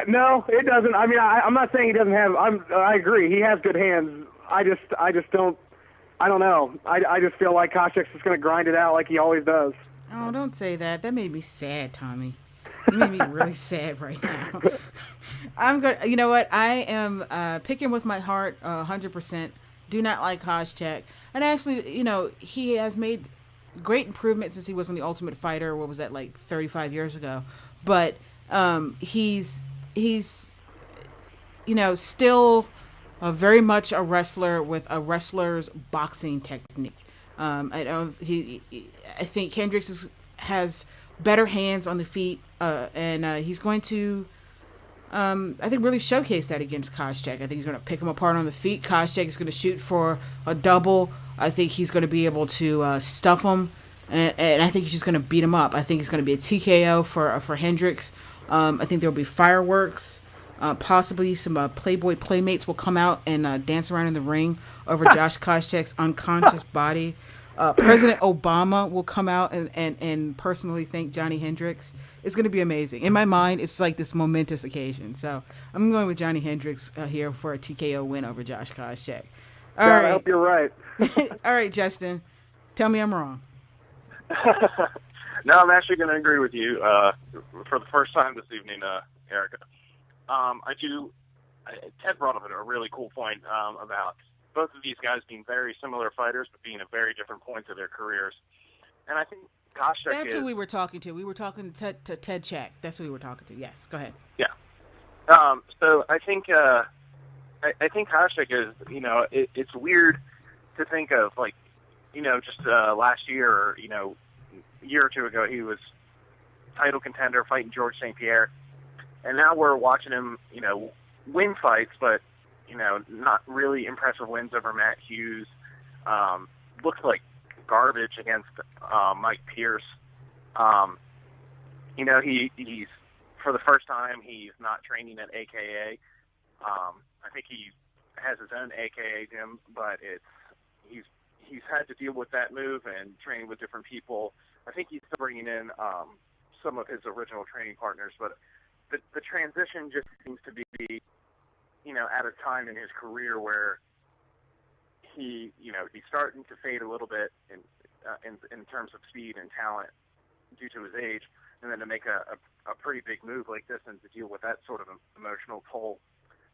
No, it doesn't. I mean, I'm not saying he doesn't have. I agree. He has good hands. I just don't. I don't know. I just feel like Koscheck's just going to grind it out like he always does. Oh, don't say that. That made me sad, Tommy. You made me really sad right now. I'm good. You know what? I am picking with my heart 100%. Do not like Koscheck. And actually, you know, he has made great improvements since he was on The Ultimate Fighter. What was that, like 35 years ago? But he's you know, still very much a wrestler with a wrestler's boxing technique. I think Hendricks has better hands on the feet, and he's going to, I think, really showcase that against Koscheck. I think he's going to pick him apart on the feet. Koscheck is going to shoot for a double. I think he's going to be able to stuff him, and I think he's just going to beat him up. I think it's going to be a TKO for Hendricks. I think there will be fireworks. Possibly some Playboy Playmates will come out and dance around in the ring over Josh Koscheck's unconscious body. President Obama will come out and personally thank Johnny Hendricks. It's going to be amazing. In my mind, it's like this momentous occasion. So I'm going with Johnny Hendricks here for a TKO win over Josh Koscheck. All right. I hope you're right. All right, Justin. Tell me I'm wrong. No, I'm actually going to agree with you. For the first time this evening, Erica. Ted brought up a really cool point about both of these guys being very similar fighters, but being at very different points of their careers. And I think Koscheck That's who we were talking to. We were talking to Ted Check. That's who we were talking to. Yes, go ahead. Yeah. So I think Koscheck is, it's weird to think of, like, just last year or, a year or two ago, he was title contender fighting George St. Pierre. And now we're watching him, win fights, but, not really impressive wins over Matt Hughes. Looks like garbage against Mike Pierce. He's for the first time he's not training at AKA. I think he has his own AKA gym, but he's had to deal with that move and training with different people. I think he's bringing in some of his original training partners, but the transition just seems to be, at a time in his career where he's starting to fade a little bit in terms of speed and talent due to his age, and then to make a pretty big move like this and to deal with that sort of emotional toll.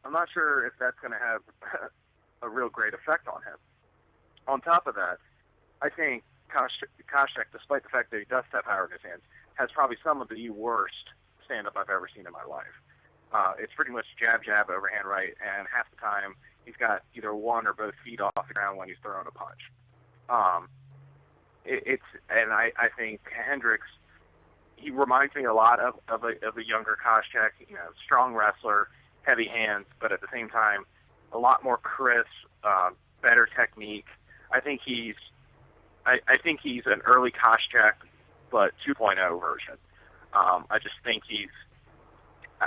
I'm not sure if that's going to have a real great effect on him. On top of that, I think Koscheck, despite the fact that he does have power in his hands, has probably some of the worst stand-up I've ever seen in my life. It's pretty much jab, jab, overhand right, and half the time he's got either one or both feet off the ground when he's throwing a punch. I think Hendricks, he reminds me a lot of a younger Koscheck, strong wrestler, heavy hands, but at the same time, a lot more crisp, better technique. I think he's an early Koscheck, but 2.0 version. I just think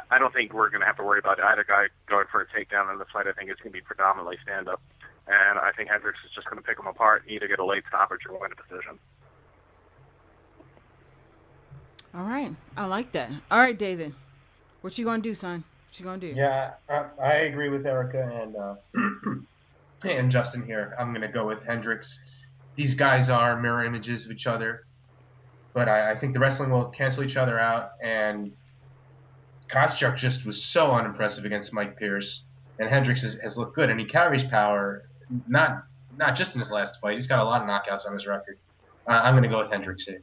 I don't think we're going to have to worry about either guy going for a takedown in the fight. I think it's going to be predominantly stand-up. And I think Hendricks is just going to pick him apart and either get a late stoppage or win a decision. All right. I like that. All right, David. What you going to do, son? What you going to do? Yeah, I agree with Erica and Justin here. I'm going to go with Hendricks. These guys are mirror images of each other. But I think the wrestling will cancel each other out. And Koscheck just was so unimpressive against Mike Pierce. And Hendricks has looked good. And he carries power, not just in his last fight. He's got a lot of knockouts on his record. I'm going to go with Hendricks here.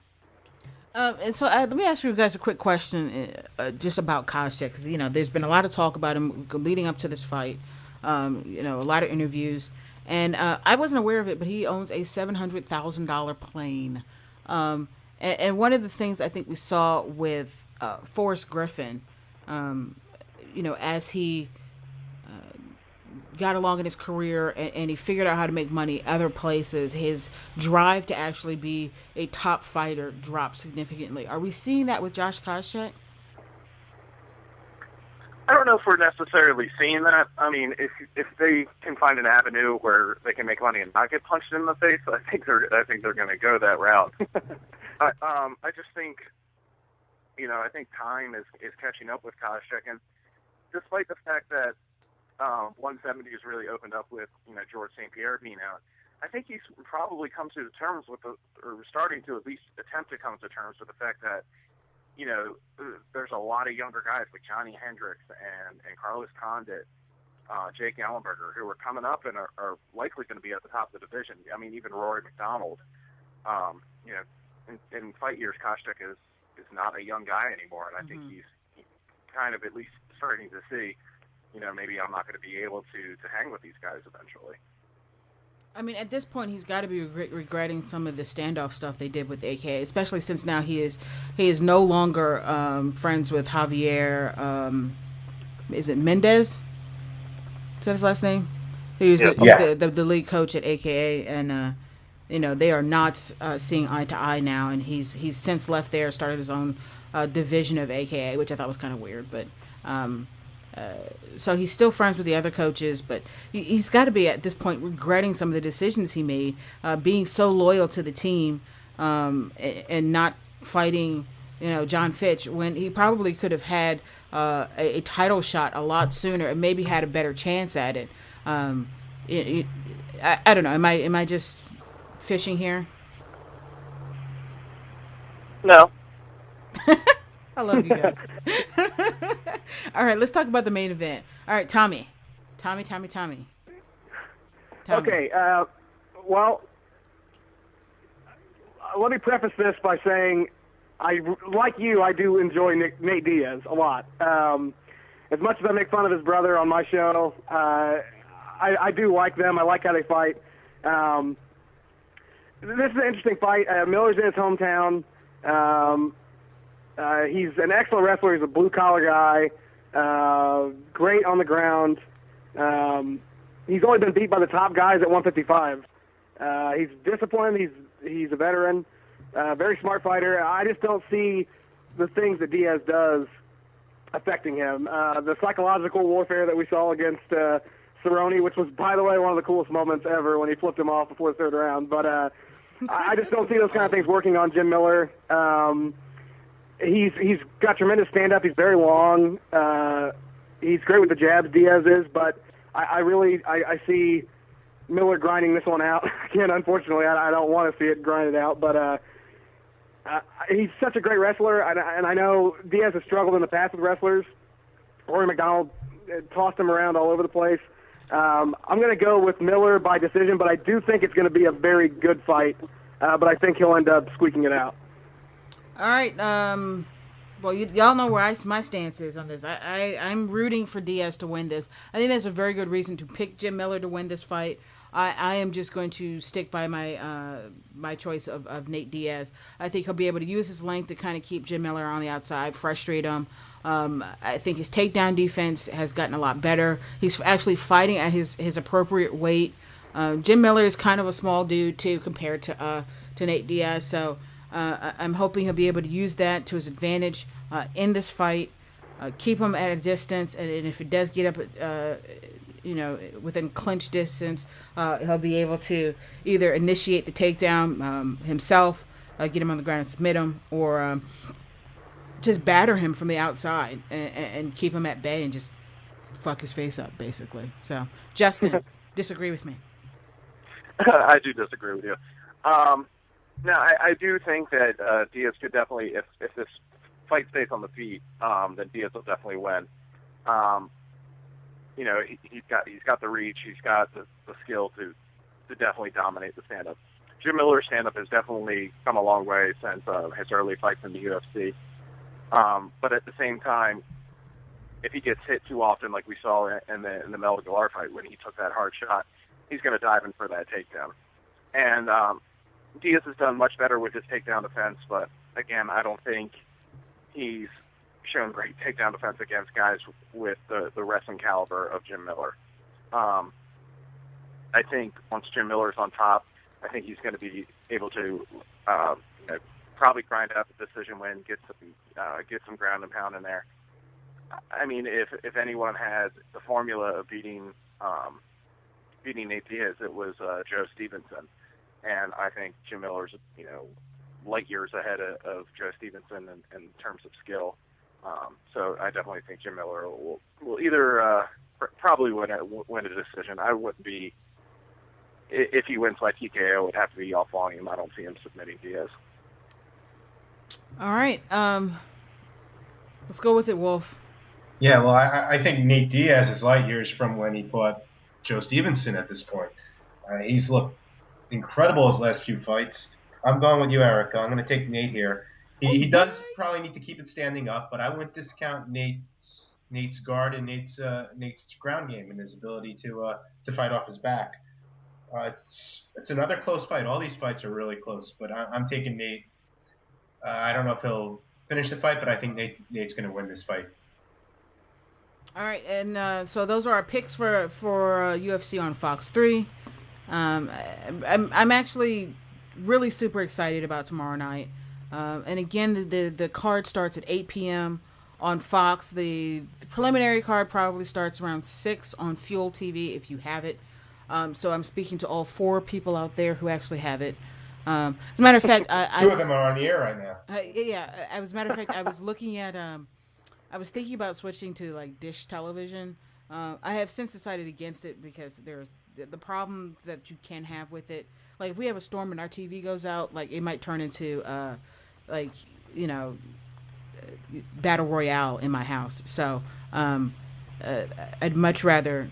And so let me ask you guys a quick question just about Koscheck. Because, there's been a lot of talk about him leading up to this fight. A lot of interviews. And I wasn't aware of it, but he owns a $700,000 plane. And one of the things I think we saw with Forrest Griffin, as he got along in his career and he figured out how to make money other places, his drive to actually be a top fighter dropped significantly. Are we seeing that with Josh Koscheck? I don't know if we're necessarily seeing that. I mean, if they can find an avenue where they can make money and not get punched in the face, I think they're going to go that route. I just think, I think time is catching up with Koscheck, and despite the fact that 170 has really opened up with George St. Pierre being out, I think he's probably come to terms with or starting to at least attempt to come to terms with the fact that there's a lot of younger guys like Johnny Hendricks and Carlos Condit, Jake Ellenberger, who are coming up and are likely going to be at the top of the division. I mean, even Rory McDonald. In fight years, Koscheck is not a young guy anymore, and I think he's kind of at least starting to see, maybe I'm not going to be able to hang with these guys eventually. I mean, at this point, he's got to be regretting some of the standoff stuff they did with AKA, especially since now he is no longer friends with Javier. Is it Mendez? Is that his last name? He's the lead coach at AKA, and they are not seeing eye to eye now. And he's since left there, started his own division of AKA, which I thought was kind of weird, but. So he's still friends with the other coaches, but he's got to be at this point regretting some of the decisions he made, being so loyal to the team, and not fighting, John Fitch when he probably could have had a title shot a lot sooner and maybe had a better chance at it. I don't know. Am I just fishing here? No. I love you guys. All right, let's talk about the main event. All right, Tommy. Okay, well, let me preface this by saying, like you, I do enjoy Nate Diaz a lot. As much as I make fun of his brother on my show, I do like them. I like how they fight. This is an interesting fight. Miller's in his hometown. He's an excellent wrestler. He's a blue-collar guy. Great on the ground. He's only been beat by the top guys at 155. He's disciplined. He's a veteran. Very smart fighter. I just don't see the things that Diaz does affecting him. The psychological warfare that we saw against Cerrone, which was, by the way, one of the coolest moments ever when he flipped him off before the third round. But I just don't see those kind of things working on Jim Miller. He's got tremendous stand-up. He's very long. He's great with the jabs, Diaz is, but I really see Miller grinding this one out. Again, unfortunately, I don't want to see it grinded out, but he's such a great wrestler, and I know Diaz has struggled in the past with wrestlers. Rory McDonald tossed him around all over the place. I'm going to go with Miller by decision, but I do think it's going to be a very good fight, but I think he'll end up squeaking it out. All right. Well, y'all know where my stance is on this. I'm rooting for Diaz to win this. I think that's a very good reason to pick Jim Miller to win this fight. I am just going to stick by my choice of Nate Diaz. I think he'll be able to use his length to kind of keep Jim Miller on the outside, frustrate him. I think his takedown defense has gotten a lot better. He's actually fighting at his appropriate weight. Jim Miller is kind of a small dude too compared to Nate Diaz, so I'm hoping he'll be able to use that to his advantage in this fight. Keep him at a distance, and if it does get up, within clinch distance, he'll be able to either initiate the takedown himself, get him on the ground and submit him, or just batter him from the outside and keep him at bay and just fuck his face up, basically. So, Justin, disagree with me? I do disagree with you. No, I do think that Diaz could definitely, if this fight stays on the feet, then Diaz will definitely win. He's got the reach, he's got the skill to definitely dominate the stand-up. Jim Miller's stand-up has definitely come a long way since his early fights in the UFC. But at the same time, if he gets hit too often, like we saw in the Mel Aguilar fight when he took that hard shot, he's going to dive in for that takedown. And Diaz has done much better with his takedown defense, but again, I don't think he's shown great takedown defense against guys with the wrestling caliber of Jim Miller. I think once Jim Miller's on top, I think he's going to be able to probably grind out the decision win, get some ground and pound in there. I mean, if anyone had the formula of beating Nate Diaz, it was Joe Stevenson. And I think Jim Miller's, light years ahead of Joe Stevenson in terms of skill. So I definitely think Jim Miller will either probably win a decision. I wouldn't be, if he wins by TKO, it would have to be off volume. I don't see him submitting Diaz. All right. Let's go with it, Wolf. Yeah, well, I think Nate Diaz is light years from when he fought Joe Stevenson at this point. He's looked incredible his last few fights. I'm going with you, Erica. I'm going to take Nate here. He does probably need to keep it standing up, but I wouldn't discount Nate's guard and Nate's ground game and his ability to fight off his back. It's another close fight. All these fights are really close, but I'm taking Nate. I don't know if he'll finish the fight, but I think Nate's going to win this fight. All right, and so those are our picks for UFC on Fox 3. I'm actually really super excited about tomorrow night. And again, the card starts at 8 p.m. on Fox. The preliminary card probably starts around 6 on Fuel TV if you have it. So I'm speaking to all 4 people out there who actually have it. As a matter of fact, two of them are on the air right now. Yeah, as a matter of fact, I was looking at, I was thinking about switching to like Dish Television. I have since decided against it because there's the problems that you can have with it. Like if we have a storm and our TV goes out, like it might turn into battle royale in my house. So I'd much rather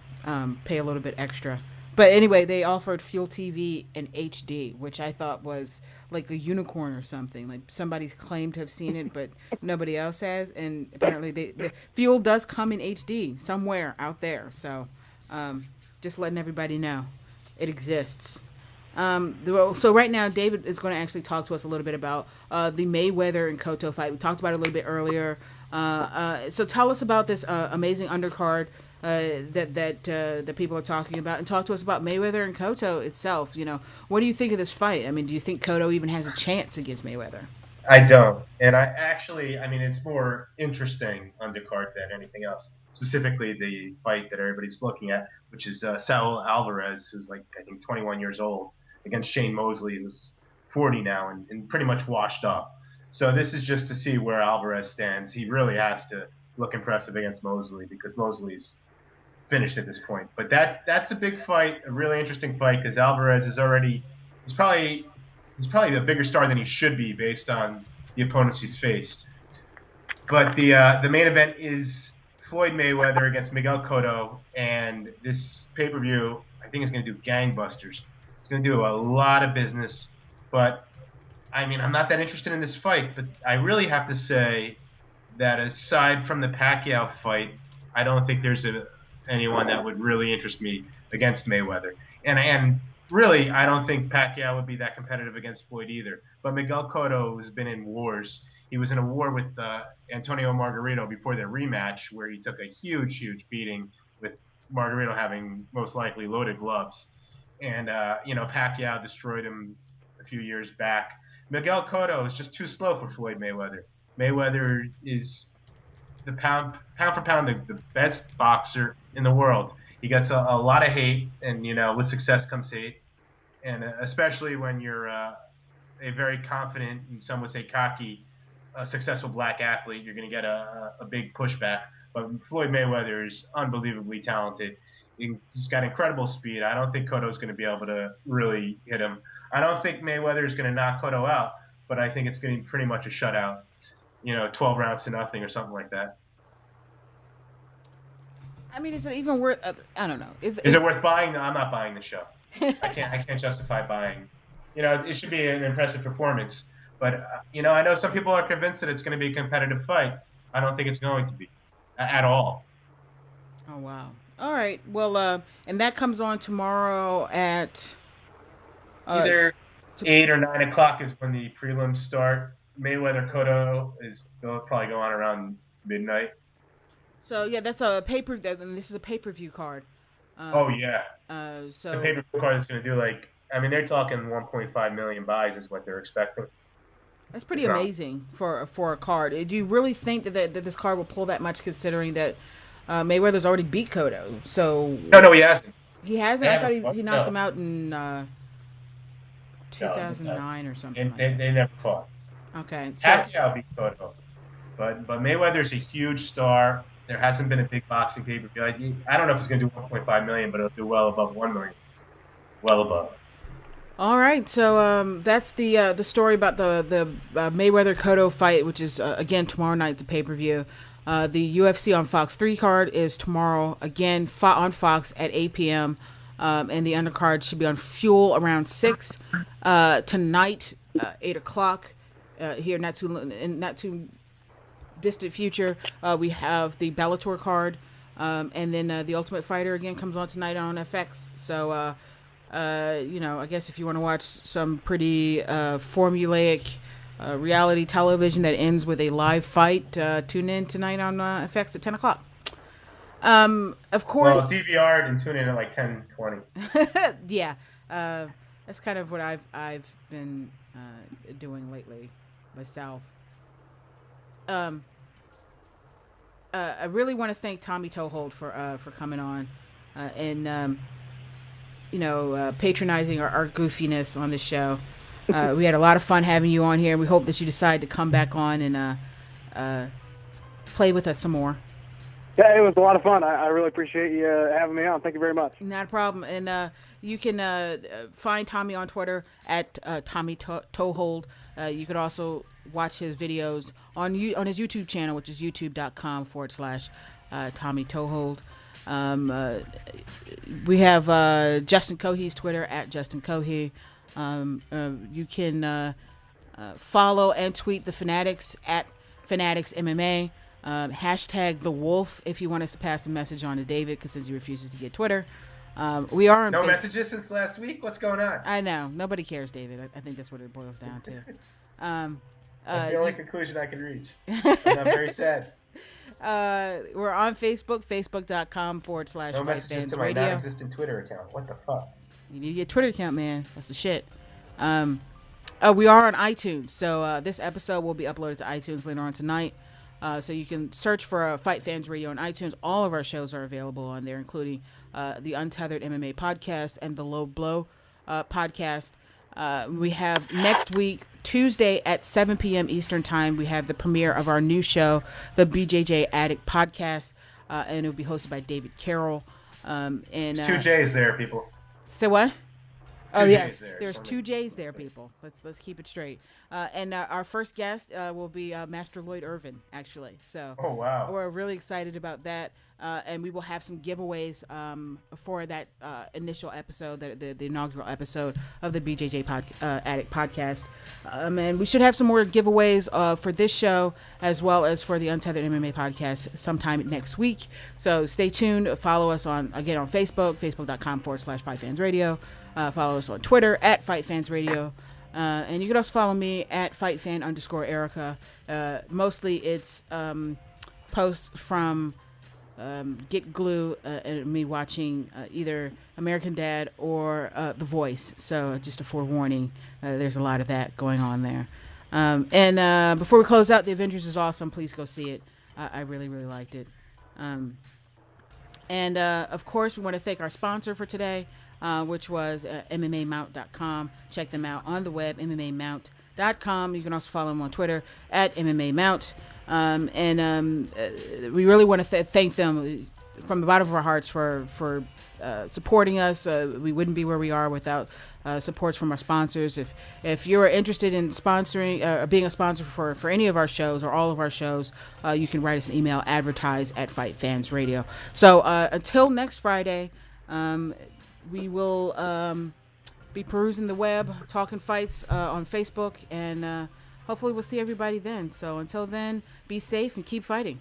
pay a little bit extra. But anyway, they offered Fuel TV in HD, which I thought was like a unicorn or something. Like somebody claimed to have seen it, but nobody else has. And apparently, the Fuel does come in HD somewhere out there. So, just letting everybody know it exists. So right now, David is going to actually talk to us a little bit about the Mayweather and Cotto fight. We talked about it a little bit earlier. So tell us about this amazing undercard that people are talking about, and talk to us about Mayweather and Cotto itself. What do you think of this fight? I mean, do you think Cotto even has a chance against Mayweather? I don't, and it's more interesting undercard than anything else. Specifically, the fight that everybody's looking at, which is Saul Alvarez, who's I think 21 years old, against Shane Mosley, who's 40 now and pretty much washed up. So this is just to see where Alvarez stands. He really has to look impressive against Mosley because Mosley's finished at this point. But that's a big fight, a really interesting fight, because Alvarez is he's probably a bigger star than he should be based on the opponents he's faced. But the main event is Floyd Mayweather against Miguel Cotto, and this pay-per-view I think is going to do gangbusters. It's going to do a lot of business, but I mean, I'm not that interested in this fight, but I really have to say that aside from the Pacquiao fight, I don't think there's anyone that would really interest me against Mayweather. And really, I don't think Pacquiao would be that competitive against Floyd either. But Miguel Cotto has been in wars. He was in a war with Antonio Margarito before their rematch, where he took a huge, huge beating, with Margarito having most likely loaded gloves. And, Pacquiao destroyed him a few years back. Miguel Cotto is just too slow for Floyd Mayweather. Mayweather is the pound for pound the best boxer in the world. He gets a lot of hate, and with success comes hate, and especially when you're a very confident, and some would say cocky, successful black athlete, you're going to get a big pushback. But Floyd Mayweather is unbelievably talented. He's got incredible speed. I don't think Cotto's going to be able to really hit him. I don't think Mayweather is going to knock Cotto out, but I think it's going to be pretty much a shutout. 12 rounds to nothing or something like that. I mean, is it even worth? I don't know. Is it worth buying? No, I'm not buying the show. I can't justify buying. It should be an impressive performance, but I know some people are convinced that it's going to be a competitive fight. I don't think it's going to be at all. Oh wow! All right. Well, and that comes on tomorrow at either 8 or 9 o'clock is when the prelims start. Mayweather Cotto is probably go on around midnight. So yeah, that's a paper. This is a pay-per-view card. So it's a pay-per-view card that's going to do they're talking 1.5 million buys is what they're expecting. That's pretty amazing for a card. Do you really think that this card will pull that much, considering that Mayweather's already beat Cotto? So no, he hasn't. He hasn't. I thought he knocked him out in 2009 or something. They never fought. Okay. So Pacquiao beat Cotto, but Mayweather's a huge star. There hasn't been a big boxing pay-per-view. I don't know if it's going to do 1.5 million, but it'll do well above 1 million. Well above. All right, so that's the story about the Mayweather Cotto fight, which is again tomorrow night. It's a pay-per-view. The UFC on Fox 3 card is tomorrow again on Fox at 8 p.m. And the undercard should be on Fuel around 6 tonight, 8 o'clock. Here, not too distant future, we have the Bellator card, and then the Ultimate Fighter again comes on tonight on FX. So, I guess if you want to watch some pretty formulaic reality television that ends with a live fight, tune in tonight on FX at 10 o'clock. Of course. Well, DVR and tune in at 10:20. Yeah, that's kind of what I've been doing lately myself. I really want to thank Tommy Toehold for coming on and patronizing our goofiness on the show. We had a lot of fun having you on here. We hope that you decide to come back on and play with us some more. Yeah, it was a lot of fun. I really appreciate you having me on. Thank you very much. Not a problem. And you can find Tommy on Twitter at Tommy Toehold. You can also watch his videos on his YouTube channel, which is youtube.com/Tommy Toehold. We have Justin Cohee's Twitter at Justin Cohee. You can follow and tweet the Fanatics at FanAddicts MMA. Hashtag the Wolf if you want to pass a message on to David, because since he refuses to get Twitter. We are on no Facebook. Messages since last week? What's going on? I know. Nobody cares, David. I think that's what it boils down to. That's the only conclusion I can reach. And I'm very sad. We're on Facebook, facebook.com/FightFansRadio. No messages to my non-existent Twitter account. What the fuck? You need to get a Twitter account, man. That's the shit. We are on iTunes, so this episode will be uploaded to iTunes later on tonight. So you can search for Fight Fans Radio on iTunes. All of our shows are available on there, including the Untethered MMA podcast and the Low Blow podcast. We have next week, Tuesday at 7 p.m. Eastern Time, we have the premiere of our new show, the BJJ Addict podcast, and it will be hosted by David Carroll. There's two J's there, people. So what? Oh, Two yes. J's there. There's two J's there, people. Let's keep it straight. And our first guest will be Master Lloyd Irvin, actually. So Oh, wow. we're really excited about that. And we will have some giveaways for that initial episode, the inaugural episode of the BJJ Addict podcast. And we should have some more giveaways for this show as well as for the Untethered MMA podcast sometime next week. So stay tuned. Follow us on Facebook, facebook.com/FightFansRadio. Follow us on Twitter at FightFansRadio. And you can also follow me at FightFan_Erica. Mostly it's posts from Get Glue and me watching either American Dad or The Voice. So just a forewarning, there's a lot of that going on there. And before we close out, The Avengers is awesome. Please go see it. I really, really liked it. And of course, we want to thank our sponsor for today, which was MMAmount.com. Check them out on the web, MMAmount.com. You can also follow them on Twitter at MMAmount. We really want to thank them from the bottom of our hearts for supporting us. We wouldn't be where we are without supports from our sponsors. If you're interested in sponsoring or being a sponsor for any of our shows or all of our shows, you can write us an email, advertise@FightFansRadio. So until next Friday, we will be perusing the web, talking fights on Facebook, and hopefully we'll see everybody then. So until then, be safe and keep fighting.